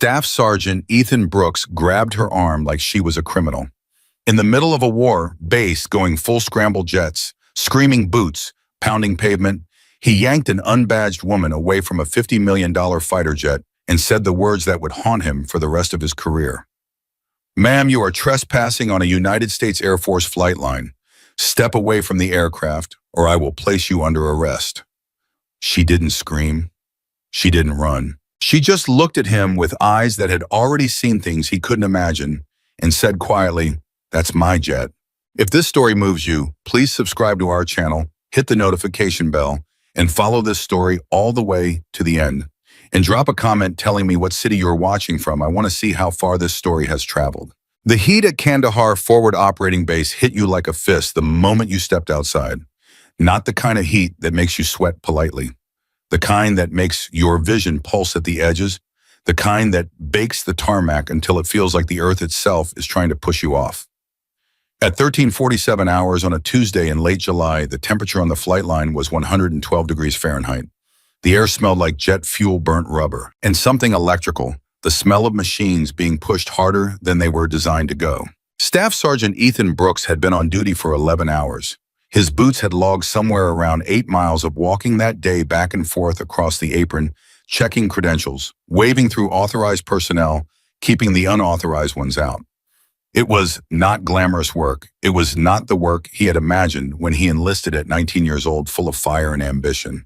Staff Sergeant Ethan Brooks grabbed her arm like she was a criminal. In the middle of a war, base going full scramble jets, screaming boots, pounding pavement, he yanked an unbadged woman away from a $50 million fighter jet and said the words that would haunt him for the rest of his career. "Ma'am, you are trespassing on a United States Air Force flight line. Step away from the aircraft, or I will place you under arrest." She didn't scream. She didn't run. She just looked at him with eyes that had already seen things he couldn't imagine and said quietly, "That's my jet." If this story moves you, please subscribe to our channel, hit the notification bell, and follow this story all the way to the end. And drop a comment telling me what city you're watching from. I want to see how far this story has traveled. The heat at Kandahar Forward Operating Base hit you like a fist the moment you stepped outside. Not the kind of heat that makes you sweat politely. The kind that makes your vision pulse at the edges. The kind that bakes the tarmac until it feels like the earth itself is trying to push you off. At 13:47 hours on a Tuesday in late July, the temperature on the flight line was 112 degrees Fahrenheit. The air smelled like jet fuel burnt rubber and something electrical, the smell of machines being pushed harder than they were designed to go. Staff Sergeant Ethan Brooks had been on duty for 11 hours. His boots had logged somewhere around 8 miles of walking that day back and forth across the apron, checking credentials, waving through authorized personnel, keeping the unauthorized ones out. It was not glamorous work. It was not the work he had imagined when he enlisted at 19 years old, full of fire and ambition.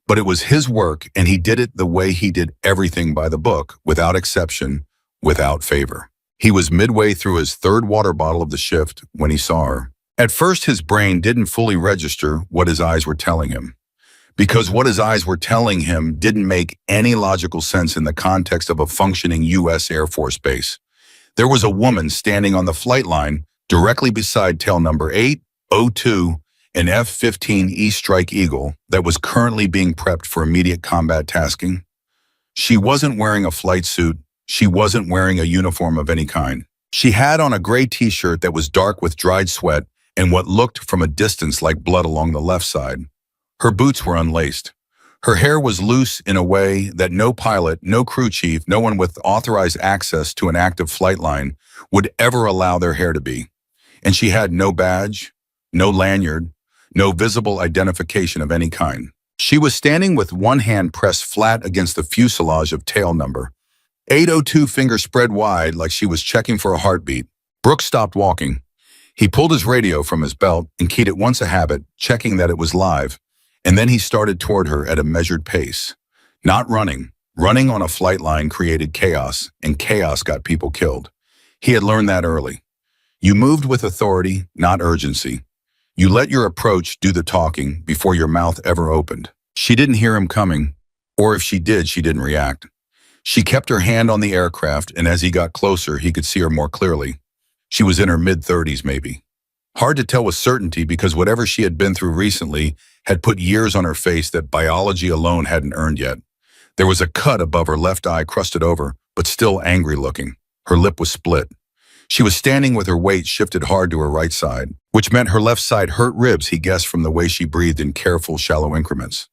But it was his work, and he did it the way he did everything by the book, without exception, without favor. He was midway through his third water bottle of the shift when he saw her. At first, his brain didn't fully register what his eyes were telling him, because what his eyes were telling him didn't make any logical sense in the context of a functioning U.S. Air Force base. There was a woman standing on the flight line directly beside tail number 802, an F-15E Strike Eagle that was currently being prepped for immediate combat tasking. She wasn't wearing a flight suit. She wasn't wearing a uniform of any kind. She had on a gray t-shirt that was dark with dried sweat and what looked from a distance like blood along the left side. Her boots were unlaced. Her hair was loose in a way that no pilot, no crew chief, no one with authorized access to an active flight line would ever allow their hair to be. And she had no badge, no lanyard, no visible identification of any kind. She was standing with one hand pressed flat against the fuselage of tail number 802, fingers spread wide like she was checking for a heartbeat. Brooks stopped walking. He pulled his radio from his belt and keyed it once a habit, checking that it was live. And then he started toward her at a measured pace. Not running. Running on a flight line created chaos, and chaos got people killed. He had learned that early. You moved with authority, not urgency. You let your approach do the talking before your mouth ever opened. She didn't hear him coming, or if she did, she didn't react. She kept her hand on the aircraft, and as he got closer, he could see her more clearly. She was in her mid-30s, maybe. Hard to tell with certainty because whatever she had been through recently had put years on her face that biology alone hadn't earned yet. There was a cut above her left eye, crusted over, but still angry looking. Her lip was split. She was standing with her weight shifted hard to her right side, which meant her left side hurt ribs, he guessed from the way she breathed in careful, shallow increments.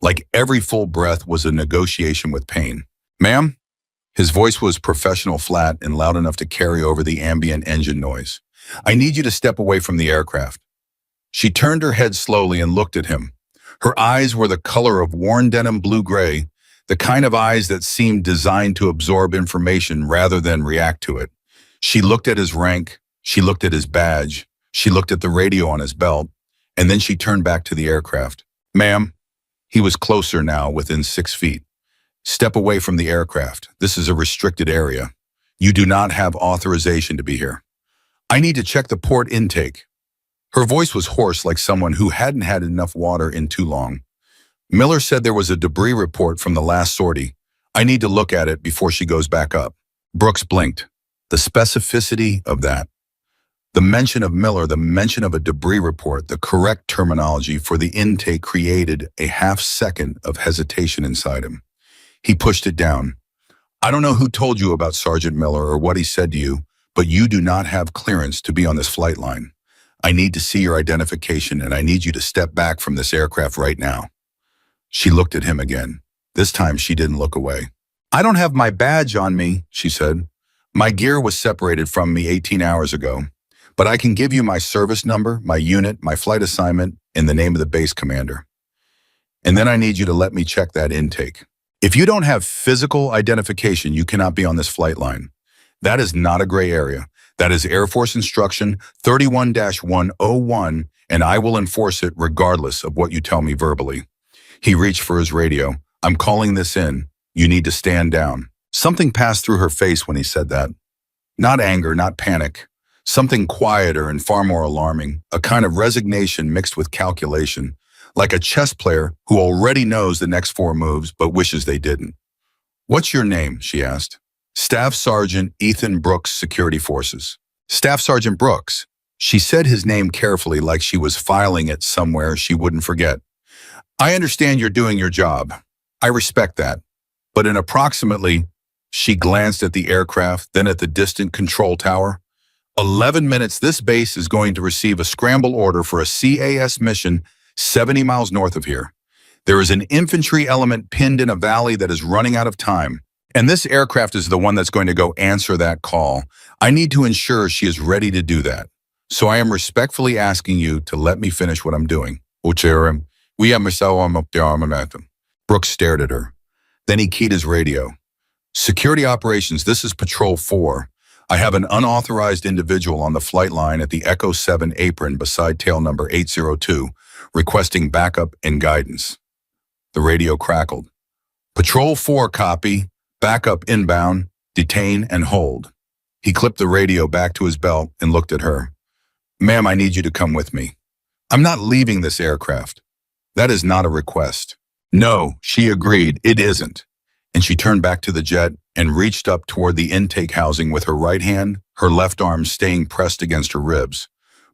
Like every full breath was a negotiation with pain. "Ma'am?" His voice was professional, flat, and loud enough to carry over the ambient engine noise. "I need you to step away from the aircraft." She turned her head slowly and looked at him. Her eyes were the color of worn denim blue-gray, the kind of eyes that seemed designed to absorb information rather than react to it. She looked at his rank, she looked at his badge, she looked at the radio on his belt, and then she turned back to the aircraft. "Ma'am." He was closer now, within 6 feet. "Step away from the aircraft. This is a restricted area. You do not have authorization to be here. I need to check the port intake." Her voice was hoarse, like someone who hadn't had enough water in too long. "Miller said there was a debris report from the last sortie. I need to look at it before she goes back up." Brooks blinked. The specificity of that. The mention of Miller, the mention of a debris report, the correct terminology for the intake created a half-second of hesitation inside him. He pushed it down. "I don't know who told you about Sergeant Miller or what he said to you, but you do not have clearance to be on this flight line. I need to see your identification, and I need you to step back from this aircraft right now." She looked at him again. This time she didn't look away. I don't have my badge on me, she said. My gear was separated from me 18 hours ago, but I can give you my service number, my unit, my flight assignment, and the name of the base commander. And then I need you to let me check that intake. If you don't have physical identification, you cannot be on this flight line. That is not a gray area. That is Air Force Instruction 31-101, and I will enforce it regardless of what you tell me verbally. He reached for his radio. I'm calling this in. You need to stand down. Something passed through her face when he said that. Not anger, not panic. Something quieter and far more alarming, a kind of resignation mixed with calculation, like a chess player who already knows the next 4 moves but wishes they didn't. What's your name? She asked. Staff Sergeant Ethan Brooks, Security Forces. Staff Sergeant Brooks. She said his name carefully like she was filing it somewhere she wouldn't forget. I understand you're doing your job. I respect that. But in approximately, she glanced at the aircraft, then at the distant control tower. 11 minutes, this base is going to receive a scramble order for a CAS mission 70 miles north of here. There is an infantry element pinned in a valley that is running out of time. And this aircraft is the one that's going to go answer that call. I need to ensure she is ready to do that. So I am respectfully asking you to let me finish what I'm doing. Brooks stared at her. Then he keyed his radio. Security operations, this is Patrol 4. I have an unauthorized individual on the flight line at the Echo 7 apron beside tail number 802, requesting backup and guidance. The radio crackled. Patrol 4, copy. Backup inbound, detain and hold. He clipped the radio back to his belt and looked at her. Ma'am, I need you to come with me. I'm not leaving this aircraft. That is not a request. No, she agreed, it isn't. And she turned back to the jet and reached up toward the intake housing with her right hand, her left arm staying pressed against her ribs.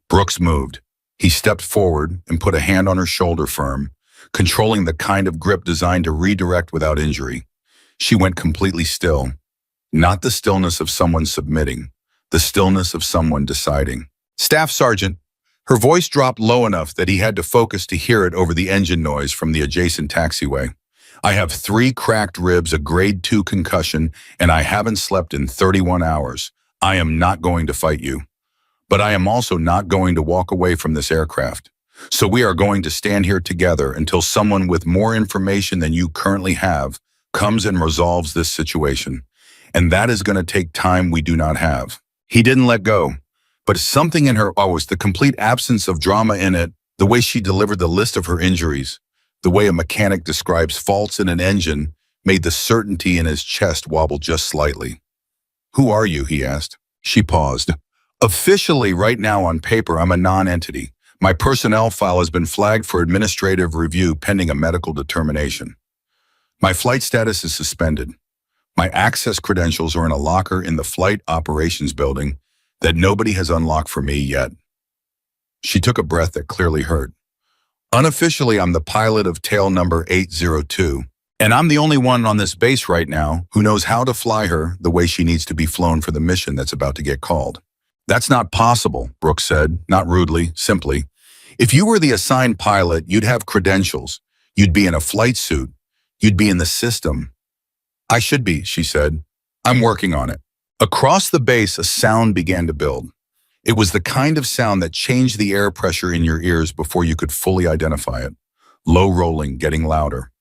Brooks moved. He stepped forward and put a hand on her shoulder firm, controlling the kind of grip designed to redirect without injury. She went completely still. Not the stillness of someone submitting, the stillness of someone deciding. Staff Sergeant, her voice dropped low enough that he had to focus to hear it over the engine noise from the adjacent taxiway. I have 3 cracked ribs, a grade 2 concussion, and I haven't slept in 31 hours. I am not going to fight you. But I am also not going to walk away from this aircraft. So we are going to stand here together until someone with more information than you currently have comes and resolves this situation. And that is going to take time we do not have. He didn't let go, but something in her was the complete absence of drama in it, the way she delivered the list of her injuries, the way a mechanic describes faults in an engine, made the certainty in his chest wobble just slightly. Who are you? He asked. She paused. Officially, right now on paper, I'm a non-entity. My personnel file has been flagged for administrative review pending a medical determination. My flight status is suspended. My access credentials are in a locker in the flight operations building that nobody has unlocked for me yet. She took a breath that clearly hurt. Unofficially, I'm the pilot of tail number 802, and I'm the only one on this base right now who knows how to fly her the way she needs to be flown for the mission that's about to get called. That's not possible, Brooks said, not rudely, simply. If you were the assigned pilot, you'd have credentials. You'd be in a flight suit. You'd be in the system. I should be, she said. I'm working on it. Across the base, a sound began to build. It was the kind of sound that changed the air pressure in your ears before you could fully identify it. Low rolling, getting louder.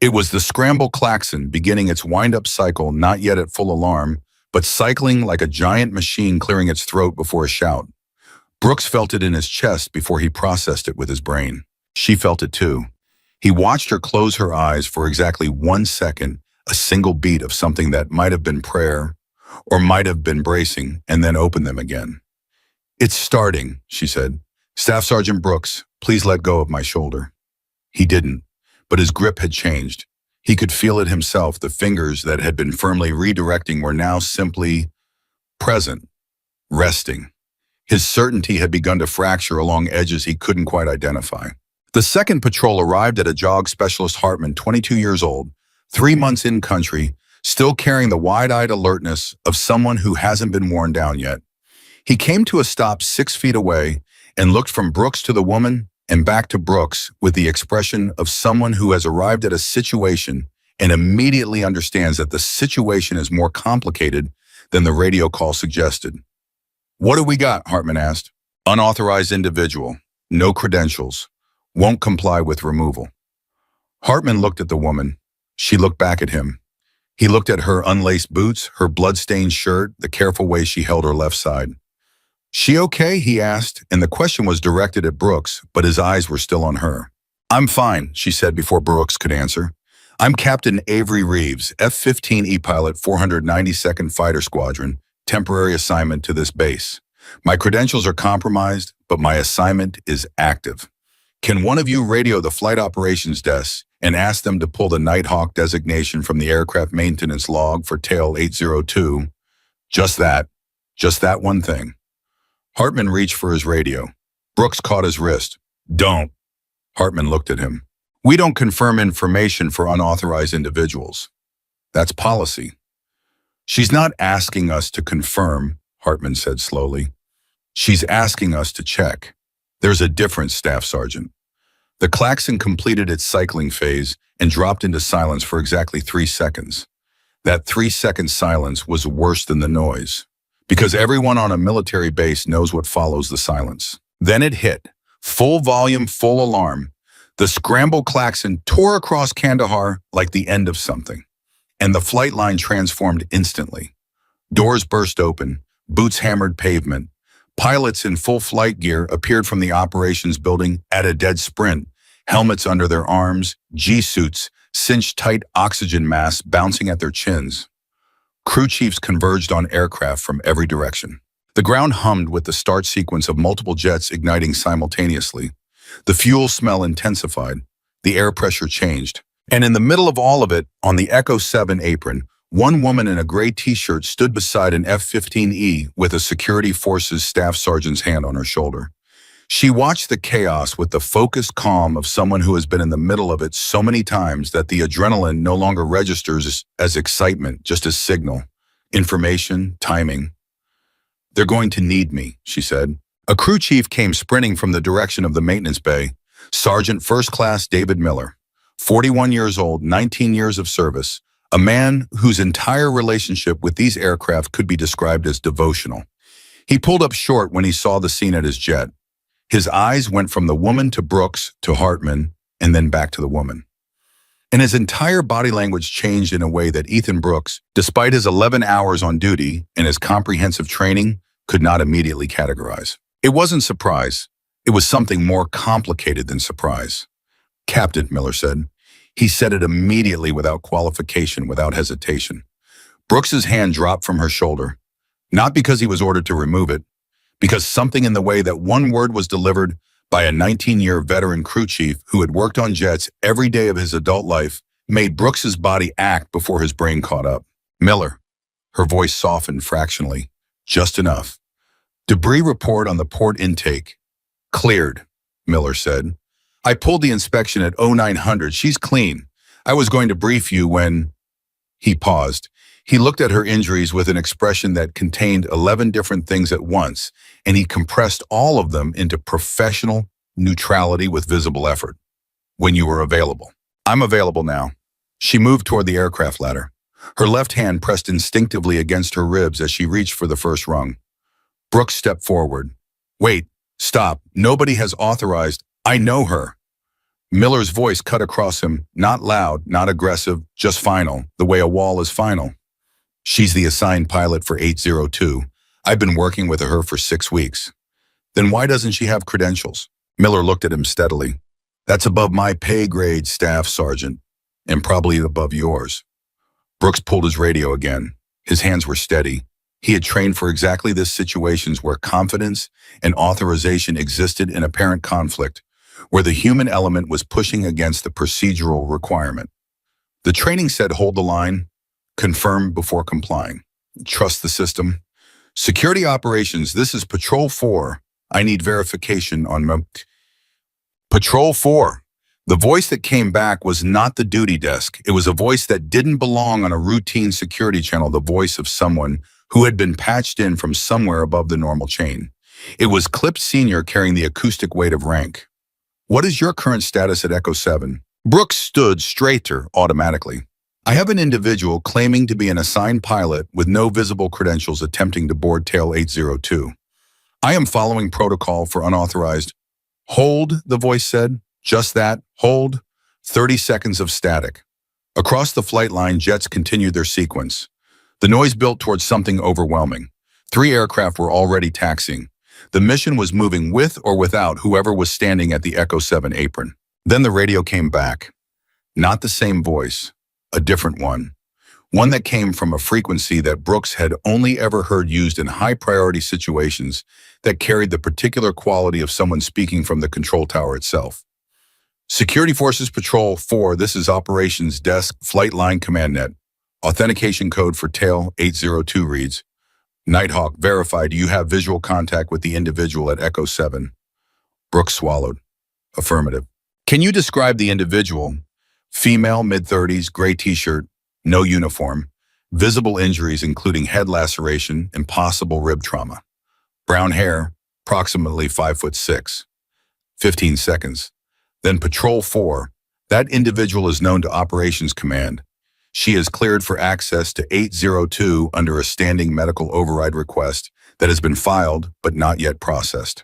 It was the scramble klaxon beginning its wind-up cycle, not yet at full alarm, but cycling like a giant machine clearing its throat before a shout. Brooks felt it in his chest before he processed it with his brain. She felt it too. He watched her close her eyes for exactly 1 second, a single beat of something that might have been prayer or might have been bracing, and then open them again. It's starting, she said. Staff Sergeant Brooks, please let go of my shoulder. He didn't, but his grip had changed. He could feel it himself. The fingers that had been firmly redirecting were now simply present, resting. His certainty had begun to fracture along edges he couldn't quite identify. The second patrol arrived at a JOG Specialist Hartman, 22 years old, 3 months in country, still carrying the wide-eyed alertness of someone who hasn't been worn down yet. He came to a stop 6 feet away and looked from Brooks to the woman and back to Brooks with the expression of someone who has arrived at a situation and immediately understands that the situation is more complicated than the radio call suggested. "What do we got?" Hartman asked. "Unauthorized individual. No credentials. Won't comply with removal." Hartman looked at the woman. She looked back at him. He looked at her unlaced boots, her blood-stained shirt, the careful way she held her left side. "She okay?" he asked, and the question was directed at Brooks, but his eyes were still on her. "I'm fine," she said before Brooks could answer. "I'm Captain Avery Reeves, F-15E pilot, 492nd Fighter Squadron, temporary assignment to this base. My credentials are compromised, but my assignment is active. Can one of you radio the flight operations desk and ask them to pull the Nighthawk designation from the aircraft maintenance log for tail 802? Just that one thing." Hartman reached for his radio. Brooks caught his wrist. "Don't." Hartman looked at him. "We don't confirm information for unauthorized individuals. That's policy." "She's not asking us to confirm," Hartman said slowly. "She's asking us to check. There's a difference, Staff Sergeant." The klaxon completed its cycling phase and dropped into silence for exactly 3 seconds. That 3-second silence was worse than the noise, because everyone on a military base knows what follows the silence. Then it hit. Full volume, full alarm. The scramble klaxon tore across Kandahar like the end of something, and the flight line transformed instantly. Doors burst open, boots hammered pavement. Pilots in full flight gear appeared from the operations building at a dead sprint, helmets under their arms, G-suits, cinched tight oxygen masks bouncing at their chins. Crew chiefs converged on aircraft from every direction. The ground hummed with the start sequence of multiple jets igniting simultaneously. The fuel smell intensified. The air pressure changed. And in the middle of all of it, on the Echo 7 apron, one woman in a gray t-shirt stood beside an F-15E with a security forces staff sergeant's hand on her shoulder. She watched the chaos with the focused calm of someone who has been in the middle of it so many times that the adrenaline no longer registers as excitement, just as signal, information, timing. "They're going to need me," she said. A crew chief came sprinting from the direction of the maintenance bay. Sergeant First Class David Miller, 41 years old, 19 years of service, a man whose entire relationship with these aircraft could be described as devotional. He pulled up short when he saw the scene at his jet. His eyes went from the woman to Brooks to Hartman and then back to the woman. And his entire body language changed in a way that Ethan Brooks, despite his 11 hours on duty and his comprehensive training, could not immediately categorize. It wasn't surprise. It was something more complicated than surprise. "Captain," Miller said. He said it immediately without qualification, without hesitation. Brooks's hand dropped from her shoulder, not because he was ordered to remove it, because something in the way that one word was delivered by a 19-year veteran crew chief who had worked on jets every day of his adult life made Brooks's body act before his brain caught up. "Miller." Her voice softened fractionally, just enough. "Debris report on the port intake. Cleared," Miller said. "I pulled the inspection at 0900. She's clean. I was going to brief you when—" He paused. He looked at her injuries with an expression that contained 11 different things at once, and he compressed all of them into professional neutrality with visible effort. "When you were available." "I'm available now." She moved toward the aircraft ladder. Her left hand pressed instinctively against her ribs as she reached for the first rung. Brooks stepped forward. "Wait, stop. Nobody has authorized. I know her." Miller's voice cut across him, not loud, not aggressive, just final, the way a wall is final. "She's the assigned pilot for 802. I've been working with her for 6 weeks. Then why doesn't she have credentials?" Miller looked at him steadily. "That's above my pay grade, Staff Sergeant, and probably above yours." Brooks pulled his radio again. His hands were steady. He had trained for exactly this situations where confidence and authorization existed in apparent conflict, where the human element was pushing against the procedural requirement. The training said hold the line, confirm before complying, trust the system. "Security operations, this is Patrol 4. I need verification on Patrol 4. The voice that came back was not the duty desk. It was a voice that didn't belong on a routine security channel, the voice of someone who had been patched in from somewhere above the normal chain. It was Clip Sr. carrying the acoustic weight of rank. "What is your current status at Echo 7? Brooks stood straighter automatically. I have an individual claiming to be an assigned pilot with no visible credentials attempting to board tail 802. I am following protocol for unauthorized. Hold, the voice said. Just that, hold. 30 seconds of static. Across the flight line, jets continued their sequence. The noise built towards something overwhelming. 3 aircraft were already taxiing. The mission was moving with or without whoever was standing at the Echo 7 apron. Then the radio came back. Not the same voice, a different one. One that came from a frequency that Brooks had only ever heard used in high-priority situations that carried the particular quality of someone speaking from the control tower itself. Security Forces Patrol 4, this is Operations Desk Flight Line Command Net. Authentication code for tail 802 reads, Nighthawk, verified you have visual contact with the individual at Echo 7. Brooks swallowed. Affirmative. Can you describe the individual? Female, mid-30s, gray t-shirt, no uniform, visible injuries including head laceration and possible rib trauma. Brown hair, approximately 5'6". 15 seconds. Then Patrol 4, that individual is known to Operations Command. She is cleared for access to 802 under a standing medical override request that has been filed but not yet processed.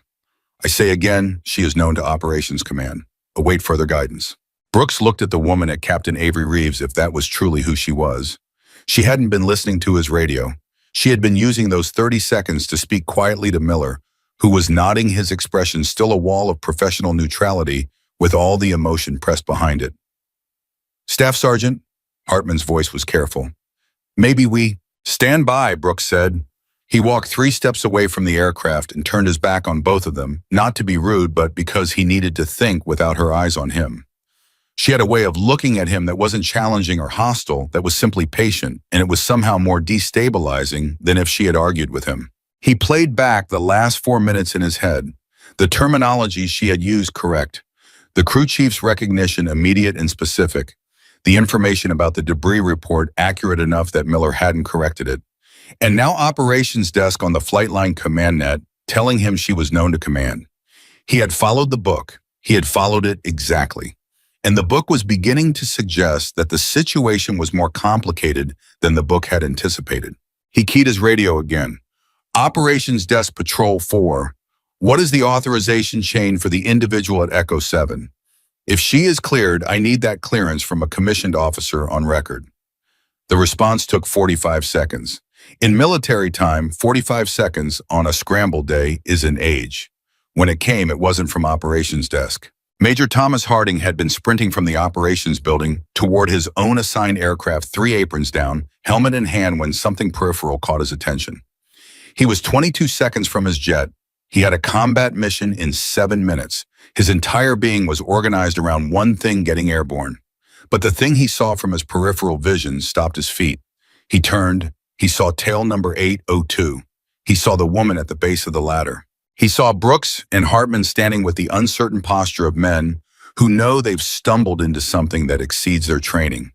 I say again, she is known to Operations Command. Await further guidance. Brooks looked at the woman at Captain Avery Reeves if that was truly who she was. She hadn't been listening to his radio. She had been using those 30 seconds to speak quietly to Miller, who was nodding, his expression still a wall of professional neutrality with all the emotion pressed behind it. Staff Sergeant, Hartman's voice was careful. Maybe we... Stand by, Brooks said. He walked 3 steps away from the aircraft and turned his back on both of them, not to be rude, but because he needed to think without her eyes on him. She had a way of looking at him that wasn't challenging or hostile, that was simply patient, and it was somehow more destabilizing than if she had argued with him. He played back the last 4 minutes in his head, the terminology she had used correct, the crew chief's recognition immediate and specific, the information about the debris report accurate enough that Miller hadn't corrected it, and now Operations Desk on the Flight Line Command Net telling him she was known to command. He had followed the book. He had followed it exactly. And the book was beginning to suggest that the situation was more complicated than the book had anticipated. He keyed his radio again. Operations Desk Patrol 4. What is the authorization chain for the individual at Echo 7? If she is cleared, I need that clearance from a commissioned officer on record. The response took 45 seconds. In military time, 45 seconds on a scramble day is an age. When it came, it wasn't from Operations Desk. Major Thomas Harding had been sprinting from the operations building toward his own assigned aircraft, 3 aprons down, helmet in hand, when something peripheral caught his attention. He was 22 seconds from his jet. He had a combat mission in 7 minutes. His entire being was organized around one thing: getting airborne. But the thing he saw from his peripheral vision stopped his feet. He turned. He saw tail number 802. He saw the woman at the base of the ladder. He saw Brooks and Hartman standing with the uncertain posture of men who know they've stumbled into something that exceeds their training.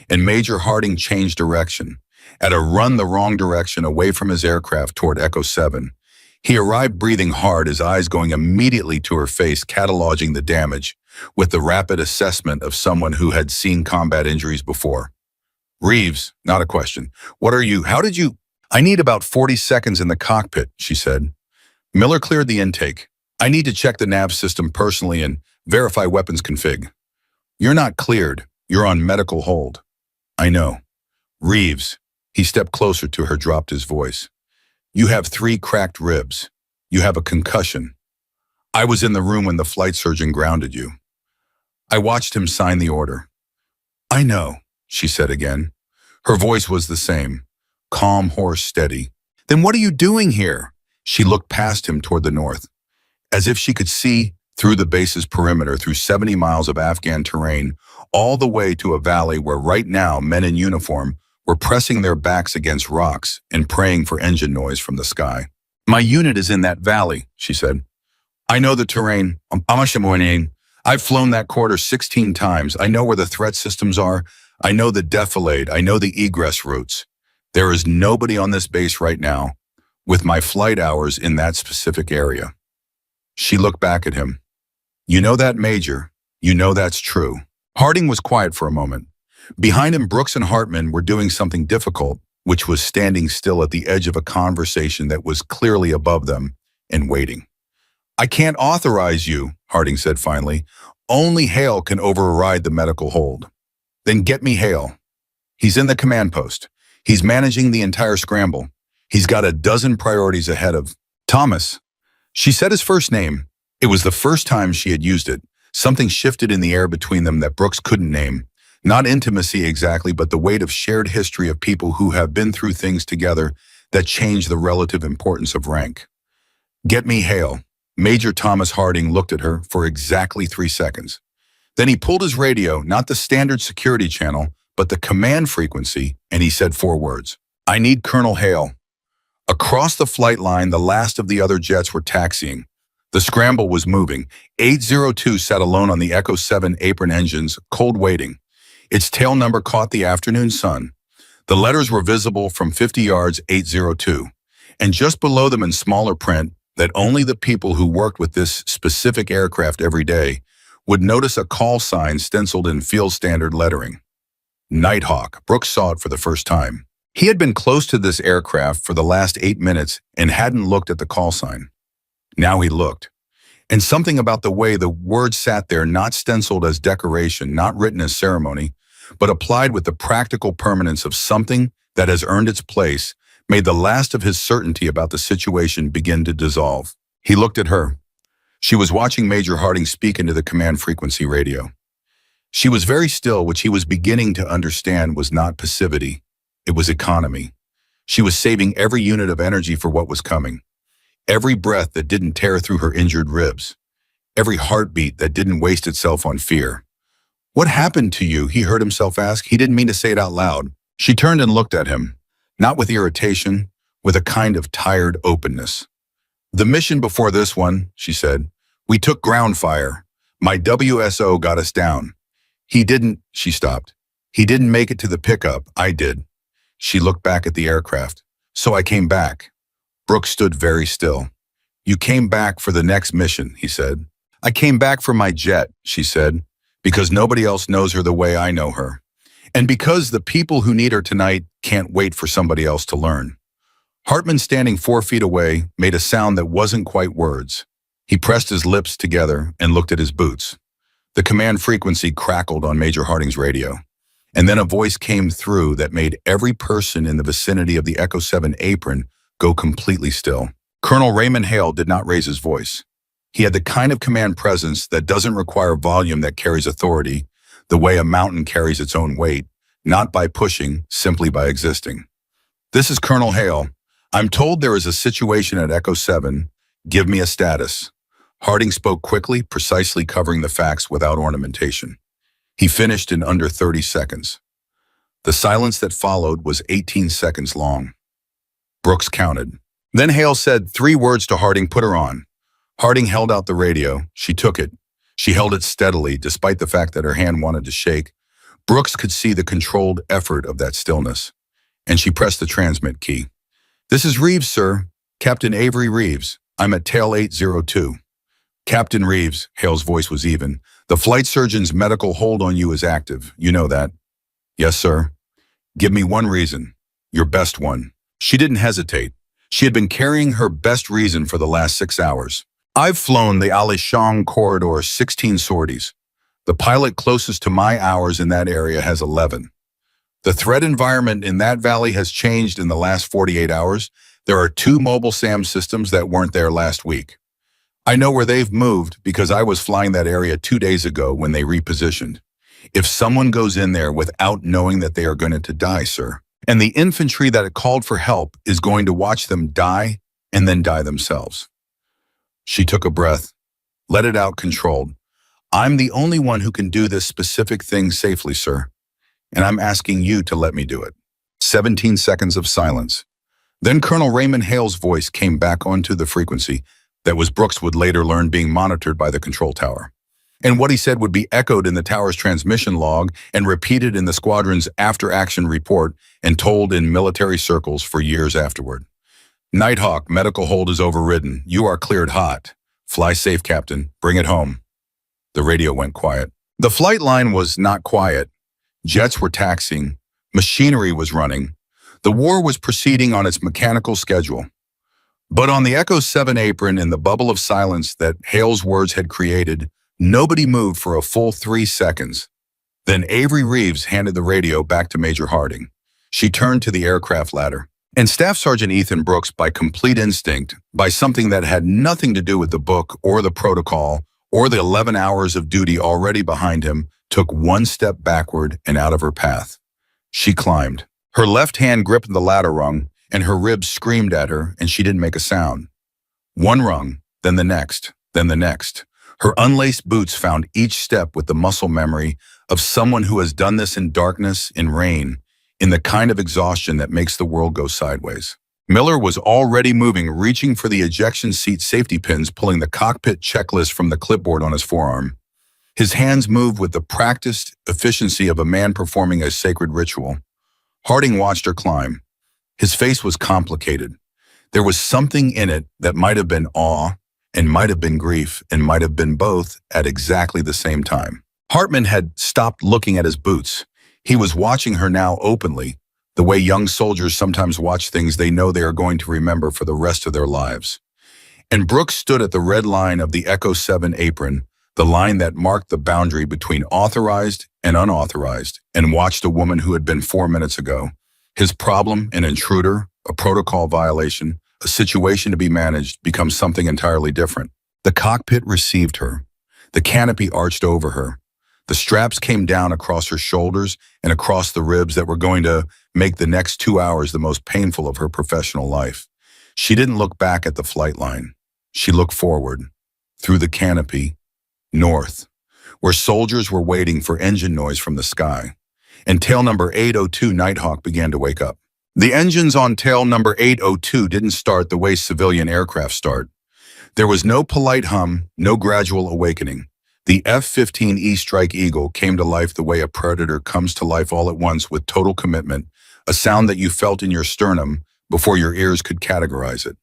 And Major Harding changed direction. At a run the wrong direction away from his aircraft toward Echo 7. He arrived breathing hard, his eyes going immediately to her face, cataloging the damage with the rapid assessment of someone who had seen combat injuries before. Reeves, not a question. What are you? How did you? I need about 40 seconds in the cockpit, she said. Miller cleared the intake. I need to check the nav system personally and verify weapons config. You're not cleared. You're on medical hold. I know. Reeves, he stepped closer to her, dropped his voice. You have 3 cracked ribs. You have a concussion. I was in the room when the flight surgeon grounded you. I watched him sign the order. I know, she said again. Her voice was the same, calm, hoarse, steady. Then what are you doing here? She looked past him toward the north, as if she could see through the base's perimeter, through 70 miles of Afghan terrain, all the way to a valley where right now men in uniform were pressing their backs against rocks and praying for engine noise from the sky. My unit is in that valley, she said. I know the terrain. I've flown that corridor 16 times. I know where the threat systems are. I know the defilade. I know the egress routes. There is nobody on this base right now with my flight hours in that specific area. She looked back at him. You know that, Major. You know that's true. Harding was quiet for a moment. Behind him, Brooks and Hartman were doing something difficult, which was standing still at the edge of a conversation that was clearly above them and waiting. "I can't authorize you," Harding said finally. "Only Hale can override the medical hold." "Then get me Hale. He's in the command post. He's managing the entire scramble. He's got a dozen priorities ahead of Thomas." She said his first name. It was the first time she had used it. Something shifted in the air between them that Brooks couldn't name. Not intimacy exactly, but the weight of shared history of people who have been through things together that change the relative importance of rank. "Get me Hale." Major Thomas Harding looked at her for exactly 3 seconds. Then he pulled his radio, not the standard security channel, but the command frequency, and he said 4 words. "I need Colonel Hale." Across the flight line, the last of the other jets were taxiing. The scramble was moving. 802 sat alone on the Echo 7 apron engines, cold waiting. Its tail number caught the afternoon sun. The letters were visible from 50 yards, 802. And just below them in smaller print, that only the people who worked with this specific aircraft every day would notice a call sign stenciled in field standard lettering. Nighthawk. Brooks saw it for the first time. He had been close to this aircraft for the last 8 minutes and hadn't looked at the call sign. Now he looked. And something about the way the words sat there, not stenciled as decoration, not written as ceremony, but applied with the practical permanence of something that has earned its place, made the last of his certainty about the situation begin to dissolve. He looked at her. She was watching Major Harding speak into the command frequency radio. She was very still, which he was beginning to understand was not passivity. It was economy. She was saving every unit of energy for what was coming. Every breath that didn't tear through her injured ribs. Every heartbeat that didn't waste itself on fear. "What happened to you?" he heard himself ask. He didn't mean to say it out loud. She turned and looked at him, not with irritation, with a kind of tired openness. "The mission before this one," she said. "We took ground fire. My WSO got us down. He didn't," she stopped. "He didn't make it to the pickup. I did." She looked back at the aircraft. "So I came back." Brooks stood very still. "You came back for the next mission," he said. "I came back for my jet," she said, "because nobody else knows her the way I know her. And because the people who need her tonight can't wait for somebody else to learn." Hartman, standing 4 feet away, made a sound that wasn't quite words. He pressed his lips together and looked at his boots. The command frequency crackled on Major Harding's radio. And then a voice came through that made every person in the vicinity of the Echo 7 apron go completely still. Colonel Raymond Hale did not raise his voice. He had the kind of command presence that doesn't require volume that carries authority, the way a mountain carries its own weight, not by pushing, simply by existing. "This is Colonel Hale. I'm told there is a situation at Echo 7. Give me a status." Harding spoke quickly, precisely covering the facts without ornamentation. He finished in under 30 seconds. The silence that followed was 18 seconds long. Brooks counted. Then Hale said 3 words to Harding, "Put her on." Harding held out the radio. She took it. She held it steadily, despite the fact that her hand wanted to shake. Brooks could see the controlled effort of that stillness. And she pressed the transmit key. "This is Reeves, sir. Captain Avery Reeves. I'm at tail 802. "Captain Reeves," Hale's voice was even, "the flight surgeon's medical hold on you is active. You know that." "Yes, sir." "Give me one reason. Your best one." She didn't hesitate. She had been carrying her best reason for the last 6 hours. "I've flown the Alishan corridor 16 sorties. The pilot closest to my hours in that area has 11. The threat environment in that valley has changed in the last 48 hours. There are 2 mobile SAM systems that weren't there last week. I know where they've moved because I was flying that area 2 days ago when they repositioned. If someone goes in there without knowing that they are going to die, sir, and the infantry that called for help is going to watch them die and then die themselves." She took a breath, let it out controlled. "I'm the only one who can do this specific thing safely, sir, and I'm asking you to let me do it." 17 seconds of silence. Then Colonel Raymond Hale's voice came back onto the frequency that was Brooks would later learn being monitored by the control tower. And what he said would be echoed in the tower's transmission log and repeated in the squadron's after-action report and told in military circles for years afterward. "Nighthawk, medical hold is overridden. You are cleared hot. Fly safe, Captain. Bring it home." The radio went quiet. The flight line was not quiet. Jets were taxiing. Machinery was running. The war was proceeding on its mechanical schedule. But on the Echo 7 apron, in the bubble of silence that Hale's words had created, nobody moved for a full 3 seconds. Then Avery Reeves handed the radio back to Major Harding. She turned to the aircraft ladder. And Staff Sergeant Ethan Brooks, by complete instinct, by something that had nothing to do with the book or the protocol or the 11 hours of duty already behind him, took one step backward and out of her path. She climbed. Her left hand gripped the ladder rung, and her ribs screamed at her, and she didn't make a sound. One rung, then the next, then the next. Her unlaced boots found each step with the muscle memory of someone who has done this in darkness, in rain, in the kind of exhaustion that makes the world go sideways. Miller was already moving, reaching for the ejection seat safety pins, pulling the cockpit checklist from the clipboard on his forearm. His hands moved with the practiced efficiency of a man performing a sacred ritual. Harding watched her climb. His face was complicated. There was something in it that might have been awe, and might have been grief, and might have been both at exactly the same time. Hartman had stopped looking at his boots. He was watching her now openly, the way young soldiers sometimes watch things they know they are going to remember for the rest of their lives. And Brooks stood at the red line of the Echo 7 apron, the line that marked the boundary between authorized and unauthorized, and watched a woman who had been 4 minutes ago. His problem, an intruder, a protocol violation, a situation to be managed, become something entirely different. The cockpit received her. The canopy arched over her. The straps came down across her shoulders and across the ribs that were going to make the next 2 hours the most painful of her professional life. She didn't look back at the flight line. She looked forward, through the canopy, north, where soldiers were waiting for engine noise from the sky. And tail number 802 Nighthawk began to wake up. The engines on tail number 802 didn't start the way civilian aircraft start. There was no polite hum, no gradual awakening. The F-15E Strike Eagle came to life the way a predator comes to life all at once, with total commitment, a sound that you felt in your sternum before your ears could categorize it.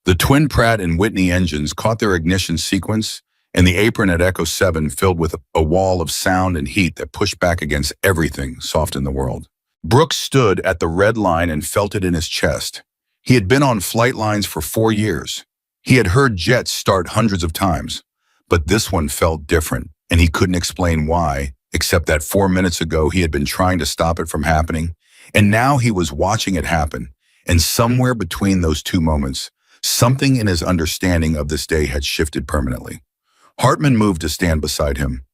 The twin Pratt and Whitney engines caught their ignition sequence, and the apron at Echo 7 filled with a wall of sound and heat that pushed back against everything soft in the world. Brooks stood at the red line and felt it in his chest. He had been on flight lines for 4 years. He had heard jets start hundreds of times. But this one felt different, and he couldn't explain why, except that 4 minutes ago he had been trying to stop it from happening, and now he was watching it happen. And somewhere between those two moments, something in his understanding of this day had shifted permanently. Hartman moved to stand beside him.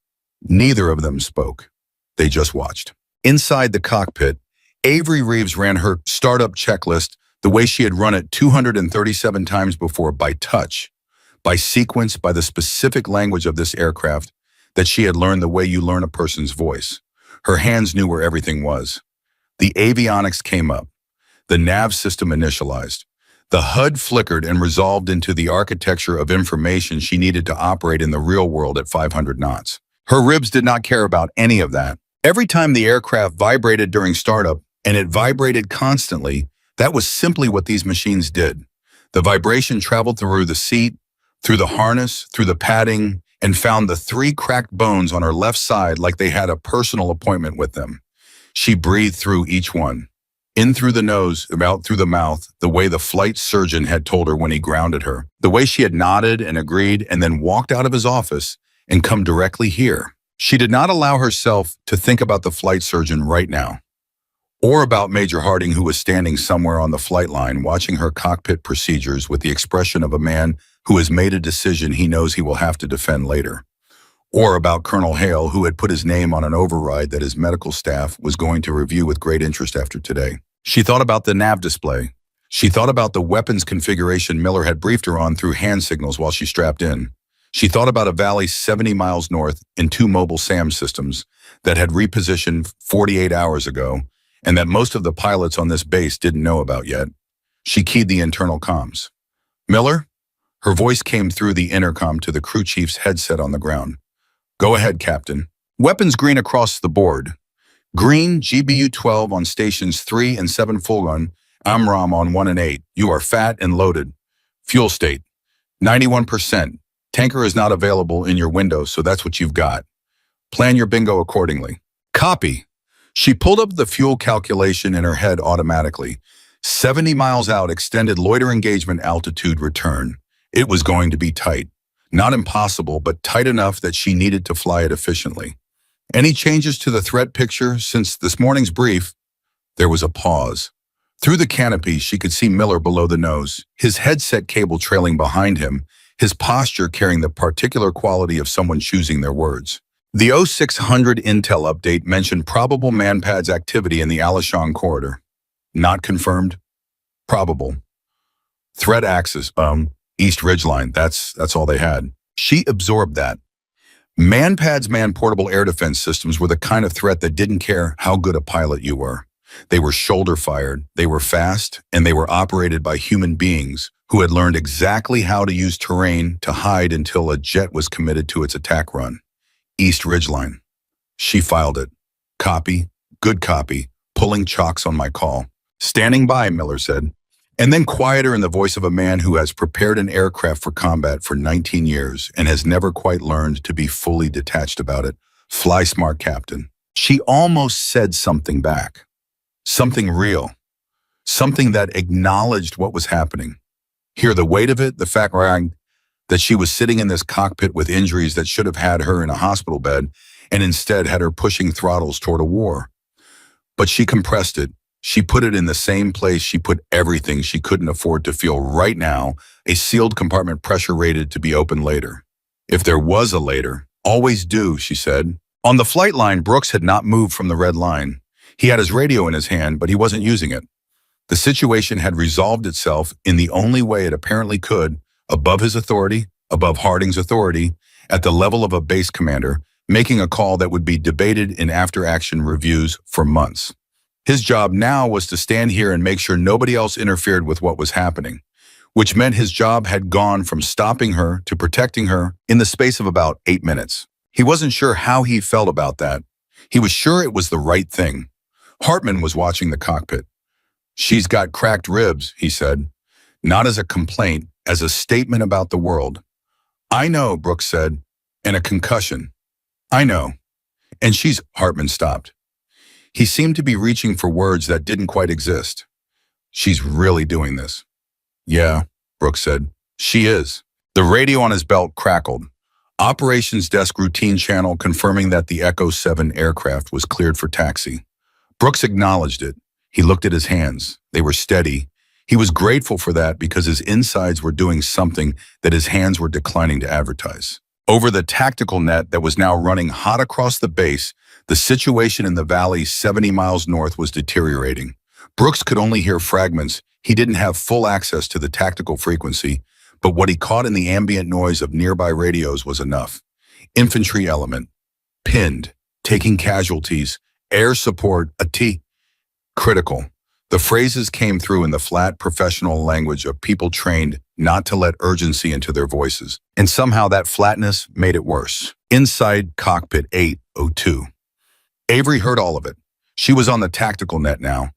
Neither of them spoke. They just watched. Inside the cockpit, Avery Reeves ran her startup checklist the way she had run it 237 times before, by touch, by sequence, by the specific language of this aircraft that she had learned the way you learn a person's voice. Her hands knew where everything was. The avionics came up. The nav system initialized. The HUD flickered and resolved into the architecture of information she needed to operate in the real world at 500 knots. Her ribs did not care about any of that. Every time the aircraft vibrated during startup, and it vibrated constantly, that was simply what these machines did. The vibration traveled through the seat, through the harness, through the padding, and found the 3 cracked bones on her left side like they had a personal appointment with them. She breathed through each one. In through the nose, out through the mouth, the way the flight surgeon had told her when he grounded her. The way she had nodded and agreed and then walked out of his office and come directly here. She did not allow herself to think about the flight surgeon right now, or about Major Harding, who was standing somewhere on the flight line watching her cockpit procedures with the expression of a man who has made a decision he knows he will have to defend later, or about Colonel Hale, who had put his name on an override that his medical staff was going to review with great interest after today. She thought about the nav display. She thought about the weapons configuration Miller had briefed her on through hand signals while she strapped in. She thought about a valley 70 miles north and 2 mobile SAM systems that had repositioned 48 hours ago, and that most of the pilots on this base didn't know about yet. She keyed the internal comms. "Miller?" Her voice came through the intercom to the crew chief's headset on the ground. "Go ahead, Captain." Weapons green across the board. Green, GBU-12 on stations 3 and 7 full gun, AMRAAM on 1 and 8. You are fat and loaded. Fuel state, 91%. Tanker is not available in your window, so that's what you've got. Plan your bingo accordingly. Copy. She pulled up the fuel calculation in her head automatically. 70 miles out, extended loiter engagement altitude return. It was going to be tight. Not impossible, but tight enough that she needed to fly it efficiently. Any changes to the threat picture since this morning's brief? There was a pause. Through the canopy, she could see Miller below the nose, his headset cable trailing behind him, his posture carrying the particular quality of someone choosing their words. The 0600 intel update mentioned probable manpads activity in the Alishan corridor. Not confirmed. Probable. Threat axis, East Ridgeline, that's all they had. She absorbed that. Manpads, man-portable air defense systems, were the kind of threat that didn't care how good a pilot you were. They were shoulder-fired, they were fast, and they were operated by human beings who had learned exactly how to use terrain to hide until a jet was committed to its attack run. East Ridgeline. She filed it. Copy, good copy, pulling chocks on my call. Standing by, Miller said. And then quieter in the voice of a man who has prepared an aircraft for combat for 19 years and has never quite learned to be fully detached about it. Fly smart, Captain. She almost said something back. Something real. Something that acknowledged what was happening. Here, the weight of it, the fact that she was sitting in this cockpit with injuries that should have had her in a hospital bed and instead had her pushing throttles toward a war. But she compressed it. She put it in the same place she put everything she couldn't afford to feel right now, a sealed compartment pressure rated to be open later. If there was a later, always do, she said. On the flight line, Brooks had not moved from the red line. He had his radio in his hand, but he wasn't using it. The situation had resolved itself in the only way it apparently could, above his authority, above Harding's authority, at the level of a base commander, making a call that would be debated in after-action reviews for months. His job now was to stand here and make sure nobody else interfered with what was happening, which meant his job had gone from stopping her to protecting her in the space of about 8 minutes. He wasn't sure how he felt about that. He was sure it was the right thing. Hartman was watching the cockpit. She's got cracked ribs, he said, not as a complaint, as a statement about the world. I know, Brooks said, and a concussion. I know. And Hartman stopped. He seemed to be reaching for words that didn't quite exist. She's really doing this. Yeah, Brooks said. She is. The radio on his belt crackled. Operations desk routine channel confirming that the Echo 7 aircraft was cleared for taxi. Brooks acknowledged it. He looked at his hands. They were steady. He was grateful for that because his insides were doing something that his hands were declining to advertise. Over the tactical net that was now running hot across the base, the situation in the valley 70 miles north was deteriorating. Brooks could only hear fragments. He didn't have full access to the tactical frequency, but what he caught in the ambient noise of nearby radios was enough. Infantry element. Pinned. Taking casualties. Air support. Critical. The phrases came through in the flat professional language of people trained not to let urgency into their voices. And somehow that flatness made it worse. Inside cockpit 802. Avery heard all of it. She was on the tactical net now.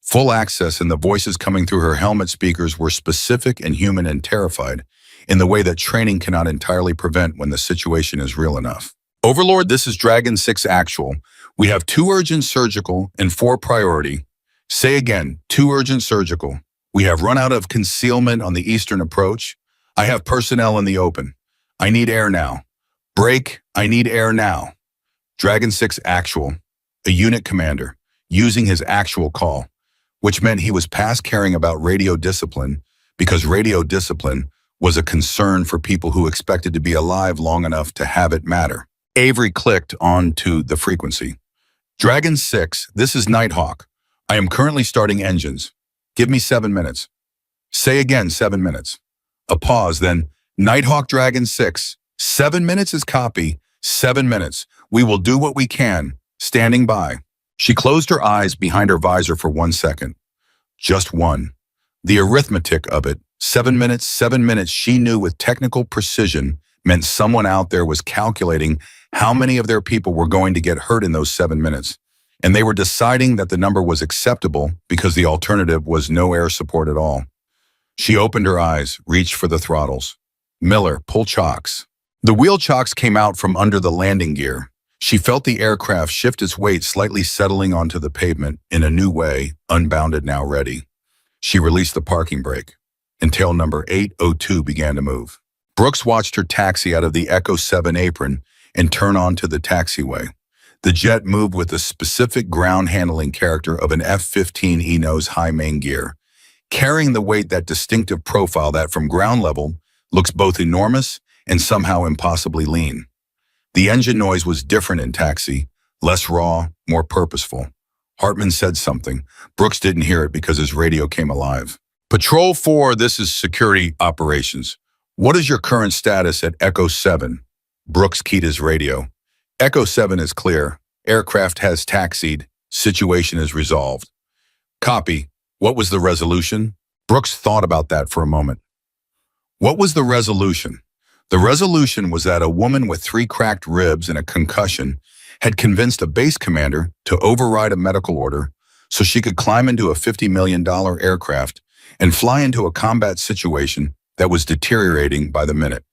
Full access, and the voices coming through her helmet speakers were specific and human and terrified, in the way that training cannot entirely prevent when the situation is real enough. Overlord, this is Dragon 6 Actual. We have 2 urgent surgical and 4 priority. Say again, 2 urgent surgical. We have run out of concealment on the eastern approach. I have personnel in the open. I need air now. Break, I need air now. Dragon 6 Actual, a unit commander, using his actual call, which meant he was past caring about radio discipline because radio discipline was a concern for people who expected to be alive long enough to have it matter. Avery clicked onto the frequency. Dragon 6, this is Nighthawk. I am currently starting engines. Give me 7 minutes. Say again, 7 minutes. A pause, then, Nighthawk Dragon 6. 7 minutes is copy. 7 minutes. We will do what we can. Standing by. She closed her eyes behind her visor for 1 second. Just one. The arithmetic of it, 7 minutes, she knew with technical precision, meant someone out there was calculating how many of their people were going to get hurt in those 7 minutes. And they were deciding that the number was acceptable because the alternative was no air support at all. She opened her eyes, reached for the throttles. Miller, pull chocks. The wheel chocks came out from under the landing gear. She felt the aircraft shift its weight, slightly settling onto the pavement in a new way, unbounded now ready. She released the parking brake, and tail number 802 began to move. Brooks watched her taxi out of the Echo 7 apron and turn onto the taxiway. The jet moved with the specific ground handling character of an F-15E nose high main gear, carrying the weight, that distinctive profile that from ground level looks both enormous and somehow impossibly lean. The engine noise was different in taxi, less raw, more purposeful. Hartman said something. Brooks didn't hear it because his radio came alive. Patrol 4, this is security operations. What is your current status at Echo 7? Brooks keyed his radio. Echo 7 is clear. Aircraft has taxied. Situation is resolved. Copy. What was the resolution? Brooks thought about that for a moment. What was the resolution? The resolution was that a woman with 3 cracked ribs and a concussion had convinced a base commander to override a medical order so she could climb into a $50 million aircraft and fly into a combat situation that was deteriorating by the minute.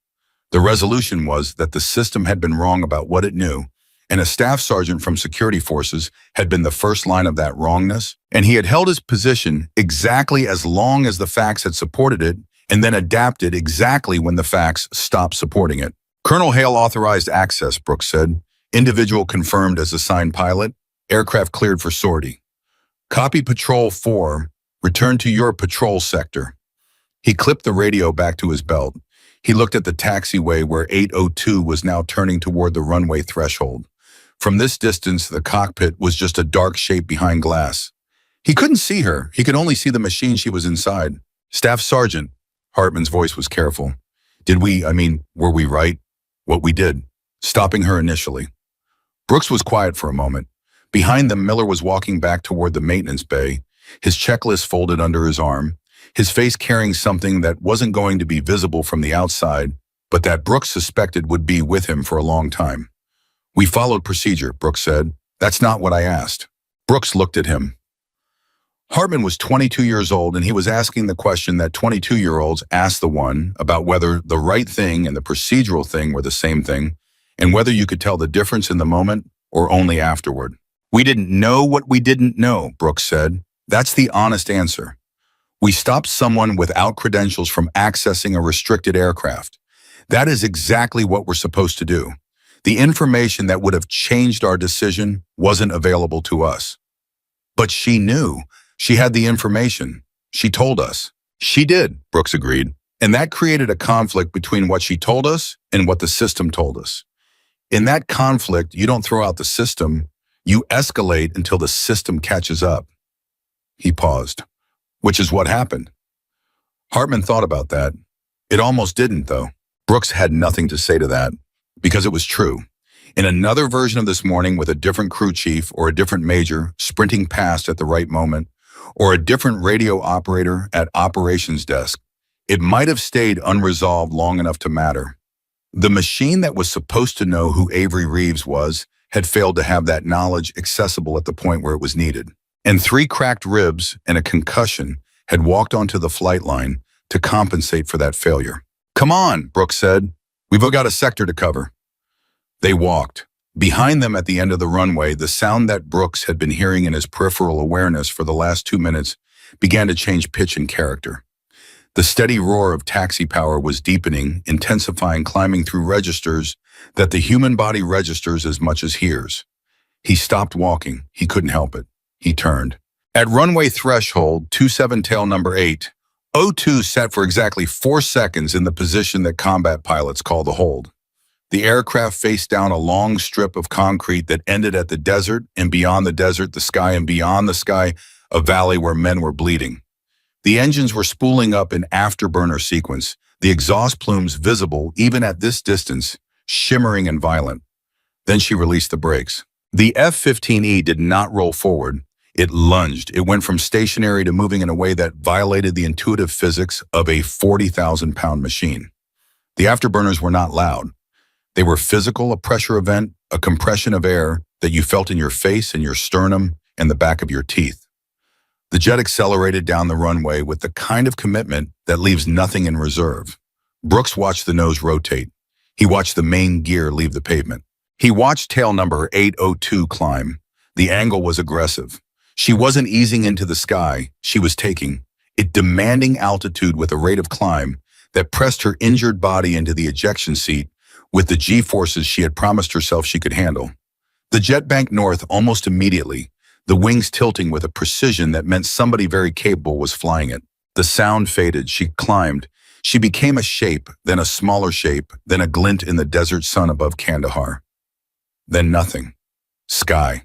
The resolution was that the system had been wrong about what it knew, and a staff sergeant from security forces had been the first line of that wrongness, and he had held his position exactly as long as the facts had supported it, and then adapted exactly when the facts stopped supporting it. Colonel Hale authorized access, Brooks said. Individual confirmed as assigned pilot. Aircraft cleared for sortie. Copy Patrol 4. Return to your patrol sector. He clipped the radio back to his belt. He looked at the taxiway where 802 was now turning toward the runway threshold. From this distance, the cockpit was just a dark shape behind glass. He couldn't see her. He could only see the machine she was inside. Staff Sergeant. Hartman's voice was careful. Were we right? What we did. Stopping her initially. Brooks was quiet for a moment. Behind them, Miller was walking back toward the maintenance bay, his checklist folded under his arm, his face carrying something that wasn't going to be visible from the outside, but that Brooks suspected would be with him for a long time. We followed procedure, Brooks said. That's not what I asked. Brooks looked at him. Hartman was 22 years old, and he was asking the question that 22-year-olds ask the one about whether the right thing and the procedural thing were the same thing, and whether you could tell the difference in the moment or only afterward. We didn't know what we didn't know, Brooks said. That's the honest answer. We stopped someone without credentials from accessing a restricted aircraft. That is exactly what we're supposed to do. The information that would have changed our decision wasn't available to us. But she knew. She had the information. She told us. She did, Brooks agreed. And that created a conflict between what she told us and what the system told us. In that conflict, you don't throw out the system. You escalate until the system catches up. He paused, which is what happened. Hartman thought about that. It almost didn't, though. Brooks had nothing to say to that, because it was true. In another version of this morning with a different crew chief or a different major sprinting past at the right moment, or a different radio operator at operations desk, it might have stayed unresolved long enough to matter. The machine that was supposed to know who Avery Reeves was had failed to have that knowledge accessible at the point where it was needed. And 3 cracked ribs and a concussion had walked onto the flight line to compensate for that failure. Come on, Brooks said. We've got a sector to cover. They walked. Behind them at the end of the runway, the sound that Brooks had been hearing in his peripheral awareness for the last 2 minutes began to change pitch and character. The steady roar of taxi power was deepening, intensifying, climbing through registers that the human body registers as much as hears. He stopped walking. He couldn't help it. He turned. At runway threshold, 27 tail number 8, O2 sat for exactly 4 seconds in the position that combat pilots call the hold. The aircraft faced down a long strip of concrete that ended at the desert, and beyond the desert, the sky, and beyond the sky, a valley where men were bleeding. The engines were spooling up in afterburner sequence, the exhaust plumes visible even at this distance, shimmering and violent. Then she released the brakes. The F-15E did not roll forward. It lunged. It went from stationary to moving in a way that violated the intuitive physics of a 40,000-pound machine. The afterburners were not loud. They were physical, a pressure event, a compression of air that you felt in your face and your sternum and the back of your teeth. The jet accelerated down the runway with the kind of commitment that leaves nothing in reserve. Brooks watched the nose rotate. He watched the main gear leave the pavement. He watched tail number 802 climb. The angle was aggressive. She wasn't easing into the sky, she was taking it, demanding altitude with a rate of climb that pressed her injured body into the ejection seat with the G-forces she had promised herself she could handle. The jet banked north almost immediately, the wings tilting with a precision that meant somebody very capable was flying it. The sound faded, she climbed. She became a shape, then a smaller shape, then a glint in the desert sun above Kandahar. Then nothing. Sky.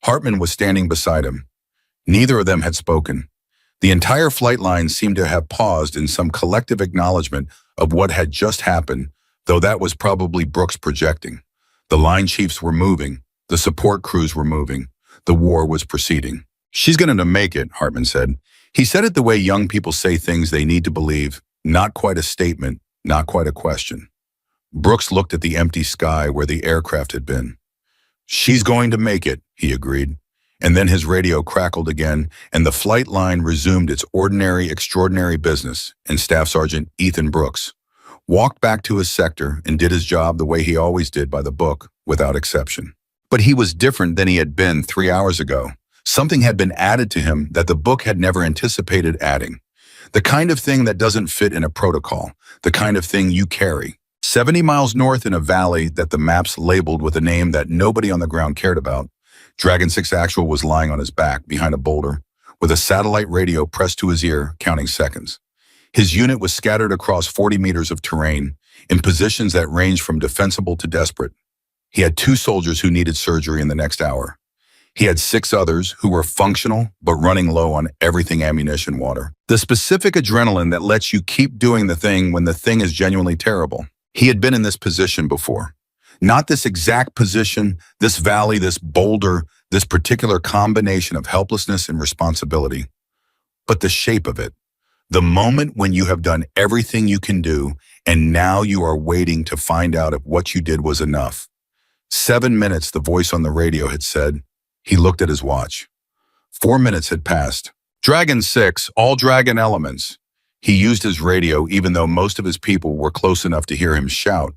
Hartman was standing beside him. Neither of them had spoken. The entire flight line seemed to have paused in some collective acknowledgement of what had just happened, though that was probably Brooks projecting. The line chiefs were moving. The support crews were moving. The war was proceeding. "She's going to make it," Hartman said. He said it the way young people say things they need to believe, not quite a statement, not quite a question. Brooks looked at the empty sky where the aircraft had been. "She's going to make it," he agreed. And then his radio crackled again, and the flight line resumed its ordinary, extraordinary business, and Staff Sergeant Ethan Brooks walked back to his sector and did his job the way he always did, by the book, without exception. But he was different than he had been 3 hours ago. Something had been added to him that the book had never anticipated adding. The kind of thing that doesn't fit in a protocol, the kind of thing you carry. 70 miles north in a valley that the maps labeled with a name that nobody on the ground cared about, Dragon 6 Actual was lying on his back behind a boulder, with a satellite radio pressed to his ear, counting seconds. His unit was scattered across 40 meters of terrain, in positions that ranged from defensible to desperate. He had 2 soldiers who needed surgery in the next hour. He had 6 others who were functional, but running low on everything ammunition water. The specific adrenaline that lets you keep doing the thing when the thing is genuinely terrible. He had been in this position before. Not this exact position, this valley, this boulder, this particular combination of helplessness and responsibility, but the shape of it. The moment when you have done everything you can do, and now you are waiting to find out if what you did was enough. 7 minutes, the voice on the radio had said. He looked at his watch. 4 minutes had passed. "Dragon 6, all Dragon elements." He used his radio even though most of his people were close enough to hear him shout.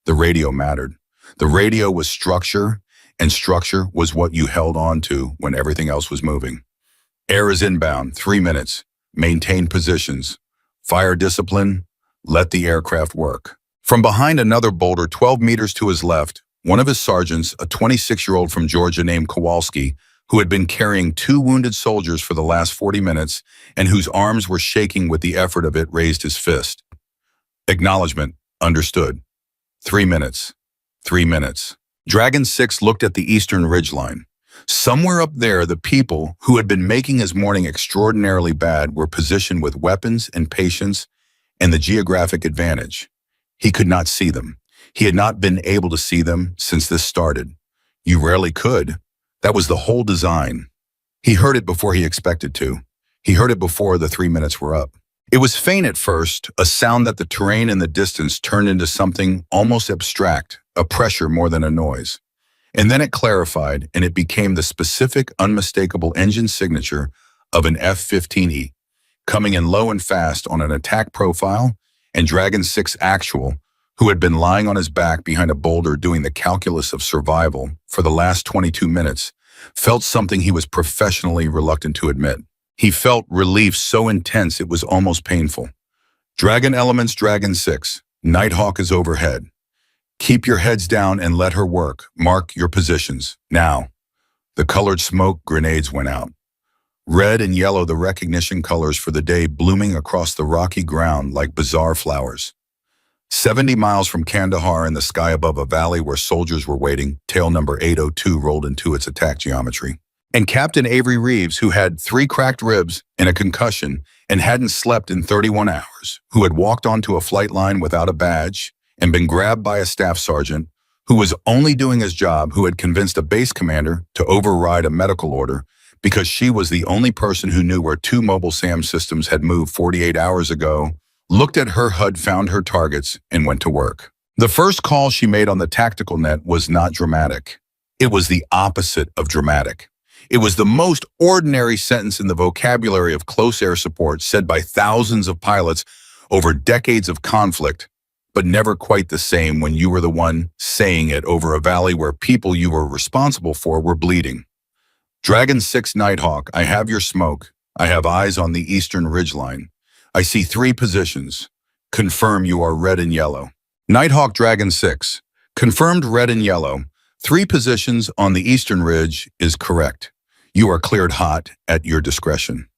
The radio mattered. The radio was structure, and structure was what you held on to when everything else was moving. "Air is inbound, 3 minutes. Maintain positions. Fire discipline. Let the aircraft work." From behind another boulder 12 meters to his left, one of his sergeants, a 26-year-old from Georgia named Kowalski, who had been carrying 2 wounded soldiers for the last 40 minutes and whose arms were shaking with the effort of it, raised his fist. "Acknowledgement. Understood. 3 minutes. 3 minutes." Dragon 6 looked at the eastern ridgeline. Somewhere up there, the people who had been making his morning extraordinarily bad were positioned with weapons and patience and the geographic advantage. He could not see them. He had not been able to see them since this started. You rarely could. That was the whole design. He heard it before he expected to. He heard it before the 3 minutes were up. It was faint at first, a sound that the terrain in the distance turned into something almost abstract, a pressure more than a noise. And then it clarified, and it became the specific, unmistakable engine signature of an F-15E, coming in low and fast on an attack profile, and Dragon 6 Actual, who had been lying on his back behind a boulder doing the calculus of survival for the last 22 minutes, felt something he was professionally reluctant to admit. He felt relief so intense it was almost painful. "Dragon elements, Dragon 6. Nighthawk is overhead. Keep your heads down and let her work. Mark your positions. Now." The colored smoke grenades went out. Red and yellow, the recognition colors for the day blooming across the rocky ground like bizarre flowers. 70 miles from Kandahar, in the sky above a valley where soldiers were waiting, tail number 802 rolled into its attack geometry. And Captain Avery Reeves, who had 3 cracked ribs and a concussion and hadn't slept in 31 hours, who had walked onto a flight line without a badge and been grabbed by a staff sergeant, who was only doing his job, who had convinced a base commander to override a medical order because she was the only person who knew where 2 mobile SAM systems had moved 48 hours ago, looked at her HUD, found her targets, and went to work. The first call she made on the tactical net was not dramatic. It was the opposite of dramatic. It was the most ordinary sentence in the vocabulary of close air support said by thousands of pilots over decades of conflict. but never quite the same when you were the one saying it over a valley where people you were responsible for were bleeding. Dragon 6 Nighthawk, I have your smoke. I have eyes on the eastern ridgeline. I see 3 positions. Confirm you are red and yellow. Nighthawk Dragon 6. Confirmed red and yellow. 3 positions on the eastern ridge is correct. You are cleared hot at your discretion.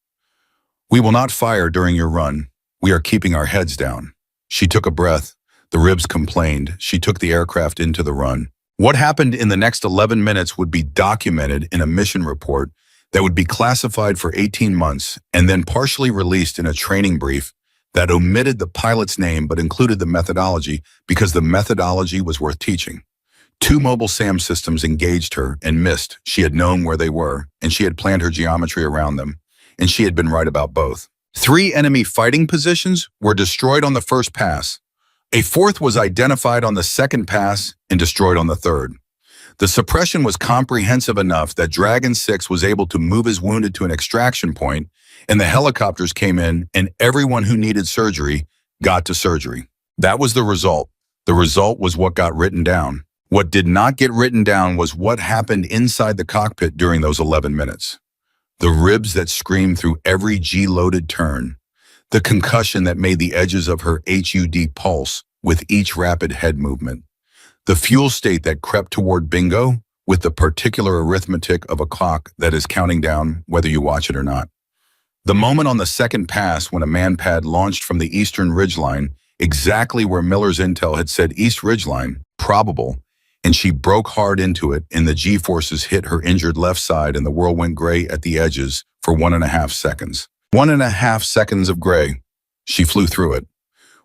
We will not fire during your run. We are keeping our heads down. She took a breath. The ribs complained. She took the aircraft into the run. What happened in the next 11 minutes would be documented in a mission report that would be classified for 18 months and then partially released in a training brief that omitted the pilot's name but included the methodology because the methodology was worth teaching. 2 mobile SAM systems engaged her and missed. She had known where they were, and she had planned her geometry around them, and she had been right about both. 3 enemy fighting positions were destroyed on the first pass. A 4th was identified on the second pass and destroyed on the third. The suppression was comprehensive enough that Dragon 6 was able to move his wounded to an extraction point, and the helicopters came in, and everyone who needed surgery got to surgery. That was the result. The result was what got written down. What did not get written down was what happened inside the cockpit during those 11 minutes. The ribs that screamed through every G-loaded turn. The concussion that made the edges of her HUD pulse with each rapid head movement. The fuel state that crept toward bingo with the particular arithmetic of a clock that is counting down whether you watch it or not. The moment on the second pass when a manpad launched from the eastern ridgeline, exactly where Miller's intel had said east ridgeline, probable, and she broke hard into it and the G-forces hit her injured left side and the world went gray at the edges for 1.5 seconds. 1.5 seconds of gray. She flew through it.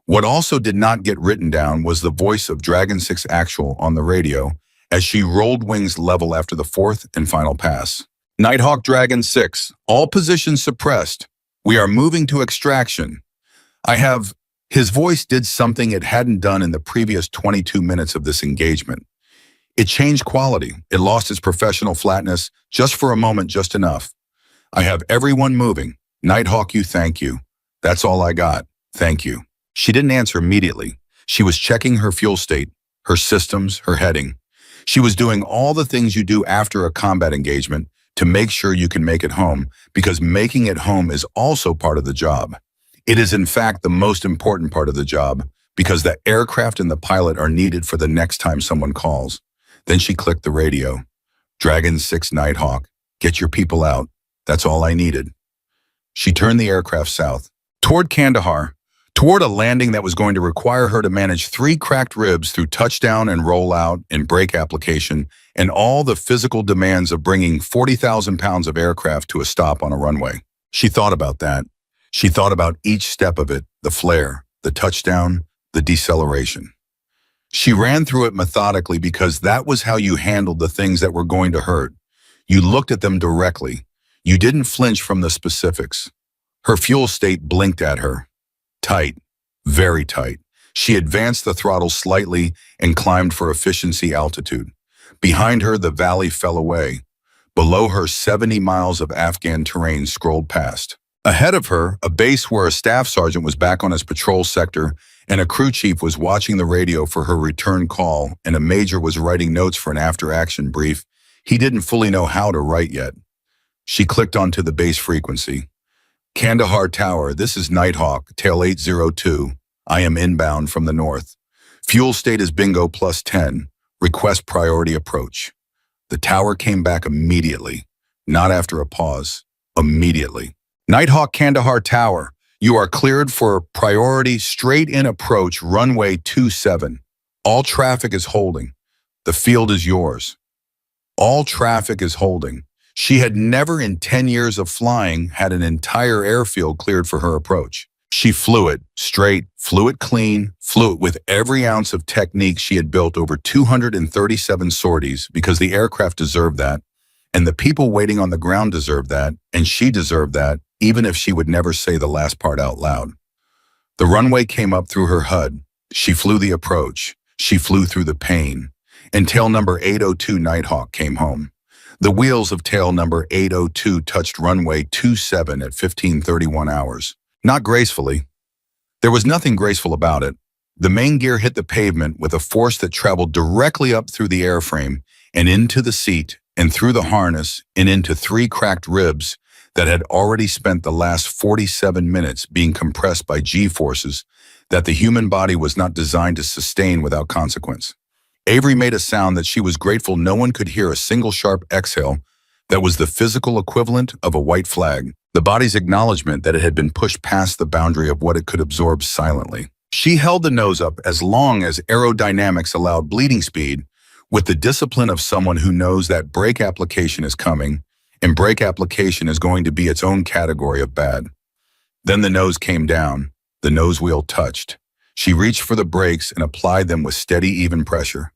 What also did not get written down was the voice of Dragon 6 Actual on the radio as she rolled wings level after the 4th and final pass. Nighthawk Dragon 6, all positions suppressed. We are moving to extraction. His voice did something it hadn't done in the previous 22 minutes of this engagement. It changed quality. It lost its professional flatness just for a moment, just enough. I have everyone moving. Nighthawk, you thank you. That's all I got. Thank you. She didn't answer immediately. She was checking her fuel state, her systems, her heading. She was doing all the things you do after a combat engagement to make sure you can make it home, because making it home is also part of the job. It is in fact the most important part of the job because the aircraft and the pilot are needed for the next time someone calls. Then she clicked the radio. Dragon 6 Nighthawk, get your people out. That's all I needed. She turned the aircraft south, toward Kandahar, toward a landing that was going to require her to manage 3 cracked ribs through touchdown and rollout and brake application and all the physical demands of bringing 40,000 pounds of aircraft to a stop on a runway. She thought about that. She thought about each step of it, the flare, the touchdown, the deceleration. She ran through it methodically because that was how you handled the things that were going to hurt. You looked at them directly. You didn't flinch from the specifics. Her fuel state blinked at her. Tight, very tight. She advanced the throttle slightly and climbed for efficiency altitude. Behind her, the valley fell away. Below her, 70 miles of Afghan terrain scrolled past. Ahead of her, a base where a staff sergeant was back on his patrol sector and a crew chief was watching the radio for her return call and a major was writing notes for an after-action brief he didn't fully know how to write yet. She clicked onto the base frequency. Kandahar Tower, this is Nighthawk, tail 802. I am inbound from the north. Fuel state is bingo plus 10. Request priority approach. The tower came back immediately, not after a pause, immediately. Nighthawk Kandahar Tower, you are cleared for priority straight-in approach runway 27. All traffic is holding. The field is yours. All traffic is holding. She had never in 10 years of flying had an entire airfield cleared for her approach. She flew it straight, flew it clean, flew it with every ounce of technique she had built over 237 sorties because the aircraft deserved that, and the people waiting on the ground deserved that, and she deserved that, even if she would never say the last part out loud. The runway came up through her HUD. She flew the approach. She flew through the pain. And tail number 802 Nighthawk came home. The wheels of tail number 802 touched runway 27 at 15:31 hours. Not gracefully. There was nothing graceful about it. The main gear hit the pavement with a force that traveled directly up through the airframe and into the seat and through the harness and into three cracked ribs that had already spent the last 47 minutes being compressed by G-forces that the human body was not designed to sustain without consequence. Avery made a sound that she was grateful no one could hear, a single sharp exhale that was the physical equivalent of a white flag, the body's acknowledgement that it had been pushed past the boundary of what it could absorb silently. She held the nose up as long as aerodynamics allowed bleeding speed, with the discipline of someone who knows that brake application is coming, and brake application is going to be its own category of bad. Then the nose came down, the nose wheel touched. She reached for the brakes and applied them with steady, even pressure,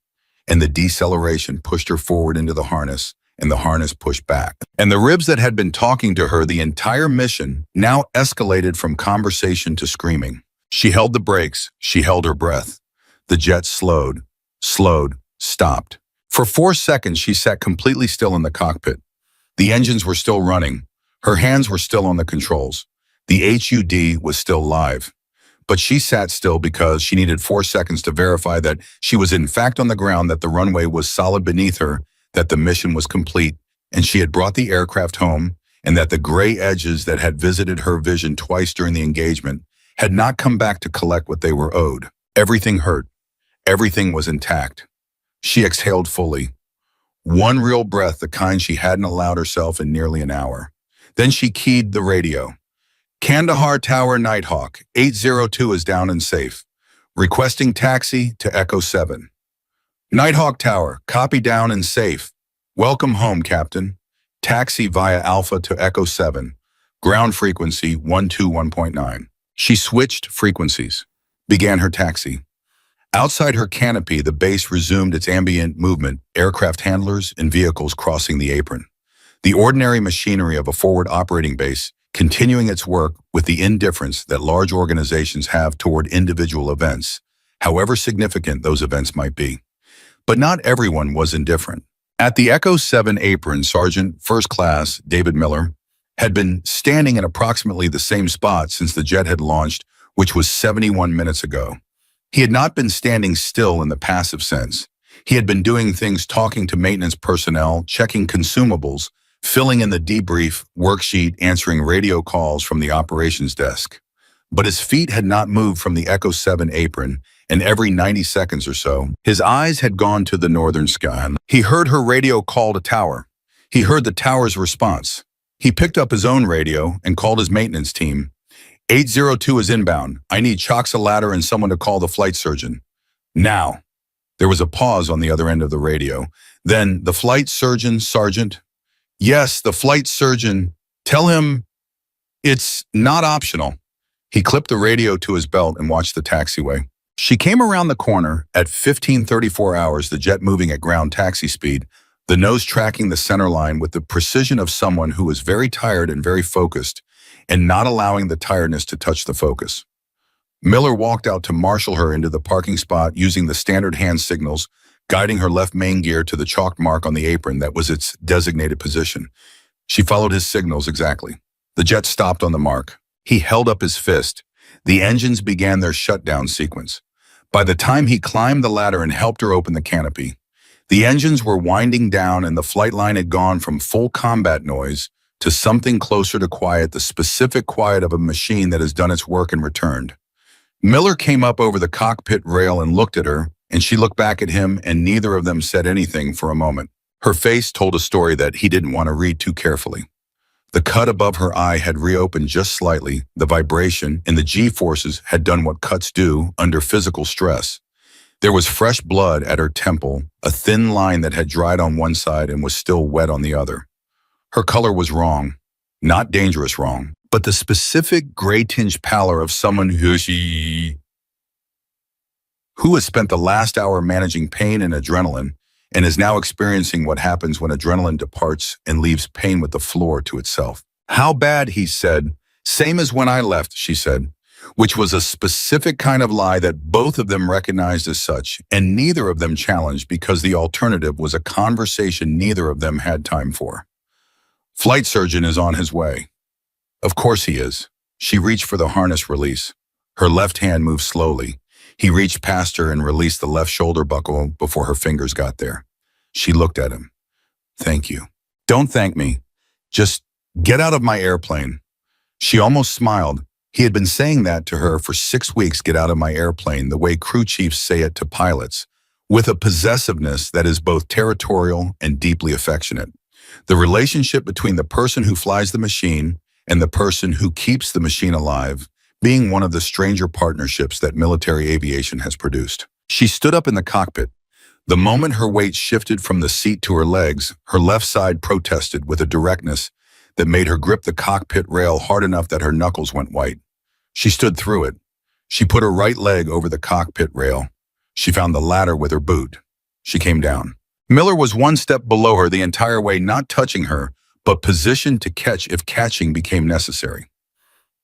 and the deceleration pushed her forward into the harness, and the harness pushed back. And the ribs that had been talking to her the entire mission now escalated from conversation to screaming. She held the brakes, she held her breath. The jet slowed, stopped. For 4 seconds, she sat completely still in the cockpit. The engines were still running. Her hands were still on the controls. The HUD was still live. But she sat still because she needed 4 seconds to verify that she was in fact on the ground, that the runway was solid beneath her, that the mission was complete, and she had brought the aircraft home, and that the gray edges that had visited her vision twice during the engagement had not come back to collect what they were owed. Everything hurt. Everything was intact. She exhaled fully. One real breath, the kind she hadn't allowed herself in nearly an hour. Then she keyed the radio. Kandahar Tower, Nighthawk, 802 is down and safe. Requesting taxi to Echo 7. Nighthawk Tower, copy, down and safe. Welcome home, Captain. Taxi via Alpha to Echo 7. Ground frequency 121.9. She switched frequencies, began her taxi. Outside her canopy, the base resumed its ambient movement, aircraft handlers and vehicles crossing the apron. The ordinary machinery of a forward operating base continuing its work with the indifference that large organizations have toward individual events, however significant those events might be. But not everyone was indifferent. At the Echo 7 apron, Sergeant First Class David Miller had been standing in approximately the same spot since the jet had launched, which was 71 minutes ago. He had not been standing still in the passive sense. He had been doing things, talking to maintenance personnel, checking consumables, filling in the debrief worksheet, answering radio calls from the operations desk. But his feet had not moved from the Echo 7 apron, and every 90 seconds or so, his eyes had gone to the northern sky. He heard her radio call to tower. He heard the tower's response. He picked up his own radio and called his maintenance team. 802 is inbound. I need chocks, a ladder, and someone to call the flight surgeon. Now. There was a pause on the other end of the radio. Then, the flight surgeon, Sergeant. Yes, the flight surgeon. Tell him it's not optional. He clipped the radio to his belt and watched the taxiway. She came around the corner at 15:34 hours, the jet moving at ground taxi speed, the nose tracking the center line with the precision of someone who was very tired and very focused, and not allowing the tiredness to touch the focus. Miller walked out to marshal her into the parking spot using the standard hand signals, guiding her left main gear to the chalked mark on the apron that was its designated position. She followed his signals exactly. The jet stopped on the mark. He held up his fist. The engines began their shutdown sequence. By the time he climbed the ladder and helped her open the canopy, the engines were winding down and the flight line had gone from full combat noise to something closer to quiet, the specific quiet of a machine that has done its work and returned. Miller came up over the cockpit rail and looked at her, and she looked back at him, and neither of them said anything for a moment. Her face told a story that he didn't want to read too carefully. The cut above her eye had reopened just slightly. The vibration and the G-forces had done what cuts do under physical stress. There was fresh blood at her temple, a thin line that had dried on one side and was still wet on the other. Her color was wrong, not dangerous wrong, but the specific gray-tinged pallor of someone who has spent the last hour managing pain and adrenaline and is now experiencing what happens when adrenaline departs and leaves pain with the floor to itself. How bad, he said. Same as when I left, she said, which was a specific kind of lie that both of them recognized as such, and neither of them challenged because the alternative was a conversation neither of them had time for. Flight surgeon is on his way. Of course he is. She reached for the harness release. Her left hand moved slowly. He reached past her and released the left shoulder buckle before her fingers got there. She looked at him. Thank you. Don't thank me. Just get out of my airplane. She almost smiled. He had been saying that to her for 6 weeks, get out of my airplane, the way crew chiefs say it to pilots, with a possessiveness that is both territorial and deeply affectionate. The relationship between the person who flies the machine and the person who keeps the machine alive being one of the stranger partnerships that military aviation has produced. She stood up in the cockpit. The moment her weight shifted from the seat to her legs, her left side protested with a directness that made her grip the cockpit rail hard enough that her knuckles went white. She stood through it. She put her right leg over the cockpit rail. She found the ladder with her boot. She came down. Miller was one step below her the entire way, not touching her, but positioned to catch if catching became necessary.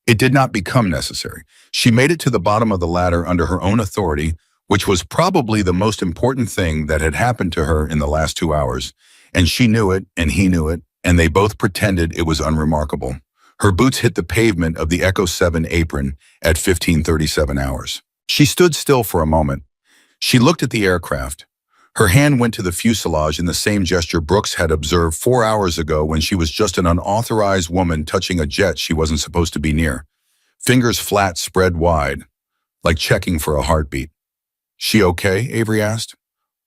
It did not become necessary. She made it to the bottom of the ladder under her own authority, which was probably the most important thing that had happened to her in the last 2 hours. And she knew it, and he knew it, and they both pretended it was unremarkable. Her boots hit the pavement of the Echo 7 apron at 15:37 hours. She stood still for a moment. She looked at the aircraft. Her hand went to the fuselage in the same gesture Brooks had observed 4 hours ago when she was just an unauthorized woman touching a jet she wasn't supposed to be near. Fingers flat, spread wide, like checking for a heartbeat. She okay? Avery asked.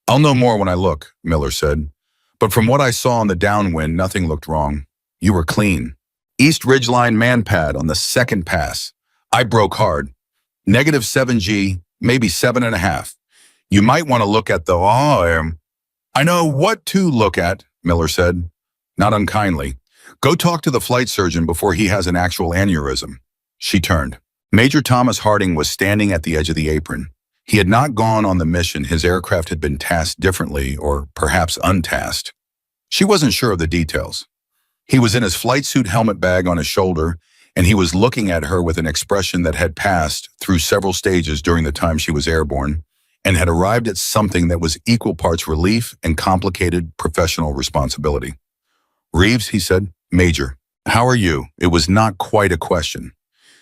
I'll know more when I look, Miller said. But from what I saw on the downwind, nothing looked wrong. You were clean. East Ridgeline man pad on the second pass. I broke hard. Negative 7G, maybe 7.5. You might want to look at the I know what to look at, Miller said, not unkindly. Go talk to the flight surgeon before he has an actual aneurysm. She turned. Major Thomas Harding was standing at the edge of the apron. He had not gone on the mission. His aircraft had been tasked differently, or perhaps untasked. She wasn't sure of the details. He was in his flight suit helmet bag on his shoulder, and he was looking at her with an expression that had passed through several stages during the time she was airborne, and had arrived at something that was equal parts relief and complicated professional responsibility. Reeves, he said. Major, how are you? It was not quite a question.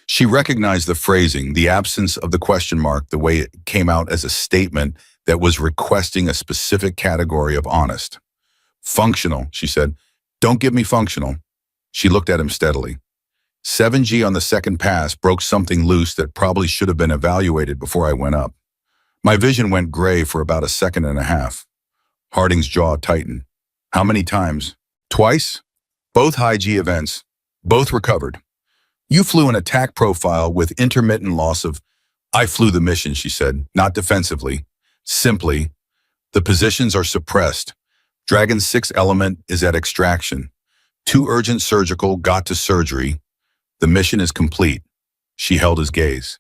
She recognized the phrasing, the absence of the question mark, the way it came out as a statement that was requesting a specific category of honest. Functional, she said. Don't give me functional. She looked at him steadily. 7G on the second pass broke something loose that probably should have been evaluated before I went up. My vision went gray for about 1.5 seconds. Harding's jaw tightened. How many times? Twice? Both high G events. Both recovered. You flew an attack profile with intermittent loss of... I flew the mission, she said, not defensively. Simply, the positions are suppressed. Dragon 6 element is at extraction. 2 urgent surgical got to surgery. The mission is complete. She held his gaze.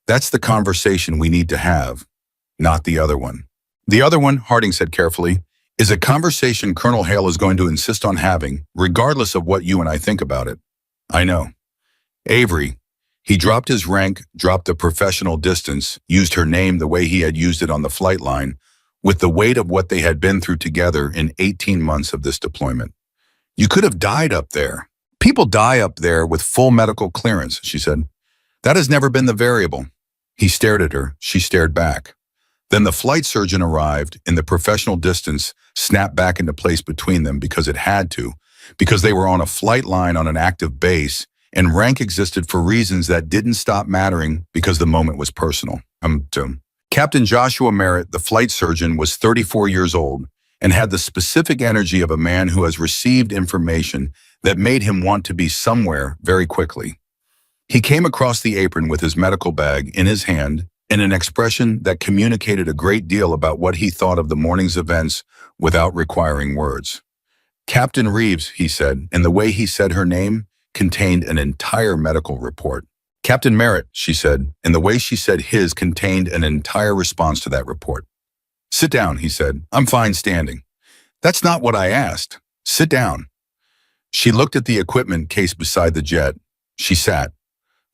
That's the conversation we need to have, not the other one. The other one, Harding said carefully, is a conversation Colonel Hale is going to insist on having, regardless of what you and I think about it. I know. Avery. He dropped his rank, dropped the professional distance, used her name the way he had used it on the flight line, with the weight of what they had been through together in 18 months of this deployment. You could have died up there. People die up there with full medical clearance, she said. That has never been the variable. He stared at her. She stared back. Then the flight surgeon arrived, and the professional distance snapped back into place between them because it had to, because they were on a flight line on an active base, and rank existed for reasons that didn't stop mattering because the moment was personal. Captain Joshua Merritt, the flight surgeon, was 34 years old and had the specific energy of a man who has received information that made him want to be somewhere very quickly. He came across the apron with his medical bag in his hand in an expression that communicated a great deal about what he thought of the morning's events without requiring words. Captain Reeves, he said, and the way he said her name contained an entire medical report. Captain Merritt, she said, and the way she said his contained an entire response to that report. Sit down, he said. I'm fine standing. That's not what I asked. Sit down. She looked at the equipment case beside the jet. She sat.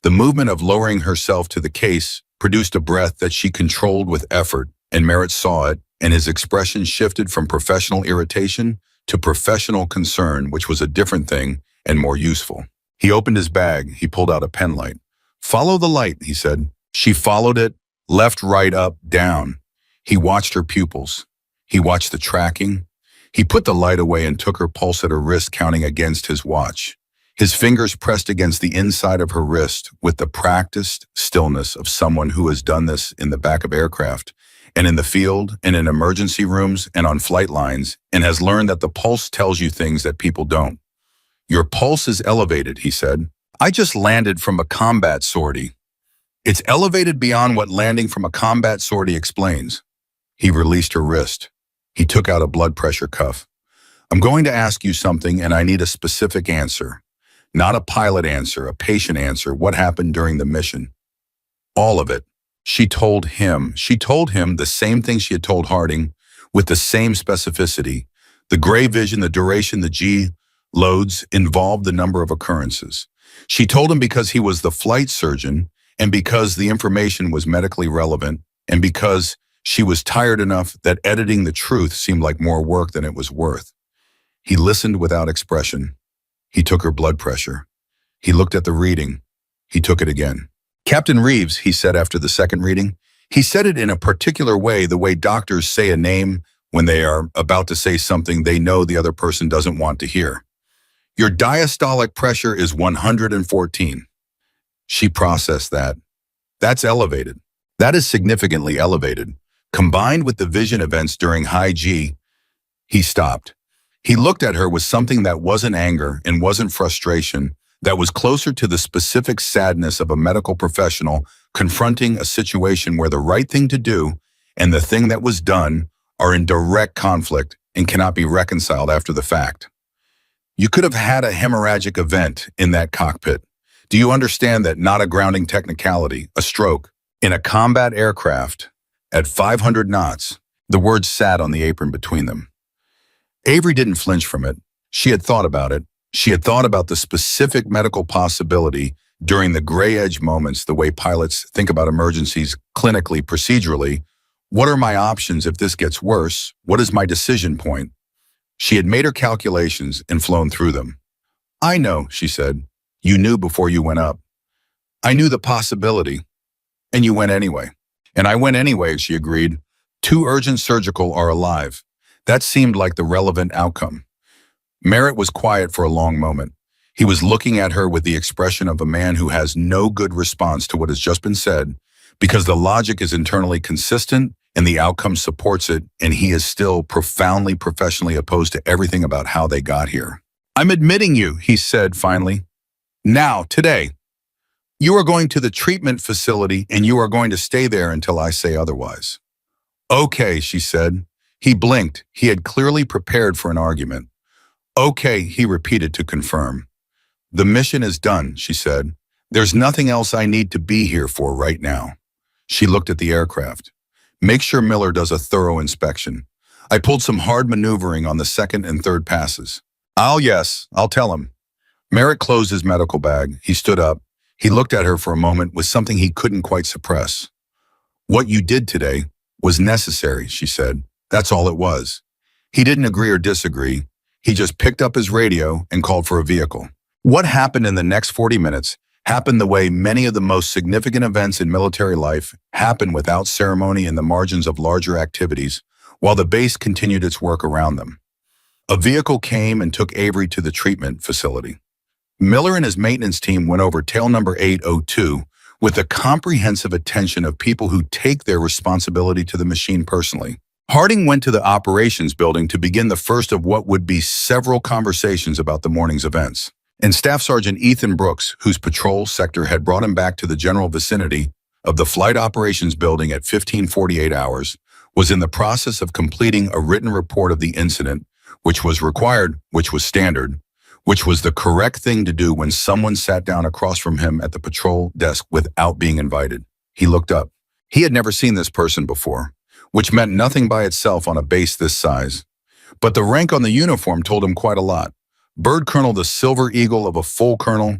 The movement of lowering herself to the case produced a breath that she controlled with effort, and Merritt saw it, and his expression shifted from professional irritation to professional concern, which was a different thing and more useful. He opened his bag. He pulled out a pen light. Follow the light, he said. She followed it, Left, right, up, down. He watched her pupils. He watched the tracking. He put the light away and took her pulse at her wrist, counting against his watch. His fingers pressed against the inside of her wrist with the practiced stillness of someone who has done this in the back of aircraft and in the field and in emergency rooms and on flight lines, and has learned that the pulse tells you things that people don't. Your pulse is elevated, he said. I just landed from a combat sortie. It's elevated beyond what landing from a combat sortie explains. He released her wrist. He took out a blood pressure cuff. I'm going to ask you something and I need a specific answer. Not a pilot answer, a patient answer. What happened during the mission? All of it. She told him the same thing she had told Harding, with the same specificity. The gray vision, the duration, the G loads involved the number of occurrences. She told him because he was the flight surgeon, and because the information was medically relevant, and because she was tired enough that editing the truth seemed like more work than it was worth. He listened without expression. He took her blood pressure. He looked at the reading. He took it again. Captain Reeves, he said after the second reading. He said it in a particular way, the way doctors say a name when they are about to say something they know the other person doesn't want to hear. Your diastolic pressure is 114. She processed that. That's elevated. That is significantly elevated. Combined with the vision events during high G, he stopped. He looked at her with something that wasn't anger and wasn't frustration, that was closer to the specific sadness of a medical professional confronting a situation where the right thing to do and the thing that was done are in direct conflict and cannot be reconciled after the fact. You could have had a hemorrhagic event in that cockpit. Do you understand that? Not a grounding technicality, a stroke. In a combat aircraft at 500 knots, the words sat on the apron between them. Avery didn't flinch from it. She had thought about it. She had thought about the specific medical possibility during the gray edge moments, the way pilots think about emergencies clinically, procedurally. What are my options if this gets worse? What is my decision point? She had made her calculations and flown through them. I know, she said. You knew before you went up. I knew the possibility. And you went anyway. And I went anyway, she agreed. 2 urgent surgical are alive. That seemed like the relevant outcome. Merritt was quiet for a long moment. He was looking at her with the expression of a man who has no good response to what has just been said, because the logic is internally consistent and the outcome supports it, and he is still profoundly professionally opposed to everything about how they got here. I'm admitting you, he said finally. Now, today, you are going to the treatment facility and you are going to stay there until I say otherwise. Okay, she said. He blinked. He had clearly prepared for an argument. Okay, he repeated to confirm. The mission is done, she said. There's nothing else I need to be here for right now. She looked at the aircraft. Make sure Miller does a thorough inspection. I pulled some hard maneuvering on the second and third passes. I'll tell him. Merritt closed his medical bag. He stood up. He looked at her for a moment with something he couldn't quite suppress. What you did today was necessary, she said. That's all it was. He didn't agree or disagree. He just picked up his radio and called for a vehicle. What happened in the next 40 minutes happened the way many of the most significant events in military life happen, without ceremony in the margins of larger activities, while the base continued its work around them. A vehicle came and took Avery to the treatment facility. Miller and his maintenance team went over tail number 802 with the comprehensive attention of people who take their responsibility to the machine personally. Harding went to the operations building to begin the first of what would be several conversations about the morning's events. And Staff Sergeant Ethan Brooks, whose patrol sector had brought him back to the general vicinity of the flight operations building at 1548 hours, was in the process of completing a written report of the incident, which was required, which was standard, which was the correct thing to do when someone sat down across from him at the patrol desk without being invited. He looked up. He had never seen this person before, which meant nothing by itself on a base this size. But the rank on the uniform told him quite a lot. Bird Colonel, the silver eagle of a full colonel,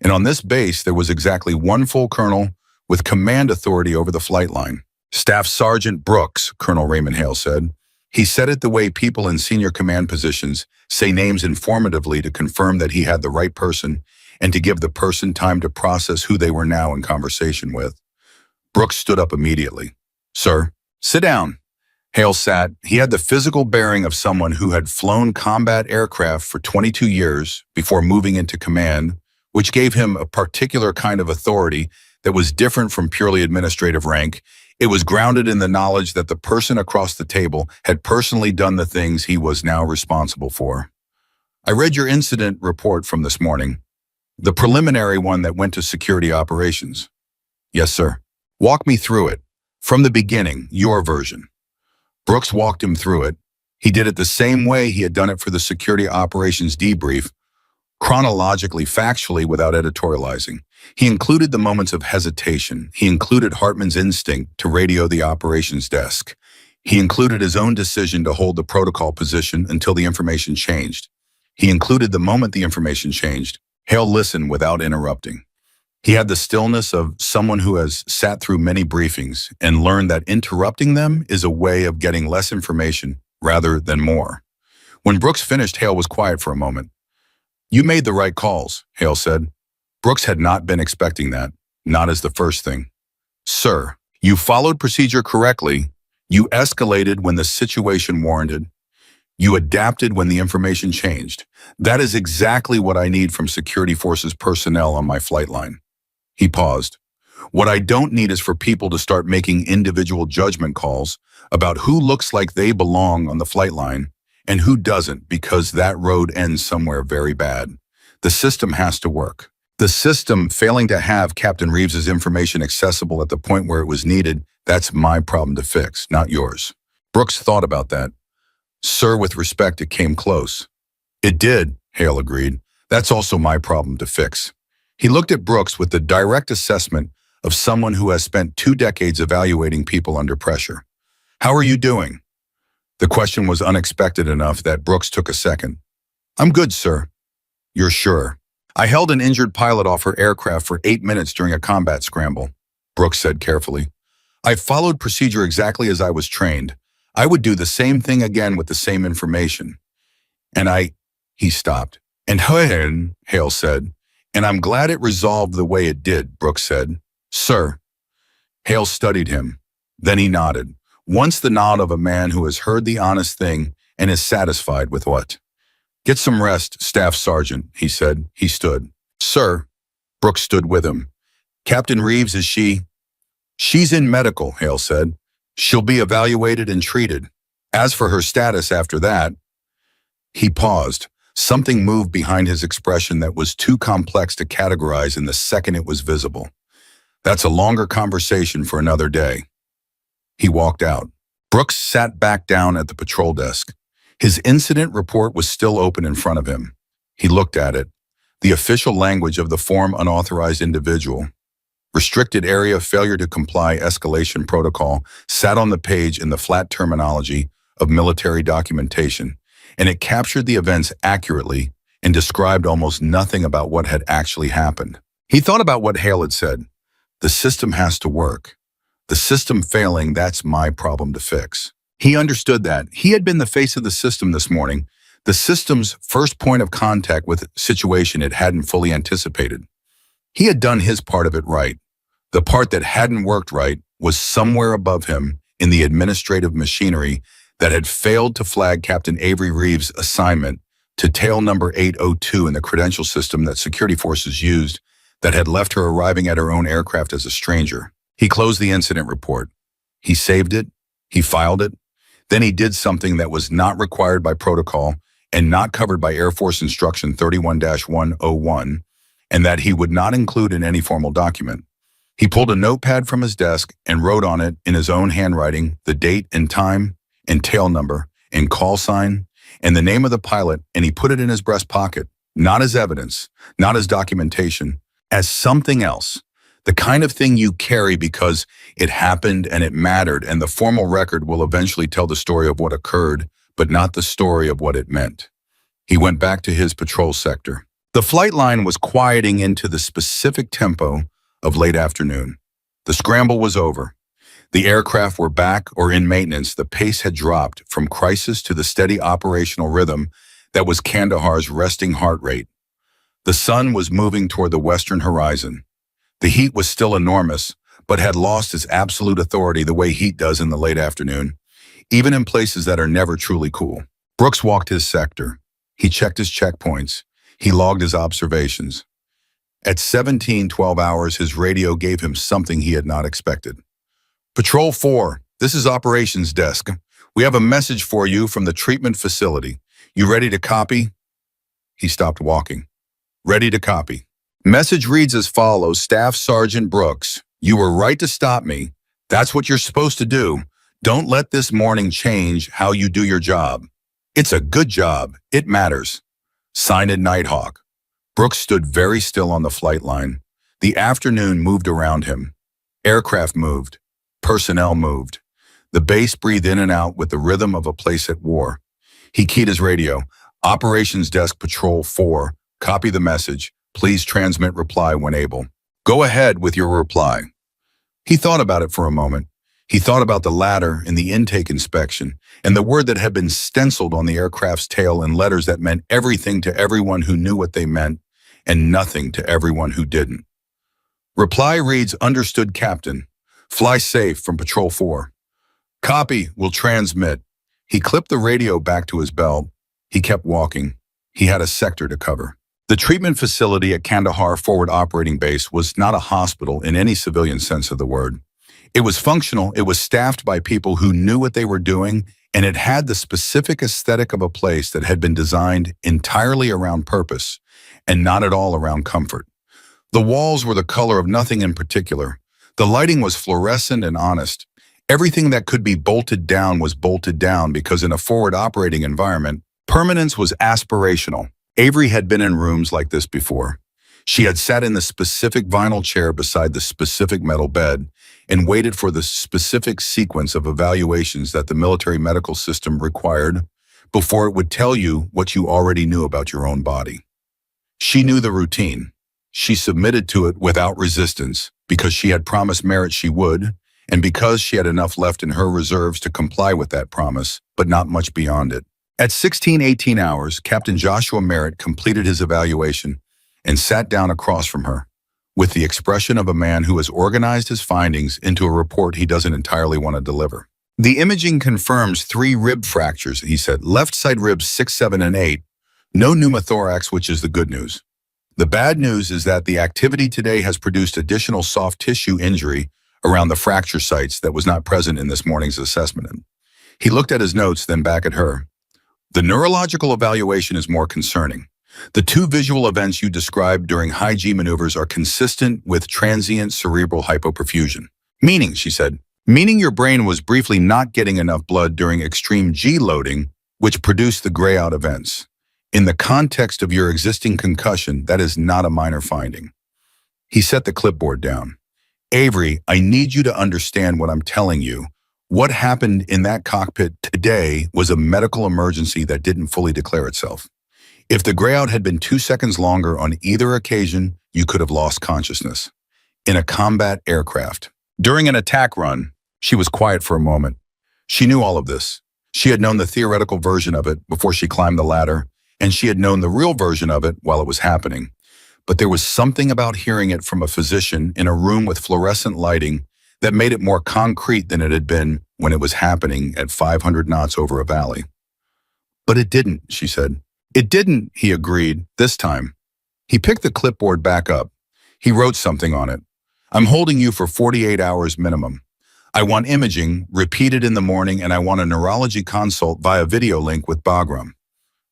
and on this base there was exactly one full colonel with command authority over the flight line. Staff Sergeant Brooks, Colonel Raymond Hale said. He said it the way people in senior command positions say names informatively to confirm that he had the right person and to give the person time to process who they were now in conversation with. Brooks stood up immediately. Sir, sit down. Hale sat. He had the physical bearing of someone who had flown combat aircraft for 22 years before moving into command, which gave him a particular kind of authority that was different from purely administrative rank. It was grounded in the knowledge that the person across the table had personally done the things he was now responsible for. I read your incident report from this morning, the preliminary one that went to security operations. Yes, sir. Walk me through it. From the beginning, your version. Brooks walked him through it. He did it the same way he had done it for the security operations debrief, chronologically, factually, without editorializing. He included the moments of hesitation. He included Hartman's instinct to radio the operations desk. He included his own decision to hold the protocol position until the information changed. He included the moment the information changed. Hale listened without interrupting. He had the stillness of someone who has sat through many briefings and learned that interrupting them is a way of getting less information rather than more. When Brooks finished, Hale was quiet for a moment. You made the right calls, Hale said. Brooks had not been expecting that, not as the first thing. Sir, you followed procedure correctly. You escalated when the situation warranted. You adapted when the information changed. That is exactly what I need from security forces personnel on my flight line. He paused. What I don't need is for people to start making individual judgment calls about who looks like they belong on the flight line and who doesn't, because that road ends somewhere very bad. The system has to work. The system failing to have Captain Reeves's information accessible at the point where it was needed, that's my problem to fix, not yours. Brooks thought about that. Sir, with respect, it came close. It did, Hale agreed. That's also my problem to fix. He looked at Brooks with the direct assessment of someone who has spent 2 decades evaluating people under pressure. How are you doing? The question was unexpected enough that Brooks took a second. I'm good, sir. You're sure? I held an injured pilot off her aircraft for 8 minutes during a combat scramble, Brooks said carefully. I followed procedure exactly as I was trained. I would do the same thing again with the same information. He stopped. And Hale said, and I'm glad it resolved the way it did, Brooks said. Sir. Hale studied him. Then he nodded. Once the nod of a man who has heard the honest thing and is satisfied with what? Get some rest, Staff Sergeant, he said. He stood. Sir. Brooks stood with him. Captain Reeves, is she? She's in medical, Hale said. She'll be evaluated and treated. As for her status after that, he paused. Something moved behind his expression that was too complex to categorize in the second it was visible. That's a longer conversation for another day. He walked out. Brooks sat back down at the patrol desk. His incident report was still open in front of him. He looked at it. The official language of the form unauthorized individual. Restricted area failure to comply escalation protocol sat on the page in the flat terminology of military documentation, and it captured the events accurately and described almost nothing about what had actually happened. He thought about what Hale had said. The system has to work. The system failing, that's my problem to fix. He understood that. He had been the face of the system this morning, the system's first point of contact with a situation it hadn't fully anticipated. He had done his part of it right. The part that hadn't worked right was somewhere above him in the administrative machinery that had failed to flag Captain Avery Reeves' assignment to tail number 802 in the credential system that security forces used that had left her arriving at her own aircraft as a stranger. He closed the incident report. He saved it. He filed it. Then he did something that was not required by protocol and not covered by Air Force Instruction 31-101, and that he would not include in any formal document. He pulled a notepad from his desk and wrote on it in his own handwriting the date and time and tail number and call sign and the name of the pilot, and he put it in his breast pocket, not as evidence, not as documentation, as something else. The kind of thing you carry because it happened and it mattered, and the formal record will eventually tell the story of what occurred, but not the story of what it meant. He went back to his patrol sector. The flight line was quieting into the specific tempo of late afternoon. The scramble was over. The aircraft were back or in maintenance. The pace had dropped from crisis to the steady operational rhythm that was Kandahar's resting heart rate. The sun was moving toward the western horizon. The heat was still enormous, but had lost its absolute authority the way heat does in the late afternoon, even in places that are never truly cool. Brooks walked his sector. He checked his checkpoints. He logged his observations. At 17:12 hours, his radio gave him something he had not expected. Patrol 4, this is Operations Desk. We have a message for you from the treatment facility. You ready to copy? He stopped walking. Ready to copy. Message reads as follows: Staff Sergeant Brooks, you were right to stop me. That's what you're supposed to do. Don't let this morning change how you do your job. It's a good job. It matters. Signed Nighthawk. Brooks stood very still on the flight line. The afternoon moved around him. Aircraft moved. Personnel moved. The base breathed in and out with the rhythm of a place at war. He keyed his radio. Operations Desk Patrol 4. Copy the message. Please transmit reply when able. Go ahead with your reply. He thought about it for a moment. He thought about the ladder in the intake inspection and the word that had been stenciled on the aircraft's tail in letters that meant everything to everyone who knew what they meant and nothing to everyone who didn't. Reply reads, Understood, Captain. Fly safe from Patrol 4. Copy, will transmit. He clipped the radio back to his belt. He kept walking. He had a sector to cover. The treatment facility at Kandahar Forward Operating Base was not a hospital in any civilian sense of the word. It was functional, it was staffed by people who knew what they were doing, and it had the specific aesthetic of a place that had been designed entirely around purpose and not at all around comfort. The walls were the color of nothing in particular. The lighting was fluorescent and honest. Everything that could be bolted down was bolted down because in a forward operating environment, permanence was aspirational. Avery had been in rooms like this before. She had sat in the specific vinyl chair beside the specific metal bed and waited for the specific sequence of evaluations that the military medical system required before it would tell you what you already knew about your own body. She knew the routine. She submitted to it without resistance because she had promised Merritt she would, and because she had enough left in her reserves to comply with that promise, but not much beyond it. At 16:18 hours, Captain Joshua Merritt completed his evaluation and sat down across from her, with the expression of a man who has organized his findings into a report he doesn't entirely want to deliver. The imaging confirms 3 rib fractures, he said, left side ribs 6, 7, and 8. No pneumothorax, which is the good news. The bad news is that the activity today has produced additional soft tissue injury around the fracture sites that was not present in this morning's assessment. He looked at his notes, then back at her. The neurological evaluation is more concerning. The 2 visual events you described during high G maneuvers are consistent with transient cerebral hypoperfusion. Meaning, she said, meaning your brain was briefly not getting enough blood during extreme G loading, which produced the gray out events. In the context of your existing concussion, that is not a minor finding. He set the clipboard down. Avery, I need you to understand what I'm telling you. What happened in that cockpit today was a medical emergency that didn't fully declare itself. If the grayout had been 2 seconds longer on either occasion, you could have lost consciousness. In a combat aircraft. During an attack run, she was quiet for a moment. She knew all of this. She had known the theoretical version of it before she climbed the ladder, and she had known the real version of it while it was happening. But there was something about hearing it from a physician in a room with fluorescent lighting that made it more concrete than it had been when it was happening at 500 knots over a valley. But it didn't, she said. It didn't, he agreed, this time. He picked the clipboard back up. He wrote something on it. I'm holding you for 48 hours minimum. I want imaging, repeated in the morning, and I want a neurology consult via video link with Bagram.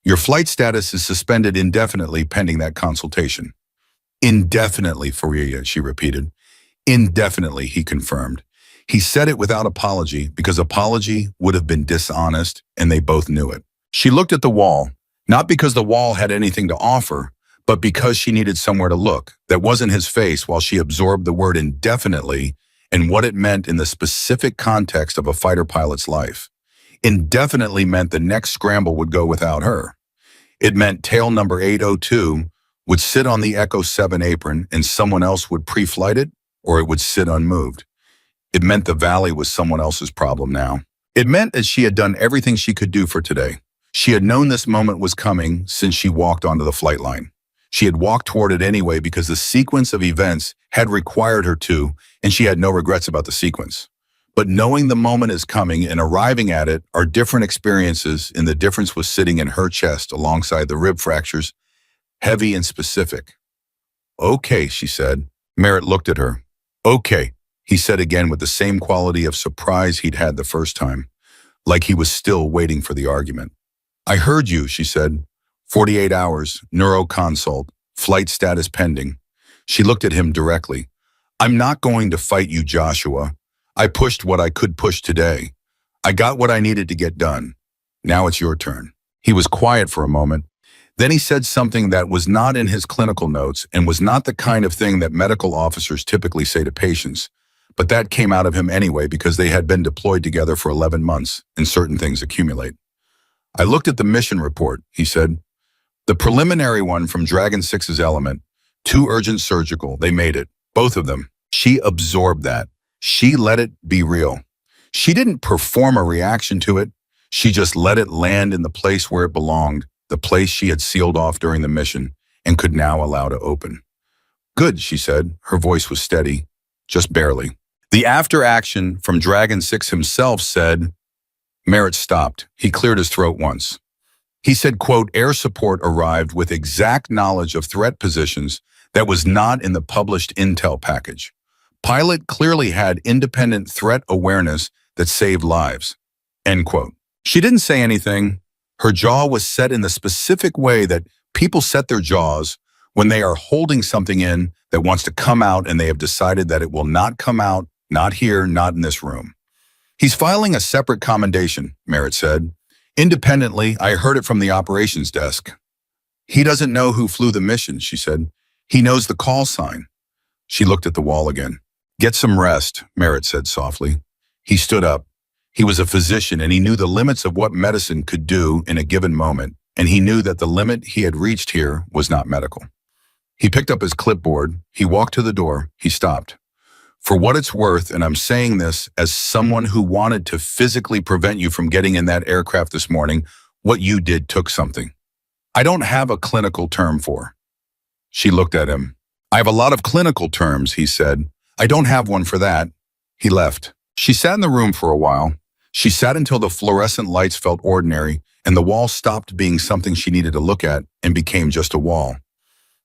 Your flight status is suspended indefinitely pending that consultation. Indefinitely, Faria, she repeated. Indefinitely, he confirmed. He said it without apology because apology would have been dishonest, and they both knew it. She looked at the wall, not because the wall had anything to offer, but because she needed somewhere to look that wasn't his face while she absorbed the word indefinitely and what it meant in the specific context of a fighter pilot's life. Indefinitely meant the next scramble would go without her. It meant tail number 802 would sit on the Echo 7 apron and someone else would pre-flight it, or it would sit unmoved. It meant the valley was someone else's problem now. It meant that she had done everything she could do for today. She had known this moment was coming since she walked onto the flight line. She had walked toward it anyway because the sequence of events had required her to, and she had no regrets about the sequence. But knowing the moment is coming and arriving at it are different experiences, and the difference was sitting in her chest alongside the rib fractures, heavy and specific. "Okay," she said. Merritt looked at her. "Okay," he said again with the same quality of surprise he'd had the first time, like he was still waiting for the argument. "I heard you," she said. 48 hours, neuroconsult, flight status pending. She looked at him directly. "I'm not going to fight you, Joshua. I pushed what I could push today. I got what I needed to get done. Now it's your turn." He was quiet for a moment. Then he said something that was not in his clinical notes and was not the kind of thing that medical officers typically say to patients. But that came out of him anyway because they had been deployed together for 11 months and certain things accumulate. "I looked at the mission report," he said. "The preliminary one from Dragon 6's element. 2 urgent surgical. They made it. Both of them." She absorbed that. She let it be real. She didn't perform a reaction to it. She just let it land in the place where it belonged, the place she had sealed off during the mission and could now allow to open. "Good," she said. Her voice was steady, just barely. The after action from Dragon 6 himself said, Merritt stopped. He cleared his throat once. He said, quote, "Air support arrived with exact knowledge of threat positions that was not in the published intel package. Pilot clearly had independent threat awareness that saved lives." End quote. She didn't say anything. Her jaw was set in the specific way that people set their jaws when they are holding something in that wants to come out and they have decided that it will not come out, not here, not in this room. "He's filing a separate commendation," Merritt said. "Independently, I heard it from the operations desk." "He doesn't know who flew the mission," she said. "He knows the call sign." She looked at the wall again. "Get some rest," Merritt said softly. He stood up. He was a physician and he knew the limits of what medicine could do in a given moment, and he knew that the limit he had reached here was not medical. He picked up his clipboard. He walked to the door. He stopped. "For what it's worth, and I'm saying this as someone who wanted to physically prevent you from getting in that aircraft this morning, what you did took something. I don't have a clinical term for." She looked at him. "I have a lot of clinical terms," he said. "I don't have one for that." He left. She sat in the room for a while. She sat until the fluorescent lights felt ordinary and the wall stopped being something she needed to look at and became just a wall.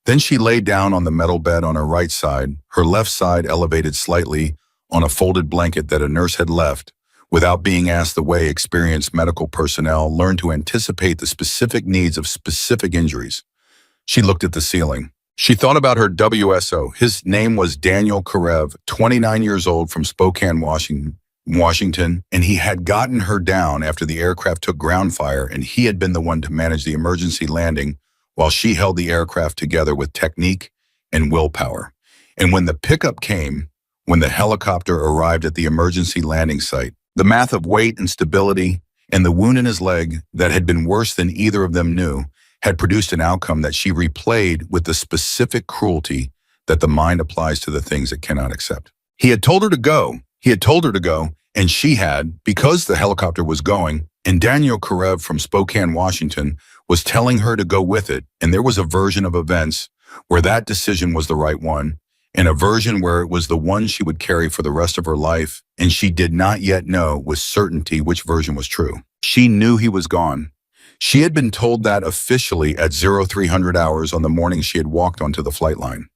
Then she lay down on the metal bed on her right side, her left side elevated slightly on a folded blanket that a nurse had left, without being asked the way experienced medical personnel learn to anticipate the specific needs of specific injuries. She looked at the ceiling. She thought about her WSO. His name was Daniel Karev, 29 years old, from Spokane, Washington, and he had gotten her down after the aircraft took ground fire, and he had been the one to manage the emergency landing while she held the aircraft together with technique and willpower. And when the pickup came, when the helicopter arrived at the emergency landing site, the math of weight and stability and the wound in his leg that had been worse than either of them knew had produced an outcome that she replayed with the specific cruelty that the mind applies to the things it cannot accept. He had told her to go. He had told her to go, and she had, because the helicopter was going, and Daniel Karev from Spokane, Washington, was telling her to go with it, and there was a version of events where that decision was the right one, and a version where it was the one she would carry for the rest of her life, and she did not yet know with certainty which version was true. She knew he was gone. She had been told that officially at 0300 hours on the morning she had walked onto the flight line.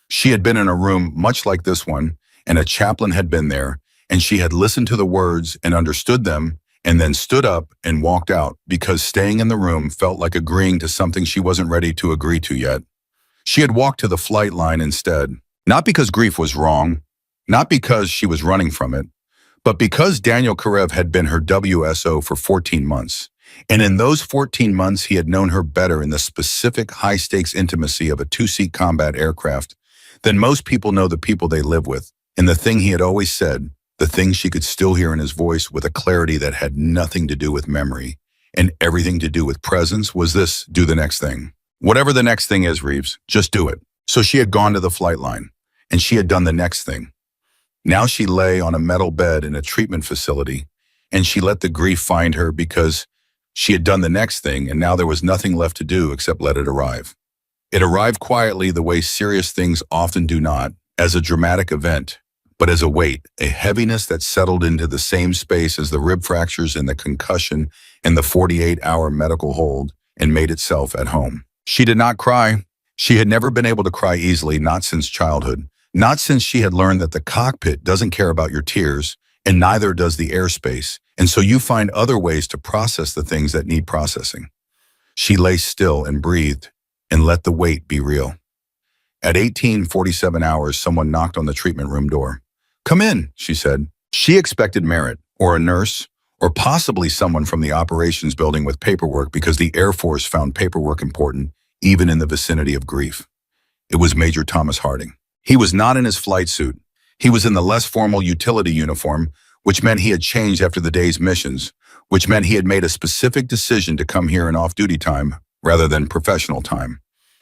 She had been in a room much like this one, and a chaplain had been there, and she had listened to the words and understood them, and then stood up and walked out because staying in the room felt like agreeing to something she wasn't ready to agree to yet. She had walked to the flight line instead, not because grief was wrong, not because she was running from it, but because Daniel Karev had been her WSO for 14 months. And in those 14 months, he had known her better in the specific high-stakes intimacy of a two-seat combat aircraft than most people know the people they live with. And the thing he had always said, the thing she could still hear in his voice with a clarity that had nothing to do with memory and everything to do with presence, was this: do the next thing. Whatever the next thing is, Reeves, just do it. So she had gone to the flight line, and she had done the next thing. Now she lay on a metal bed in a treatment facility, and she let the grief find her because she had done the next thing, and now there was nothing left to do except let it arrive. It arrived quietly the way serious things often do not, as a dramatic event, but as a weight, a heaviness that settled into the same space as the rib fractures and the concussion and the 48-hour medical hold and made itself at home. She did not cry. She had never been able to cry easily, not since childhood, not since she had learned that the cockpit doesn't care about your tears, and neither does the airspace, and so you find other ways to process the things that need processing. She lay still and breathed, and let the weight be real. At 18:47 hours, someone knocked on the treatment room door. "Come in," she said. She expected Merritt, or a nurse, or possibly someone from the operations building with paperwork because the Air Force found paperwork important, even in the vicinity of grief. It was Major Thomas Harding. He was not in his flight suit. He was in the less formal utility uniform, which meant he had changed after the day's missions, which meant he had made a specific decision to come here in off-duty time rather than professional time.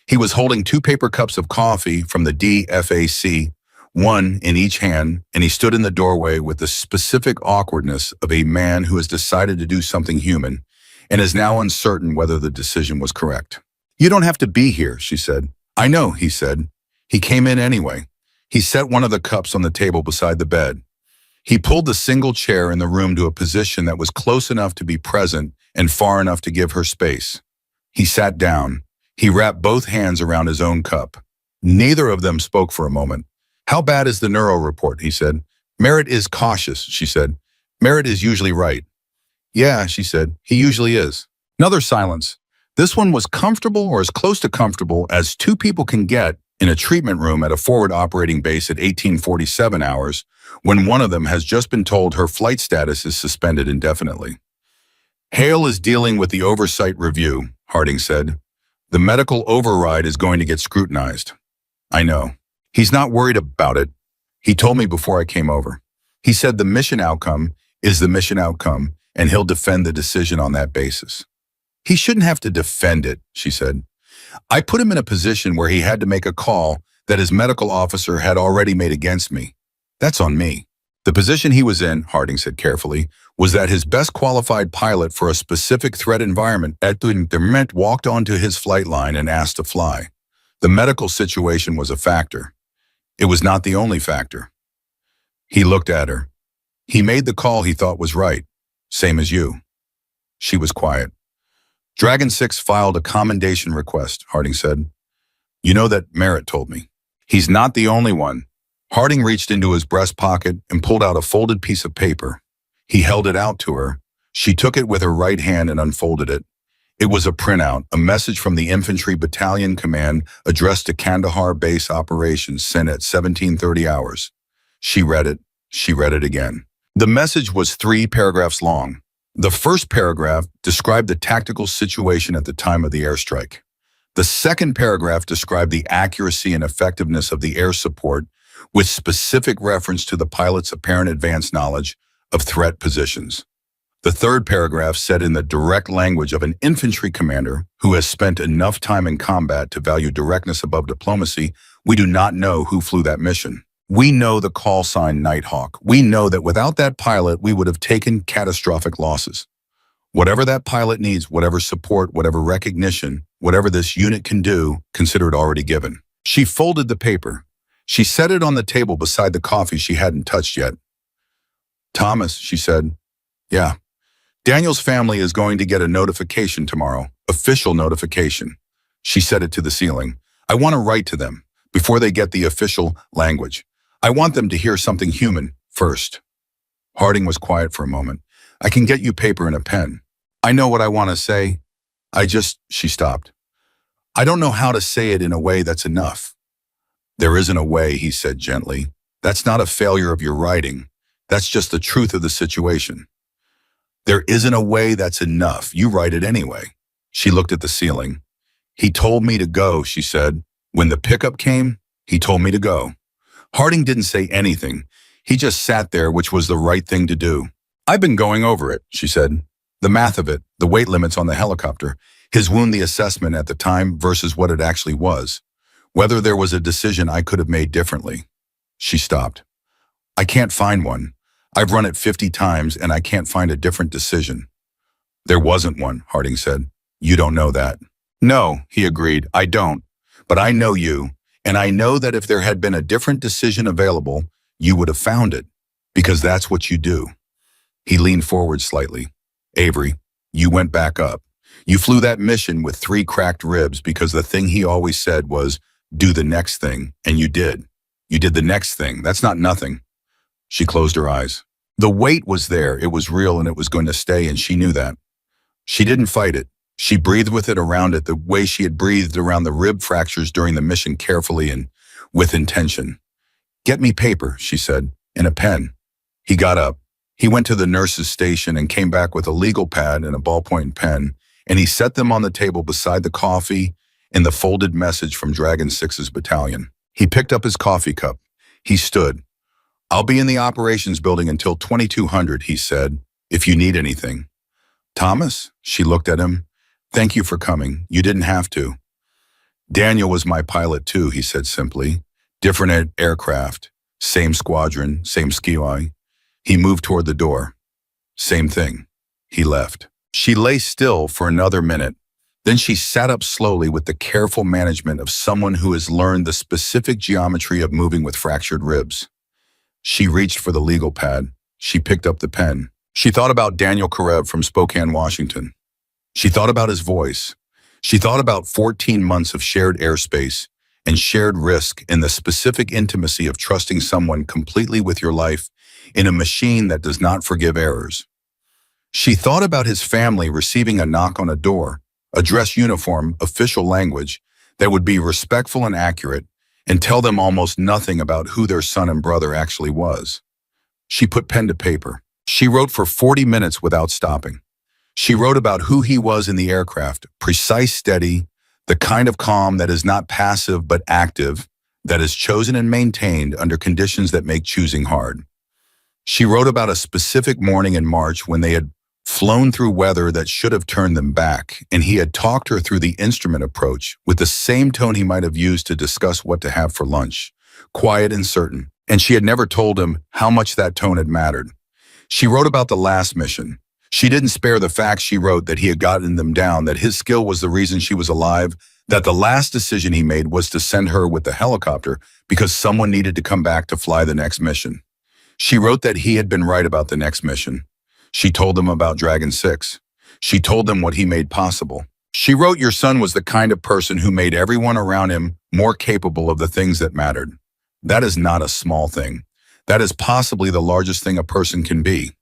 He was holding 2 paper cups of coffee from the DFAC, one in each hand, and he stood in the doorway with the specific awkwardness of a man who has decided to do something human and is now uncertain whether the decision was correct. "You don't have to be here," she said. "I know," he said. He came in anyway. He set one of the cups on the table beside the bed. He pulled the single chair in the room to a position that was close enough to be present and far enough to give her space. He sat down. He wrapped both hands around his own cup. Neither of them spoke for a moment. "How bad is the neuro report?" he said. "Merritt is cautious," she said. "Merritt is usually right." "Yeah," she said. "He usually is." Another silence. This one was comfortable, or as close to comfortable as 2 people can get in a treatment room at a forward operating base at 18:47 hours, when one of them has just been told her flight status is suspended indefinitely. "Hale is dealing with the oversight review," Harding said. "The medical override is going to get scrutinized." "I know. He's not worried about it. He told me before I came over. He said the mission outcome is the mission outcome, and he'll defend the decision on that basis." "He shouldn't have to defend it," she said. "I put him in a position where he had to make a call that his medical officer had already made against me. That's on me." The position he was in, Harding said carefully, was that his best qualified pilot for a specific threat environment walked onto his flight line and asked to fly. The medical situation was a factor. It was not the only factor. He looked at her. "He made the call he thought was right, same as you." She was quiet. "Dragon 6 filed a commendation request," Harding said. "You know that Merritt told me." "He's not the only one." Harding reached into his breast pocket and pulled out a folded piece of paper. He held it out to her. She took it with her right hand and unfolded it. It was a printout, a message from the Infantry Battalion Command addressed to Kandahar Base Operations sent at 17:30 hours. She read it. She read it again. The message was 3 paragraphs long. The first paragraph described the tactical situation at the time of the airstrike. The second paragraph described the accuracy and effectiveness of the air support with specific reference to the pilot's apparent advanced knowledge of threat positions. The third paragraph said in the direct language of an infantry commander who has spent enough time in combat to value directness above diplomacy, "We do not know who flew that mission. We know the call sign Nighthawk. We know that without that pilot, we would have taken catastrophic losses. Whatever that pilot needs, whatever support, whatever recognition, whatever this unit can do, consider it already given." She folded the paper. She set it on the table beside the coffee she hadn't touched yet. "Thomas," she said. "Yeah. Daniel's family is going to get a notification tomorrow, official notification." She set it to the ceiling. "I want to write to them before they get the official language. I want them to hear something human first." Harding was quiet for a moment. "I can get you paper and a pen. I know what I want to say. She stopped. "I don't know how to say it in a way that's enough." "There isn't a way," he said gently. "That's not a failure of your writing. That's just the truth of the situation. There isn't a way that's enough. You write it anyway." She looked at the ceiling. "He told me to go," she said. "When the pickup came, he told me to go." Harding didn't say anything. He just sat there, which was the right thing to do. "I've been going over it," she said. "The math of it, the weight limits on the helicopter, his wound, the assessment at the time versus what it actually was. Whether there was a decision I could have made differently." She stopped. "I can't find one. I've run it 50 times and I can't find a different decision." "There wasn't one," Harding said. "You don't know that." "No," he agreed, "I don't. But I know you, and I know that if there had been a different decision available, you would have found it, because that's what you do." He leaned forward slightly. "Avery, you went back up. You flew that mission with 3 cracked ribs because the thing he always said was, do the next thing, and you did. You did the next thing. That's not nothing." She closed her eyes. The weight was there, it was real, and it was going to stay, and she knew that. She didn't fight it. She breathed with it around it the way she had breathed around the rib fractures during the mission, carefully and with intention. "Get me paper," she said, "and a pen." He got up. He went to the nurse's station and came back with a legal pad and a ballpoint pen, and he set them on the table beside the coffee and the folded message from Dragon 6's battalion. He picked up his coffee cup. He stood. "I'll be in the operations building until 2200, he said, "if you need anything." "Thomas?" She looked at him. "Thank you for coming. You didn't have to." "Daniel was my pilot too," he said simply. "Different aircraft. Same squadron, same skiwai." He moved toward the door. "Same thing." He left. She lay still for another minute. Then she sat up slowly with the careful management of someone who has learned the specific geometry of moving with fractured ribs. She reached for the legal pad. She picked up the pen. She thought about Daniel Karev from Spokane, Washington. She thought about his voice. She thought about 14 months of shared airspace and shared risk and the specific intimacy of trusting someone completely with your life in a machine that does not forgive errors. She thought about his family receiving a knock on a door, a dress uniform, official language that would be respectful and accurate and tell them almost nothing about who their son and brother actually was. She put pen to paper. She wrote for 40 minutes without stopping. She wrote about who he was in the aircraft, precise, steady, the kind of calm that is not passive but active, that is chosen and maintained under conditions that make choosing hard. She wrote about a specific morning in March when they had flown through weather that should have turned them back, and he had talked her through the instrument approach with the same tone he might have used to discuss what to have for lunch, quiet and certain, and she had never told him how much that tone had mattered. She wrote about the last mission. She didn't spare the facts. She wrote that he had gotten them down, that his skill was the reason she was alive, that the last decision he made was to send her with the helicopter because someone needed to come back to fly the next mission. She wrote that he had been right about the next mission. She told them about Dragon 6. She told them what he made possible. She wrote, "Your son was the kind of person who made everyone around him more capable of the things that mattered." That is not a small thing. That is possibly the largest thing a person can be.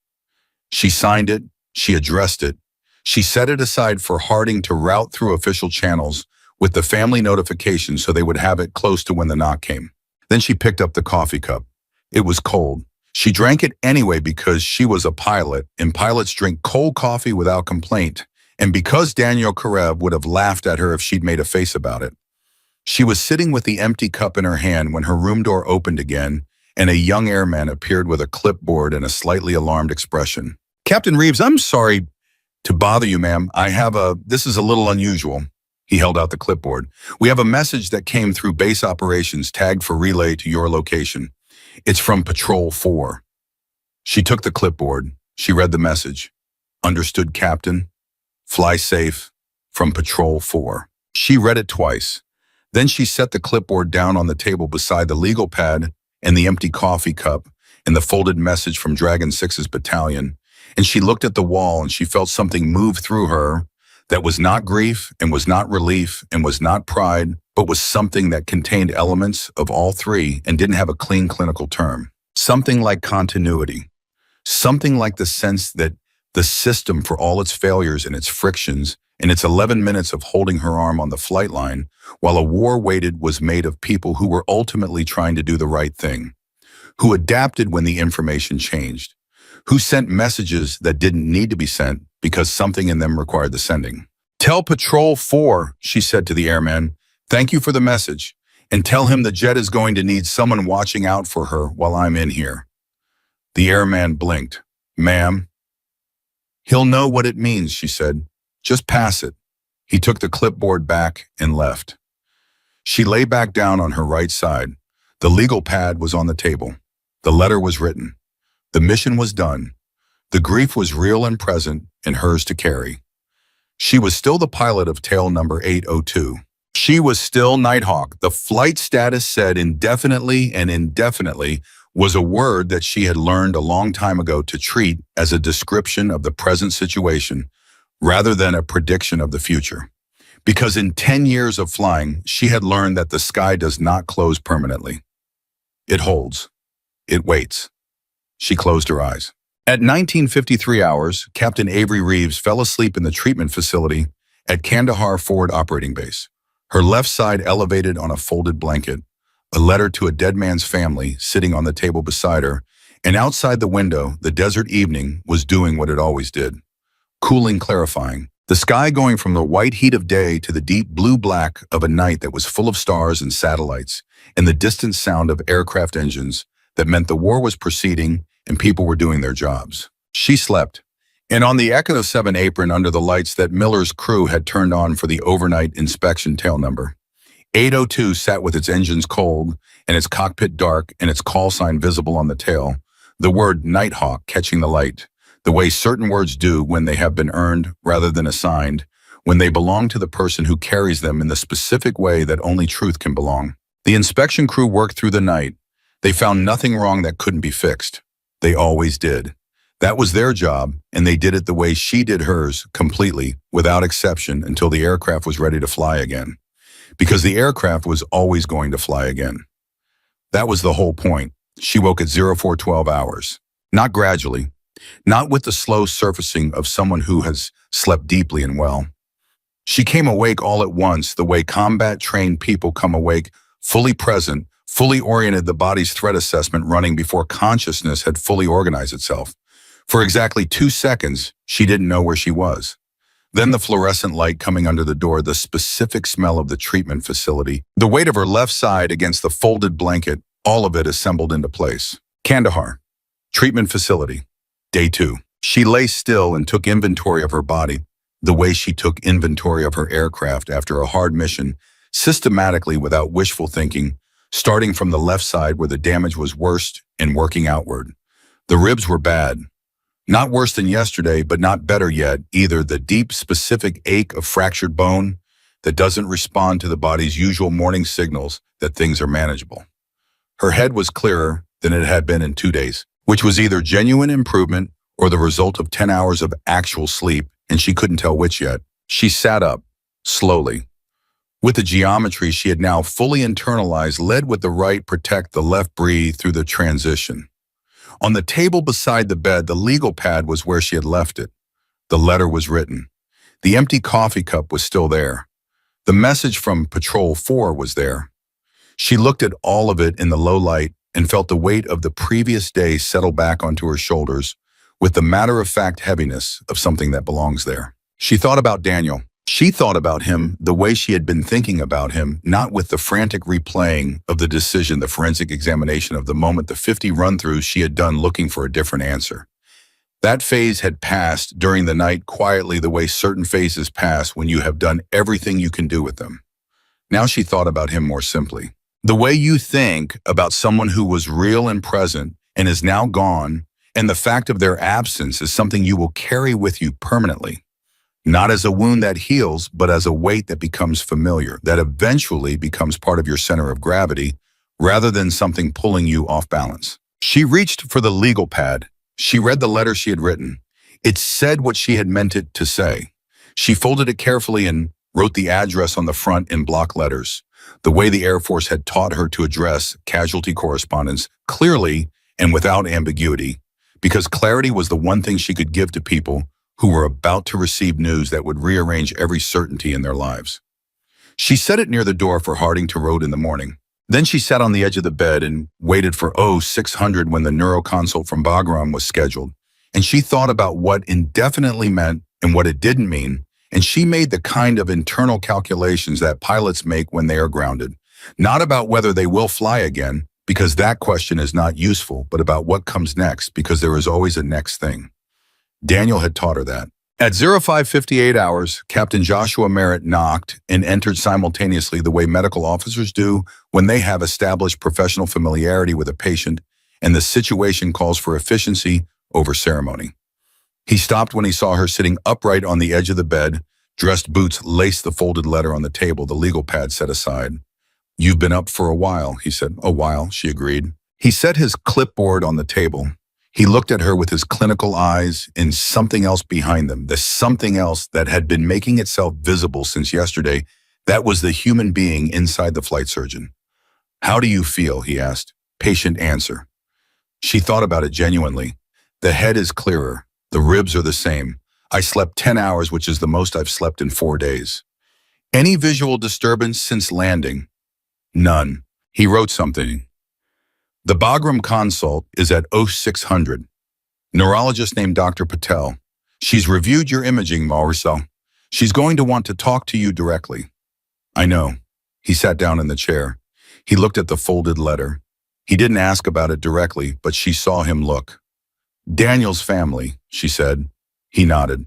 She signed it. She addressed it. She set it aside for Harding to route through official channels with the family notification so they would have it close to when the knock came. Then she picked up the coffee cup. It was cold. She drank it anyway because she was a pilot, and pilots drink cold coffee without complaint, and because Daniel Karev would have laughed at her if she'd made a face about it. She was sitting with the empty cup in her hand when her room door opened again, and a young airman appeared with a clipboard and a slightly alarmed expression. "Captain Reeves, I'm sorry to bother you, ma'am. This is a little unusual." He held out the clipboard. "We have a message that came through base operations tagged for relay to your location. It's from Patrol 4. She took the clipboard. She read the message. "Understood, Captain. Fly safe. From Patrol 4. She read it twice. Then she set the clipboard down on the table beside the legal pad and the empty coffee cup and the folded message from Dragon 6's battalion, and she looked at the wall and she felt something move through her that was not grief and was not relief and was not pride, but was something that contained elements of all three and didn't have a clean clinical term. Something like continuity. Something like the sense that the system, for all its failures and its frictions, and its 11 minutes of holding her arm on the flight line while a war waited, was made of people who were ultimately trying to do the right thing, who adapted when the information changed, who sent messages that didn't need to be sent because something in them required the sending. "Tell Patrol 4, she said to the airman, "thank you for the message, and tell him the jet is going to need someone watching out for her while I'm in here." The airman blinked. "Ma'am?" "He'll know what it means," she said. "Just pass it." He took the clipboard back and left. She lay back down on her right side. The legal pad was on the table. The letter was written. The mission was done. The grief was real and present and hers to carry. She was still the pilot of tail number 802. She She was still Nighthawk. The flight status said indefinitely, and indefinitely was a word that she had learned a long time ago to treat as a description of the present situation rather than a prediction of the future. Because in 10 years of flying, she had learned that the sky does not close permanently. It holds. It waits. She closed her eyes. At 1953 hours, Captain Avery Reeves fell asleep in the treatment facility at Kandahar Forward Operating Base, her left side elevated on a folded blanket, a letter to a dead man's family sitting on the table beside her, and outside the window, the desert evening was doing what it always did. Cooling, clarifying. The sky going from the white heat of day to the deep blue-black of a night that was full of stars and satellites, and the distant sound of aircraft engines that meant the war was proceeding and people were doing their jobs. She slept, and on the Echo 7 apron under the lights that Miller's crew had turned on for the overnight inspection tail number. 802 sat with its engines cold and its cockpit dark and its call sign visible on the tail, the word Nighthawk catching the light, the way certain words do when they have been earned rather than assigned, when they belong to the person who carries them in the specific way that only truth can belong. The inspection crew worked through the night. They found nothing wrong that couldn't be fixed. They always did. That was their job, and they did it the way she did hers, completely, without exception, until the aircraft was ready to fly again. Because the aircraft was always going to fly again. That was the whole point. She woke at 0412 hours. Not gradually. Not with the slow surfacing of someone who has slept deeply and well. She came awake all at once, the way combat-trained people come awake, fully present, fully oriented, the body's threat assessment running before consciousness had fully organized itself. For exactly 2 seconds, she didn't know where she was. Then the fluorescent light coming under the door, the specific smell of the treatment facility, the weight of her left side against the folded blanket, all of it assembled into place. Kandahar. Treatment facility. Day 2. She lay still and took inventory of her body, the way she took inventory of her aircraft after a hard mission, systematically without wishful thinking, starting from the left side where the damage was worst and working outward. The ribs were bad. Not worse than yesterday, but not better yet, either the deep, specific ache of fractured bone that doesn't respond to the body's usual morning signals that things are manageable. Her head was clearer than it had been in 2 days, which was either genuine improvement or the result of 10 hours of actual sleep, and she couldn't tell which yet. She sat up, slowly. With the geometry she had now fully internalized, led with the right, protect the left, breathe through the transition. On the table beside the bed, the legal pad was where she had left it. The letter was written. The empty coffee cup was still there. The message from Patrol 4 was there. She looked at all of it in the low light and felt the weight of the previous day settle back onto her shoulders with the matter-of-fact heaviness of something that belongs there. She thought about Daniel. She thought about him the way she had been thinking about him, not with the frantic replaying of the decision, the forensic examination of the moment, the 50 run-throughs she had done looking for a different answer. That phase had passed during the night quietly the way certain phases pass when you have done everything you can do with them. Now she thought about him more simply. The way you think about someone who was real and present and is now gone, and the fact of their absence is something you will carry with you permanently. Not as a wound that heals, but as a weight that becomes familiar, that eventually becomes part of your center of gravity, rather than something pulling you off balance. She reached for the legal pad. She read the letter she had written. It said what she had meant it to say. She folded it carefully and wrote the address on the front in block letters, the way the Air Force had taught her to address casualty correspondence, clearly and without ambiguity, because clarity was the one thing she could give to people who were about to receive news that would rearrange every certainty in their lives. She set it near the door for Harding to Road in the morning. Then she sat on the edge of the bed and waited for 0600 when the neuroconsult from Bagram was scheduled. And she thought about what indefinitely meant and what it didn't mean, and she made the kind of internal calculations that pilots make when they are grounded. Not about whether they will fly again, because that question is not useful, but about what comes next, because there is always a next thing. Daniel had taught her that. At 0558 hours, Captain Joshua Merritt knocked and entered simultaneously the way medical officers do when they have established professional familiarity with a patient and the situation calls for efficiency over ceremony. He stopped when he saw her sitting upright on the edge of the bed, Dressed boots laced the folded letter on the table, the legal pad set aside. "You've been up for a while," he said. "A while," she agreed. He set his clipboard on the table. He looked at her with his clinical eyes and something else behind them, the something else that had been making itself visible since yesterday. That was the human being inside the flight surgeon. "How do you feel?" he asked. Patient answer. She thought about it genuinely. "The head is clearer. The ribs are the same. I slept 10 hours, which is the most I've slept in 4 days. Any visual disturbance since landing?" "None." He wrote something. "The Bagram consult is at 0600. Neurologist named Dr. Patel. She's reviewed your imaging, Mauricio. She's going to want to talk to you directly." "I know." He sat down in the chair. He looked at the folded letter. He didn't ask about it directly, but she saw him look. "Daniel's family," she said. He nodded.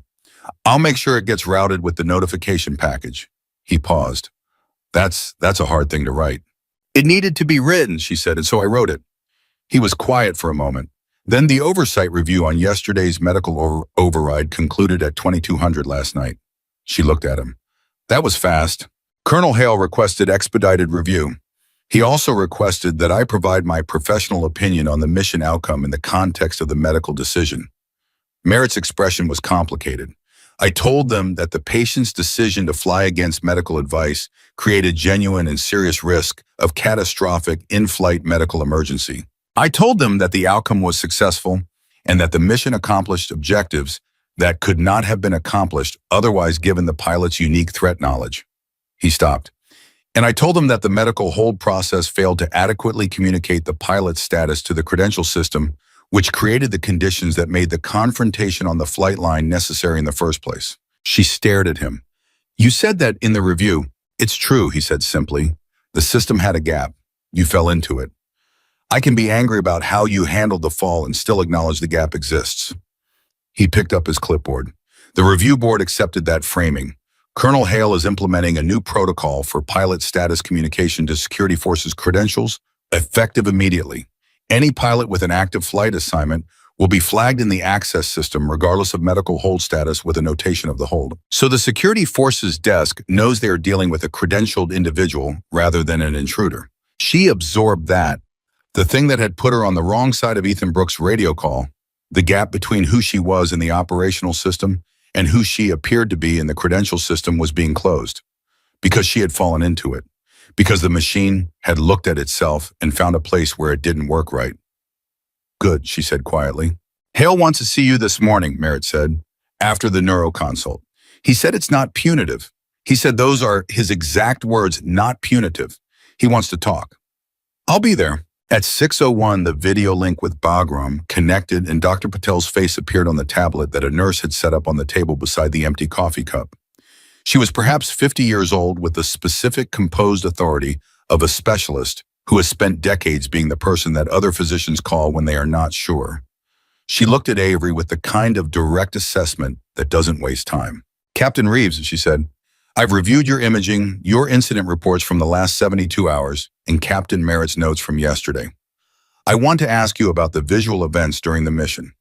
"I'll make sure it gets routed with the notification package." He paused. That's a hard thing to write." "It needed to be written," she said, "and so I wrote it." He was quiet for a moment. Then the oversight review on yesterday's medical override concluded at 2200 last night. She looked at him. "That was fast." Colonel Hale requested expedited review. He also requested that I provide my professional opinion on the mission outcome in the context of the medical decision. Merritt's expression was complicated. "I told them that the patient's decision to fly against medical advice created genuine and serious risk of catastrophic in-flight medical emergency. I told them that the outcome was successful and that the mission accomplished objectives that could not have been accomplished otherwise given the pilot's unique threat knowledge." He stopped. "And I told them that the medical hold process failed to adequately communicate the pilot's status to the credential system, which created the conditions that made the confrontation on the flight line necessary in the first place." She stared at him. "You said that in the review." "It's true," he said simply. "The system had a gap. You fell into it. I can be angry about how you handled the fall and still acknowledge the gap exists." He picked up his clipboard. The review board accepted that framing. Colonel Hale is implementing a new protocol for pilot status communication to security forces credentials, effective immediately. Any pilot with an active flight assignment will be flagged in the access system regardless of medical hold status with a notation of the hold. So the security forces desk knows they are dealing with a credentialed individual rather than an intruder. She absorbed that. The thing that had put her on the wrong side of Ethan Brooks' radio call, the gap between who she was in the operational system and who she appeared to be in the credential system, was being closed. Because she had fallen into it. Because the machine had looked at itself and found a place where it didn't work right. "Good," she said quietly. "Hale wants to see you this morning," Merritt said, "after the neuro consult. He said it's not punitive. He said those are his exact words, not punitive. He wants to talk." "I'll be there." At 6:01, the video link with Bagram connected and Dr. Patel's face appeared on the tablet that a nurse had set up on the table beside the empty coffee cup. She was perhaps 50 years old with the specific composed authority of a specialist who has spent decades being the person that other physicians call when they are not sure. She looked at Avery with the kind of direct assessment that doesn't waste time. "Captain Reeves," she said, "I've reviewed your imaging, your incident reports from the last 72 hours, and Captain Merritt's notes from yesterday. I want to ask you about the visual events during the mission.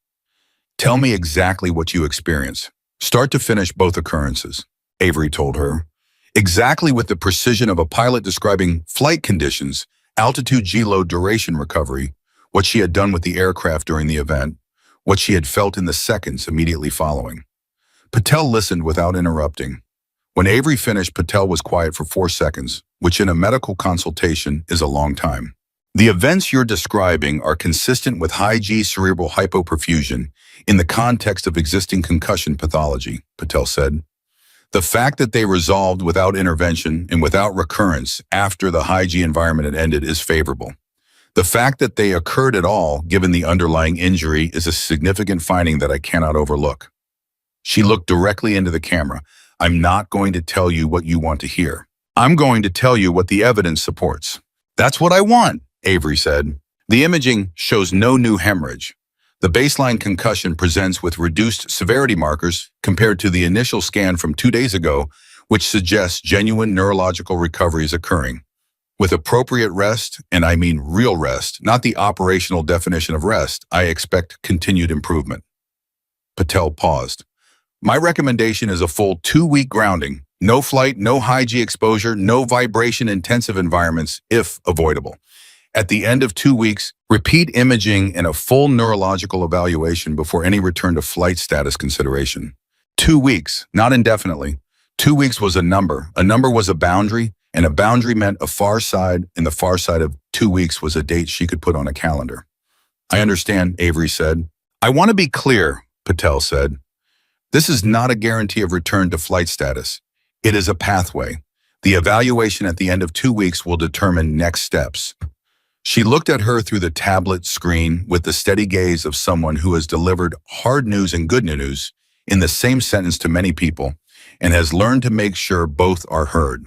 Tell me exactly what you experienced. Start to finish both occurrences," Avery told her. Exactly with the precision of a pilot describing flight conditions, altitude, G-load, duration recovery, what she had done with the aircraft during the event, what she had felt in the seconds immediately following. Patel listened without interrupting. When Avery finished, Patel was quiet for 4 seconds, which in a medical consultation is a long time. "The events you're describing are consistent with high-G cerebral hypoperfusion in the context of existing concussion pathology," Patel said. "The fact that they resolved without intervention and without recurrence after the high-G environment had ended is favorable. The fact that they occurred at all, given the underlying injury, is a significant finding that I cannot overlook." She looked directly into the camera. "I'm not going to tell you what you want to hear. I'm going to tell you what the evidence supports." "That's what I want," Avery said. "The imaging shows no new hemorrhage. The baseline concussion presents with reduced severity markers compared to the initial scan from 2 days ago, which suggests genuine neurological recovery is occurring. With appropriate rest, and I mean real rest, not the operational definition of rest, I expect continued improvement." Patel paused. My recommendation is a full 2-week grounding. No flight, no high-G exposure, no vibration-intensive environments, if avoidable. At the end of 2 weeks, repeat imaging and a full neurological evaluation before any return to flight status consideration. 2 weeks, not indefinitely. 2 weeks was a number. A number was a boundary, and a boundary meant a far side, and the far side of 2 weeks was a date she could put on a calendar. I understand, Avery said. I want to be clear, Patel said. This is not a guarantee of return to flight status. It is a pathway. The evaluation at the end of 2 weeks will determine next steps. She looked at her through the tablet screen with the steady gaze of someone who has delivered hard news and good news in the same sentence to many people and has learned to make sure both are heard.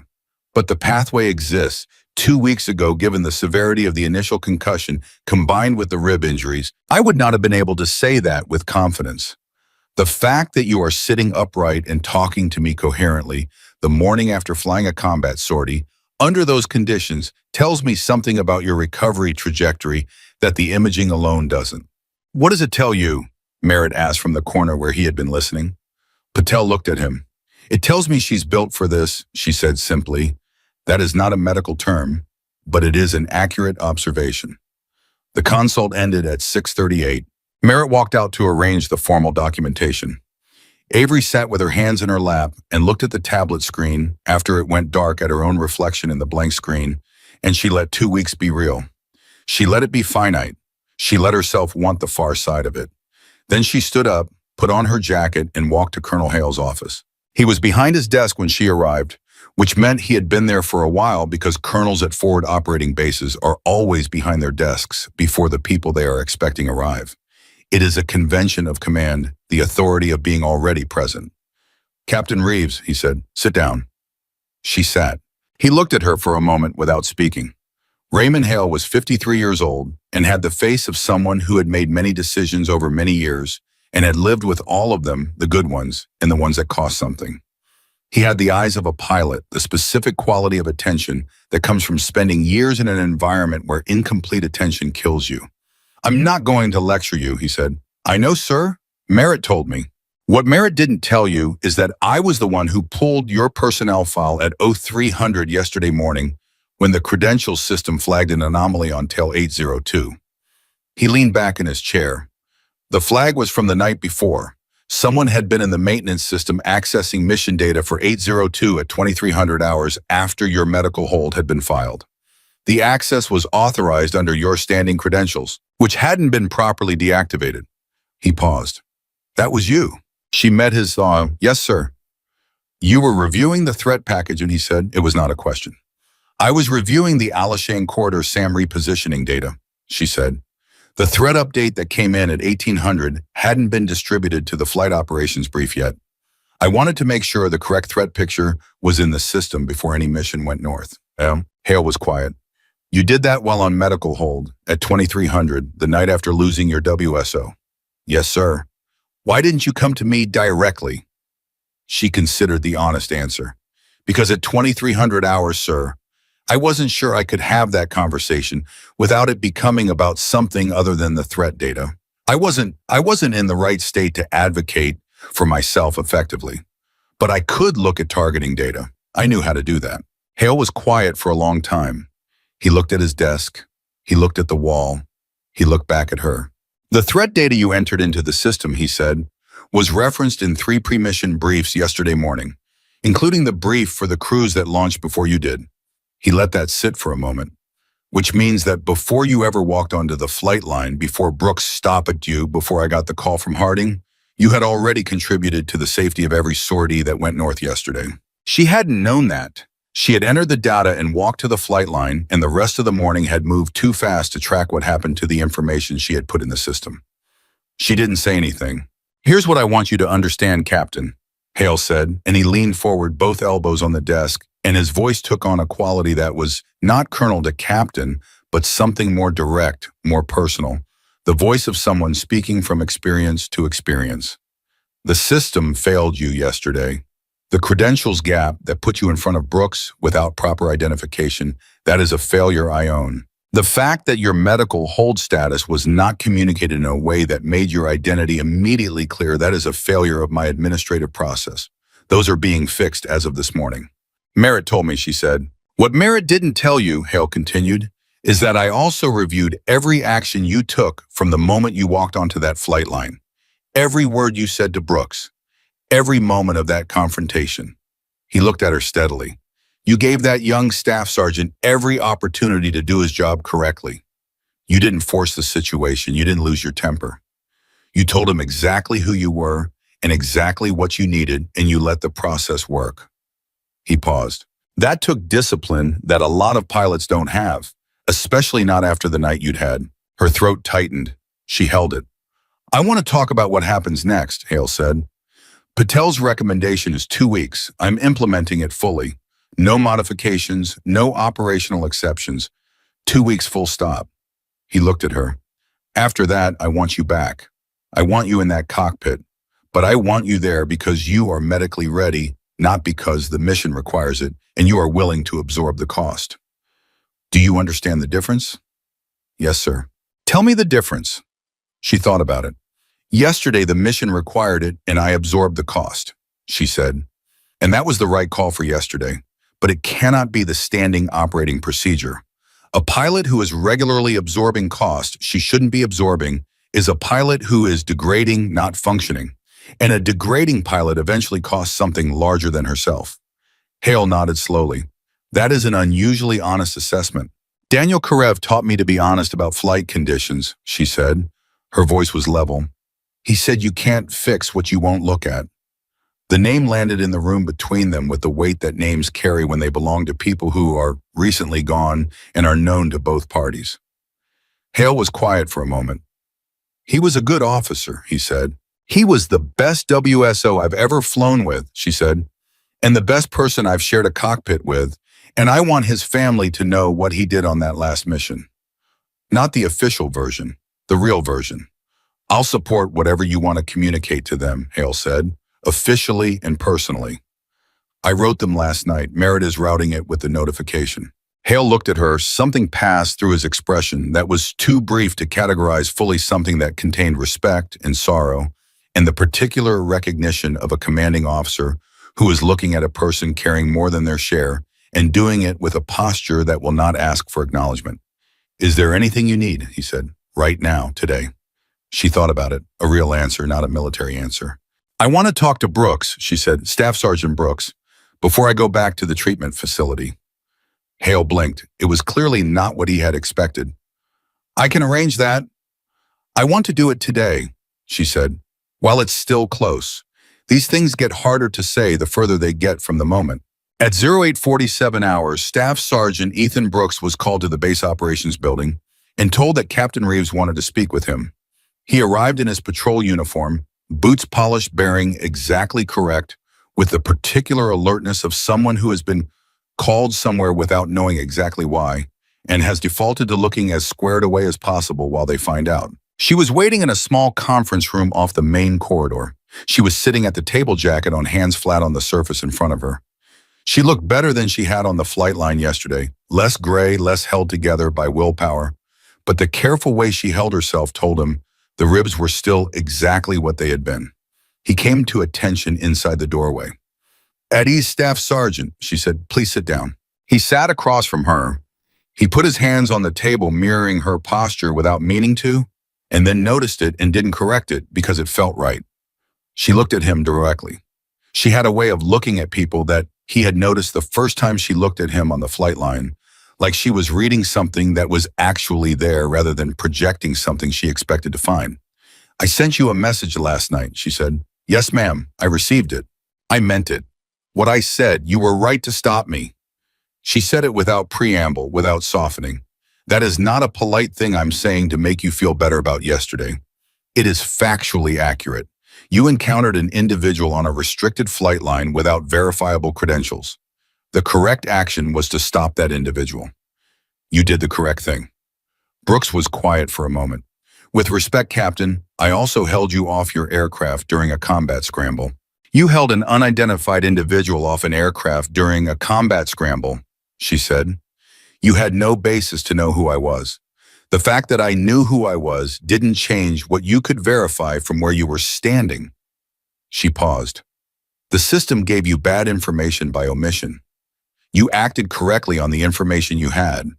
But the pathway exists. 2 weeks ago, given the severity of the initial concussion combined with the rib injuries, I would not have been able to say that with confidence. The fact that you are sitting upright and talking to me coherently the morning after flying a combat sortie, under those conditions, tells me something about your recovery trajectory that the imaging alone doesn't. What does it tell you? Merritt asked from the corner where he had been listening. Patel looked at him. It tells me she's built for this, she said simply. That is not a medical term, but it is an accurate observation. The consult ended at 6:38. Merritt walked out to arrange the formal documentation. Avery sat with her hands in her lap and looked at the tablet screen after it went dark at her own reflection in the blank screen, and she let 2 weeks be real. She let it be finite. She let herself want the far side of it. Then she stood up, put on her jacket, and walked to Colonel Hale's office. He was behind his desk when she arrived, which meant he had been there for a while because colonels at forward operating bases are always behind their desks before the people they are expecting arrive. It is a convention of command, the authority of being already present. Captain Reeves, he said, sit down. She sat. He looked at her for a moment without speaking. Raymond Hale was 53 years old and had the face of someone who had made many decisions over many years and had lived with all of them, the good ones and the ones that cost something. He had the eyes of a pilot, the specific quality of attention that comes from spending years in an environment where incomplete attention kills you. I'm not going to lecture you, he said. I know, sir. Merritt told me. What Merritt didn't tell you is that I was the one who pulled your personnel file at 0300 yesterday morning when the credentials system flagged an anomaly on tail 802. He leaned back in his chair. The flag was from the night before. Someone had been in the maintenance system accessing mission data for 802 at 2300 hours after your medical hold had been filed. The access was authorized under your standing credentials, which hadn't been properly deactivated. He paused. That was you. She met his, yes, sir. You were reviewing the threat package, and he said it was not a question. I was reviewing the Alashane Corridor SAM repositioning data, she said. The threat update that came in at 1800 hadn't been distributed to the flight operations brief yet. I wanted to make sure the correct threat picture was in the system before any mission went north. Hale was quiet. You did that while on medical hold at 2300, the night after losing your WSO. Yes, sir. Why didn't you come to me directly? She considered the honest answer. Because at 2300 hours, sir, I wasn't sure I could have that conversation without it becoming about something other than the threat data. I wasn't in the right state to advocate for myself effectively, but I could look at targeting data. I knew how to do that. Hale was quiet for a long time. He looked at his desk. He looked at the wall. He looked back at her. The threat data you entered into the system, he said, was referenced in 3 pre-mission briefs yesterday morning, including the brief for the crews that launched before you did. He let that sit for a moment, which means that before you ever walked onto the flight line, before Brooks stopped at you, before I got the call from Harding, you had already contributed to the safety of every sortie that went north yesterday. She hadn't known that. She had entered the data and walked to the flight line, and the rest of the morning had moved too fast to track what happened to the information she had put in the system. She didn't say anything. Here's what I want you to understand, Captain, Hale said, and he leaned forward, both elbows on the desk, and his voice took on a quality that was not colonel to captain, but something more direct, more personal, the voice of someone speaking from experience to experience. The system failed you yesterday. The credentials gap that put you in front of Brooks without proper identification, that is a failure I own. The fact that your medical hold status was not communicated in a way that made your identity immediately clear, that is a failure of my administrative process. Those are being fixed as of this morning. Merritt told me, she said. What Merritt didn't tell you, Hale continued, is that I also reviewed every action you took from the moment you walked onto that flight line. Every word you said to Brooks, every moment of that confrontation. He looked at her steadily. You gave that young staff sergeant every opportunity to do his job correctly. You didn't force the situation. You didn't lose your temper. You told him exactly who you were and exactly what you needed, and you let the process work. He paused. That took discipline that a lot of pilots don't have, especially not after the night you'd had. Her throat tightened. She held it. I want to talk about what happens next, Hale said. Patel's recommendation is 2 weeks. I'm implementing it fully. No modifications, no operational exceptions. 2 weeks full stop. He looked at her. After that, I want you back. I want you in that cockpit. But I want you there because you are medically ready, not because the mission requires it, and you are willing to absorb the cost. Do you understand the difference? Yes, sir. Tell me the difference. She thought about it. Yesterday, the mission required it, and I absorbed the cost, she said. And that was the right call for yesterday. But it cannot be the standing operating procedure. A pilot who is regularly absorbing cost she shouldn't be absorbing is a pilot who is degrading, not functioning. And a degrading pilot eventually costs something larger than herself. Hale nodded slowly. That is an unusually honest assessment. Daniel Karev taught me to be honest about flight conditions, she said. Her voice was level. He said you can't fix what you won't look at. The name landed in the room between them with the weight that names carry when they belong to people who are recently gone and are known to both parties. Hale was quiet for a moment. He was a good officer, he said. He was the best WSO I've ever flown with, she said, and the best person I've shared a cockpit with, and I want his family to know what he did on that last mission. Not the official version, the real version. I'll support whatever you want to communicate to them, Hale said, officially and personally. I wrote them last night. Merritt is routing it with the notification. Hale looked at her. Something passed through his expression that was too brief to categorize fully, something that contained respect and sorrow, and the particular recognition of a commanding officer who is looking at a person carrying more than their share and doing it with a posture that will not ask for acknowledgement. Is there anything you need, he said, right now, today? She thought about it, a real answer, not a military answer. I want to talk to Brooks, she said, Staff Sergeant Brooks, before I go back to the treatment facility. Hale blinked. It was clearly not what he had expected. I can arrange that. I want to do it today, she said, while it's still close. These things get harder to say the further they get from the moment. At 0847 hours, Staff Sergeant Ethan Brooks was called to the base operations building and told that Captain Reeves wanted to speak with him. He arrived in his patrol uniform, boots polished, bearing exactly correct, with the particular alertness of someone who has been called somewhere without knowing exactly why, and has defaulted to looking as squared away as possible while they find out. She was waiting in a small conference room off the main corridor. She was sitting at the table jacket on hands flat on the surface in front of her. She looked better than she had on the flight line yesterday, less gray, less held together by willpower, but the careful way she held herself told him the ribs were still exactly what they had been. He came to attention inside the doorway. At ease, Staff Sergeant, she said, please sit down. He sat across from her. He put his hands on the table, mirroring her posture without meaning to, and then noticed it and didn't correct it because it felt right. She looked at him directly. She had a way of looking at people that he had noticed the first time she looked at him on the flight line, like she was reading something that was actually there rather than projecting something she expected to find. I sent you a message last night, she said. Yes, ma'am, I received it. I meant it. What I said, you were right to stop me. She said it without preamble, without softening. That is not a polite thing I'm saying to make you feel better about yesterday. It is factually accurate. You encountered an individual on a restricted flight line without verifiable credentials. The correct action was to stop that individual. You did the correct thing. Brooks was quiet for a moment. With respect, Captain, I also held you off your aircraft during a combat scramble. You held an unidentified individual off an aircraft during a combat scramble, she said. You had no basis to know who I was. The fact that I knew who I was didn't change what you could verify from where you were standing." She paused. "The system gave you bad information by omission. You acted correctly on the information you had.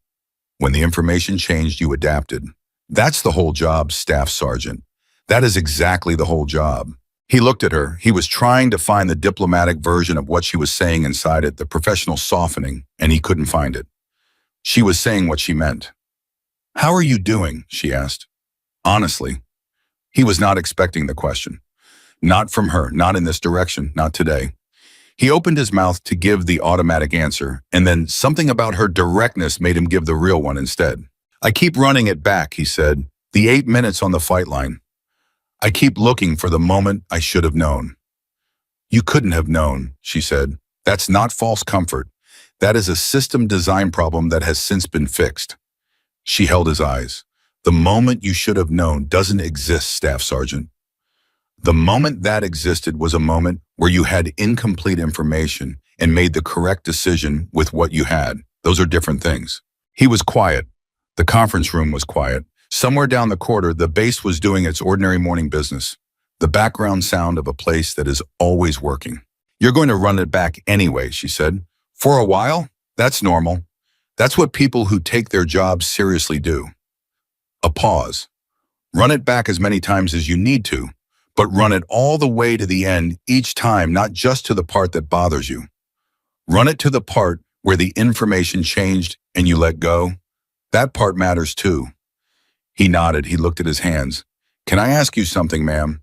When the information changed, you adapted. That's the whole job, Staff Sergeant. That is exactly the whole job." He looked at her. He was trying to find the diplomatic version of what she was saying inside it, the professional softening, and he couldn't find it. She was saying what she meant. "How are you doing?" she asked. Honestly, he was not expecting the question. Not from her, not in this direction, not today. He opened his mouth to give the automatic answer, and then something about her directness made him give the real one instead. "I keep running it back," he said. "The 8 minutes on the fight line. I keep looking for the moment I should have known." "You couldn't have known," she said. "That's not false comfort. That is a system design problem that has since been fixed." She held his eyes. "The moment you should have known doesn't exist, Staff Sergeant. The moment that existed was a moment where you had incomplete information and made the correct decision with what you had. Those are different things." He was quiet. The conference room was quiet. Somewhere down the corridor, the base was doing its ordinary morning business. The background sound of a place that is always working. "You're going to run it back anyway," she said. "For a while? That's normal. That's what people who take their jobs seriously do." A pause. "Run it back as many times as you need to, but run it all the way to the end each time, not just to the part that bothers you. Run it to the part where the information changed and you let go. That part matters too." He nodded. He looked at his hands. "Can I ask you something, ma'am?"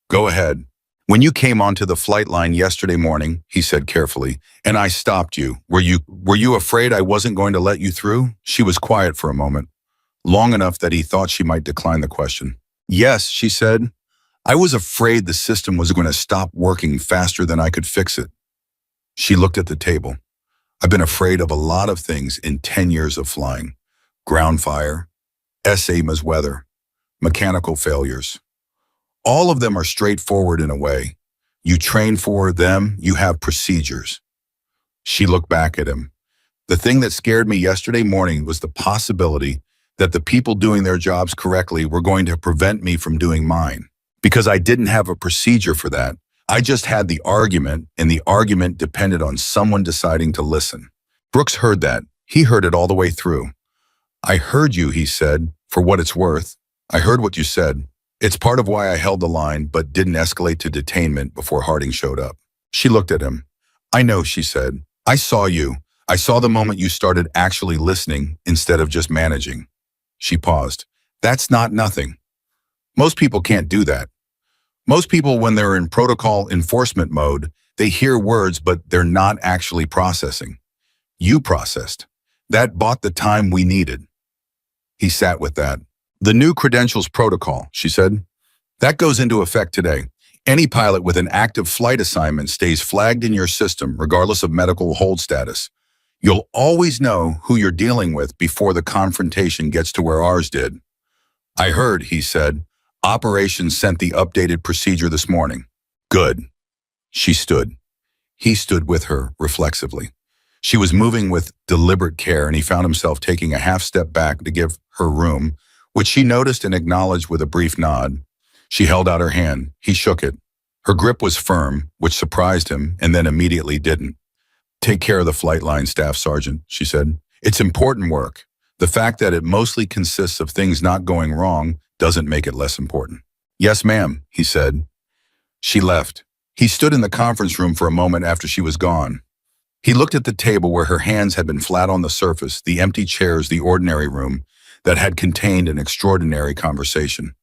"Go ahead." "When you came onto the flight line yesterday morning," he said carefully, "and I stopped you, were you afraid I wasn't going to let you through?" She was quiet for a moment, long enough that he thought she might decline the question. "Yes," she said. "I was afraid the system was going to stop working faster than I could fix it." She looked at the table. "I've been afraid of a lot of things in 10 years of flying. Ground fire, SAMA's weather, mechanical failures. All of them are straightforward in a way. You train for them, you have procedures." She looked back at him. "The thing that scared me yesterday morning was the possibility that the people doing their jobs correctly were going to prevent me from doing mine. Because I didn't have a procedure for that. I just had the argument, and the argument depended on someone deciding to listen." Brooks heard that. He heard it all the way through. "I heard you," he said, "for what it's worth. I heard what you said. It's part of why I held the line but didn't escalate to detainment before Harding showed up." She looked at him. "I know," she said. "I saw you. I saw the moment you started actually listening instead of just managing." She paused. "That's not nothing. Most people can't do that. Most people, when they're in protocol enforcement mode, they hear words but they're not actually processing. You processed. That bought the time we needed." He sat with that. "The new credentials protocol," she said. "That goes into effect today. Any pilot with an active flight assignment stays flagged in your system regardless of medical hold status. You'll always know who you're dealing with before the confrontation gets to where ours did." "I heard," he said. "Operations sent the updated procedure this morning." "Good." She stood. He stood with her reflexively. She was moving with deliberate care, and he found himself taking a half step back to give her room, which she noticed and acknowledged with a brief nod. She held out her hand. He shook it. Her grip was firm, which surprised him, and then immediately didn't. "Take care of the flight line, Staff Sergeant," she said. "It's important work. The fact that it mostly consists of things not going wrong doesn't make it less important." "Yes, ma'am," he said. She left. He stood in the conference room for a moment after she was gone. He looked at the table where her hands had been flat on the surface, the empty chairs, the ordinary room that had contained an extraordinary conversation.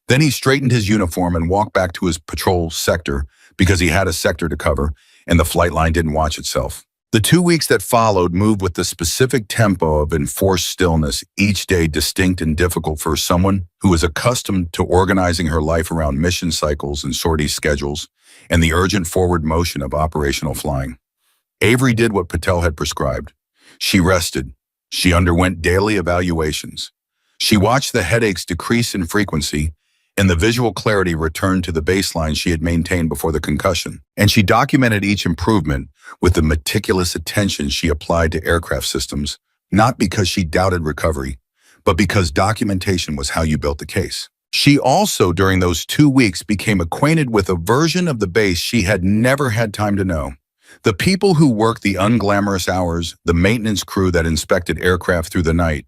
Then he straightened his uniform and walked back to his patrol sector because he had a sector to cover and the flight line didn't watch itself. The 2 weeks that followed moved with the specific tempo of enforced stillness, each day distinct and difficult for someone who was accustomed to organizing her life around mission cycles and sortie schedules and the urgent forward motion of operational flying. Avery did what Patel had prescribed. She rested. She underwent daily evaluations. She watched the headaches decrease in frequency and the visual clarity returned to the baseline she had maintained before the concussion. And she documented each improvement with the meticulous attention she applied to aircraft systems, not because she doubted recovery, but because documentation was how you built the case. She also, during those 2 weeks, became acquainted with a version of the base she had never had time to know. The people who worked the unglamorous hours, the maintenance crew that inspected aircraft through the night,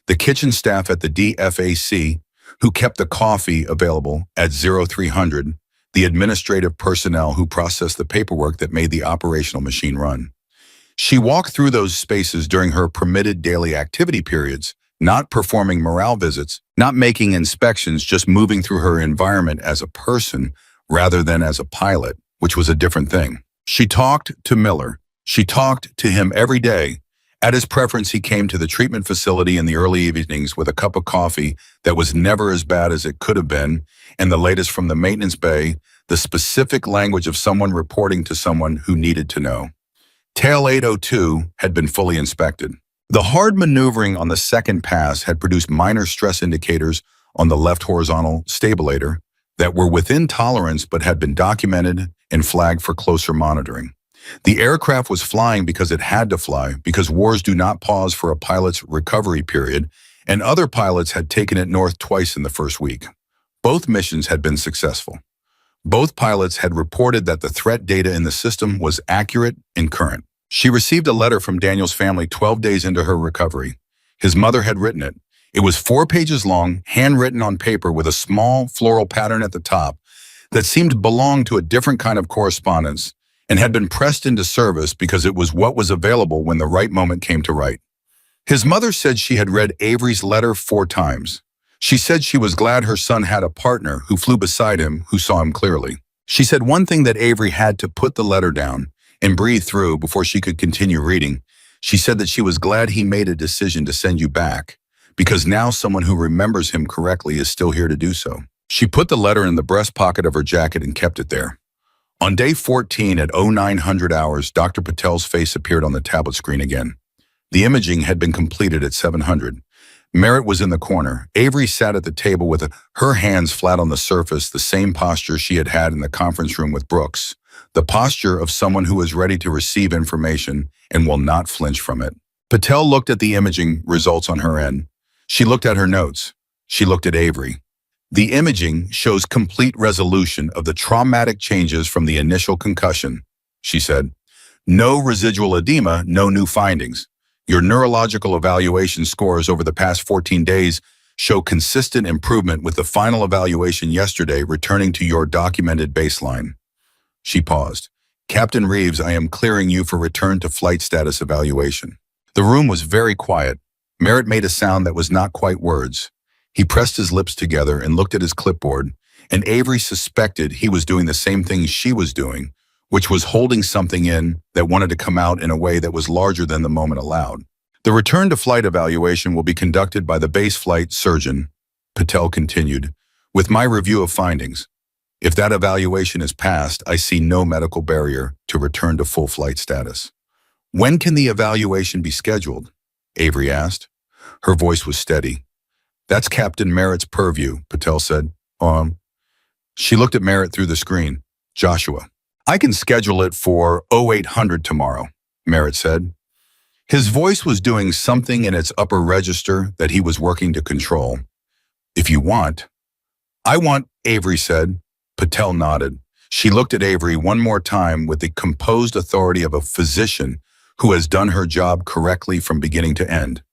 the kitchen staff at the DFAC who kept the coffee available at 0300, the administrative personnel who processed the paperwork that made the operational machine run. She walked through those spaces during her permitted daily activity periods, not performing morale visits, not making inspections, just moving through her environment as a person rather than as a pilot, which was a different thing. She talked to Miller. She talked to him every day. At his preference, he came to the treatment facility in the early evenings with a cup of coffee that was never as bad as it could have been, and the latest from the maintenance bay, the specific language of someone reporting to someone who needed to know. Tail 802 had been fully inspected. The hard maneuvering on the second pass had produced minor stress indicators on the left horizontal stabilator that were within tolerance but had been documented and flagged for closer monitoring. The aircraft was flying because it had to fly, because wars do not pause for a pilot's recovery period, and other pilots had taken it north twice in the first week. Both missions had been successful. Both pilots had reported that the threat data in the system was accurate and current. She received a letter from Daniel's family 12 days into her recovery. His mother had written it. It was 4 pages long, handwritten on paper with a small floral pattern at the top that seemed to belong to a different kind of correspondence and had been pressed into service because it was what was available when the right moment came to write. His mother said she had read Avery's letter 4 times. She said she was glad her son had a partner who flew beside him, who saw him clearly. She said one thing that Avery had to put the letter down and breathe through before she could continue reading. She said that she was glad he made a decision to send you back, because now someone who remembers him correctly is still here to do so. She put the letter in the breast pocket of her jacket and kept it there. On day 14 at 0900 hours, Dr. Patel's face appeared on the tablet screen again. The imaging had been completed at 700. Merritt was in the corner. Avery sat at the table with her hands flat on the surface, the same posture she had had in the conference room with Brooks, the posture of someone who is ready to receive information and will not flinch from it. Patel looked at the imaging results on her end. She looked at her notes. She looked at Avery. The imaging shows complete resolution of the traumatic changes from the initial concussion, she said. No residual edema, no new findings. Your neurological evaluation scores over the past 14 days show consistent improvement, with the final evaluation yesterday returning to your documented baseline. She paused. Captain Reeves, I am clearing you for return to flight status evaluation. The room was very quiet. Merritt made a sound that was not quite words. He pressed his lips together and looked at his clipboard, and Avery suspected he was doing the same thing she was doing, which was holding something in that wanted to come out in a way that was larger than the moment allowed. The return to flight evaluation will be conducted by the base flight surgeon, Patel continued, with my review of findings. If that evaluation is passed, I see no medical barrier to return to full flight status. When can the evaluation be scheduled? Avery asked. Her voice was steady. That's Captain Merritt's purview, Patel said. She looked at Merritt through the screen. Joshua. I can schedule it for 0800 tomorrow, Merritt said. His voice was doing something in its upper register that he was working to control. If you want. I want, Avery said. Patel nodded. She looked at Avery one more time with the composed authority of a physician who has done her job correctly from beginning to end.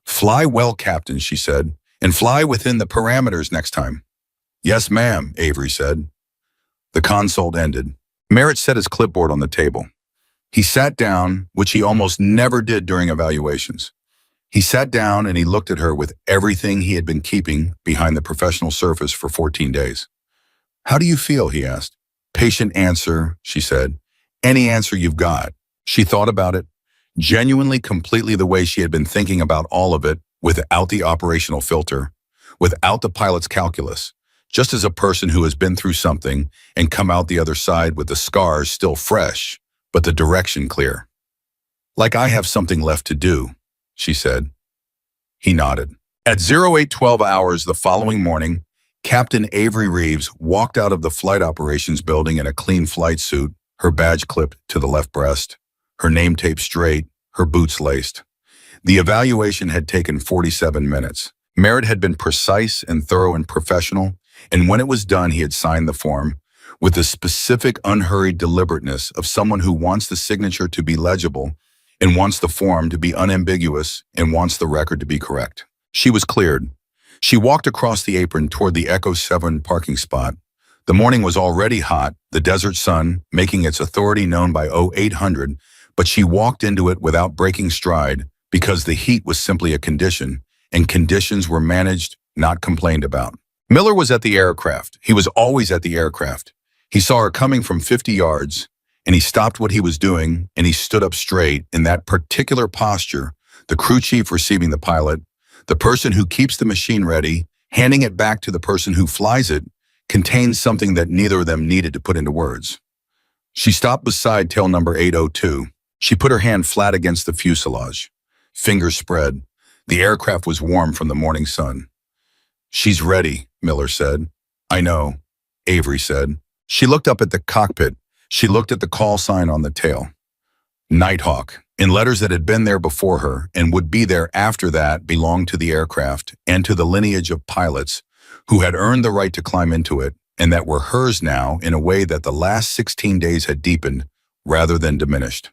Fly well, Captain, she said, and fly within the parameters next time. Yes, ma'am, Avery said. The consult ended. Merritt set his clipboard on the table. He sat down, which he almost never did during evaluations. He sat down and he looked at her with everything he had been keeping behind the professional surface for 14 days. How do you feel? He asked. Patient answer, she said. Any answer you've got. She thought about it, genuinely, completely the way she had been thinking about all of it, without the operational filter, without the pilot's calculus, just as a person who has been through something and come out the other side with the scars still fresh, but the direction clear. Like I have something left to do, she said. He nodded. At 0812 hours the following morning, Captain Avery Reeves walked out of the flight operations building in a clean flight suit, her badge clipped to the left breast, her name tape straight, her boots laced. The evaluation had taken 47 minutes. Merritt had been precise and thorough and professional, and when it was done, he had signed the form with the specific, unhurried deliberateness of someone who wants the signature to be legible and wants the form to be unambiguous and wants the record to be correct. She was cleared. She walked across the apron toward the Echo 7 parking spot. The morning was already hot, the desert sun making its authority known by 0800, but she walked into it without breaking stride because the heat was simply a condition, and conditions were managed, not complained about. Miller was at the aircraft. He was always at the aircraft. He saw her coming from 50 yards, and he stopped what he was doing, and he stood up straight in that particular posture, the crew chief receiving the pilot, the person who keeps the machine ready, handing it back to the person who flies it, contained something that neither of them needed to put into words. She stopped beside tail number 802. She put her hand flat against the fuselage. Fingers spread. The aircraft was warm from the morning sun. "She's ready," Miller said. "I know," Avery said. She looked up at the cockpit. She looked at the call sign on the tail. Nighthawk, in letters that had been there before her and would be there after that, belonged to the aircraft and to the lineage of pilots who had earned the right to climb into it and that were hers now in a way that the last 16 days had deepened rather than diminished.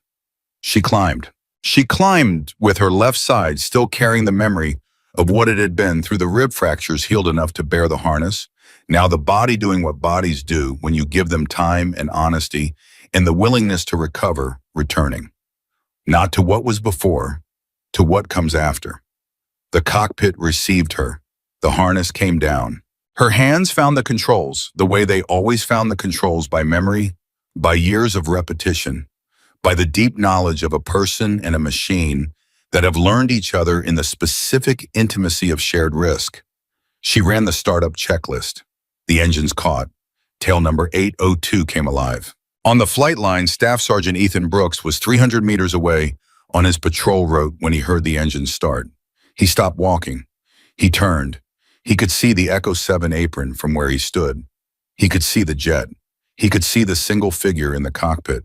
She climbed. She climbed with her left side still carrying the memory of what it had been through the rib fractures healed enough to bear the harness. Now the body doing what bodies do when you give them time and honesty and the willingness to recover, returning. Not to what was before, to what comes after. The cockpit received her. The harness came down. Her hands found the controls, the way they always found the controls, by memory, by years of repetition, by the deep knowledge of a person and a machine that have learned each other in the specific intimacy of shared risk. She ran the startup checklist. The engines caught. Tail number 802 came alive. On the flight line, Staff Sergeant Ethan Brooks was 300 meters away on his patrol route when he heard the engines start. He stopped walking. He turned. He could see the Echo 7 apron from where he stood. He could see the jet. He could see the single figure in the cockpit.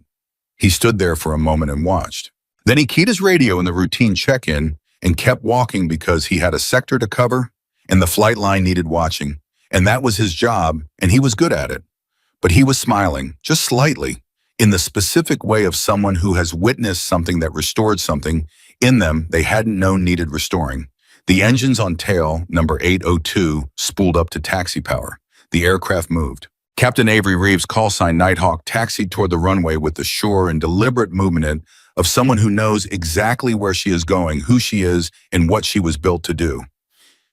He stood there for a moment and watched. Then he keyed his radio in the routine check-in and kept walking because he had a sector to cover and the flight line needed watching, and that was his job, and he was good at it. But he was smiling, just slightly, in the specific way of someone who has witnessed something that restored something in them they hadn't known needed restoring. The engines on tail number 802 spooled up to taxi power. The aircraft moved. Captain Avery Reeves' call sign Nighthawk taxied toward the runway with the sure and deliberate movement of someone who knows exactly where she is going, who she is, and what she was built to do.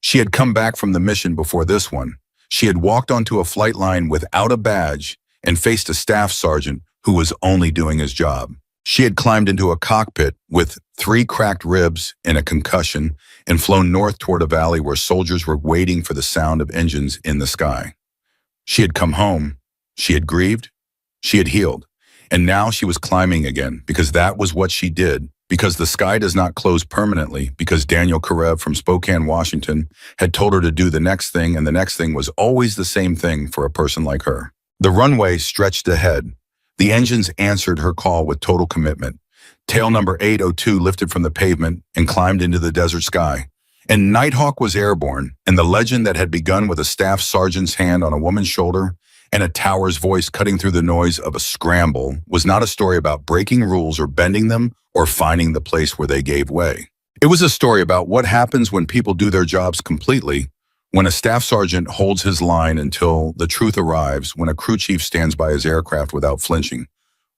She had come back from the mission before this one. She had walked onto a flight line without a badge and faced a staff sergeant who was only doing his job. She had climbed into a cockpit with 3 cracked ribs and a concussion and flown north toward a valley where soldiers were waiting for the sound of engines in the sky. She had come home. She had grieved. She had healed. And now she was climbing again because that was what she did, because the sky does not close permanently, because Daniel Karev from Spokane, Washington had told her to do the next thing, and the next thing was always the same thing for a person like her. The runway stretched ahead. The engines answered her call with total commitment. Tail number 802 lifted from the pavement and climbed into the desert sky. And Nighthawk was airborne, and the legend that had begun with a staff sergeant's hand on a woman's shoulder and a tower's voice cutting through the noise of a scramble was not a story about breaking rules or bending them or finding the place where they gave way. It was a story about what happens when people do their jobs completely, when a staff sergeant holds his line until the truth arrives, when a crew chief stands by his aircraft without flinching,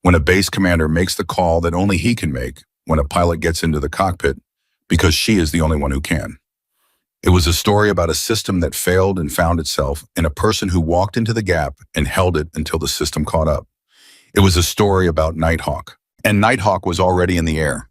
when a base commander makes the call that only he can make, when a pilot gets into the cockpit because she is the only one who can. It was a story about a system that failed and found itself, and a person who walked into the gap and held it until the system caught up. It was a story about Nighthawk, and Nighthawk was already in the air.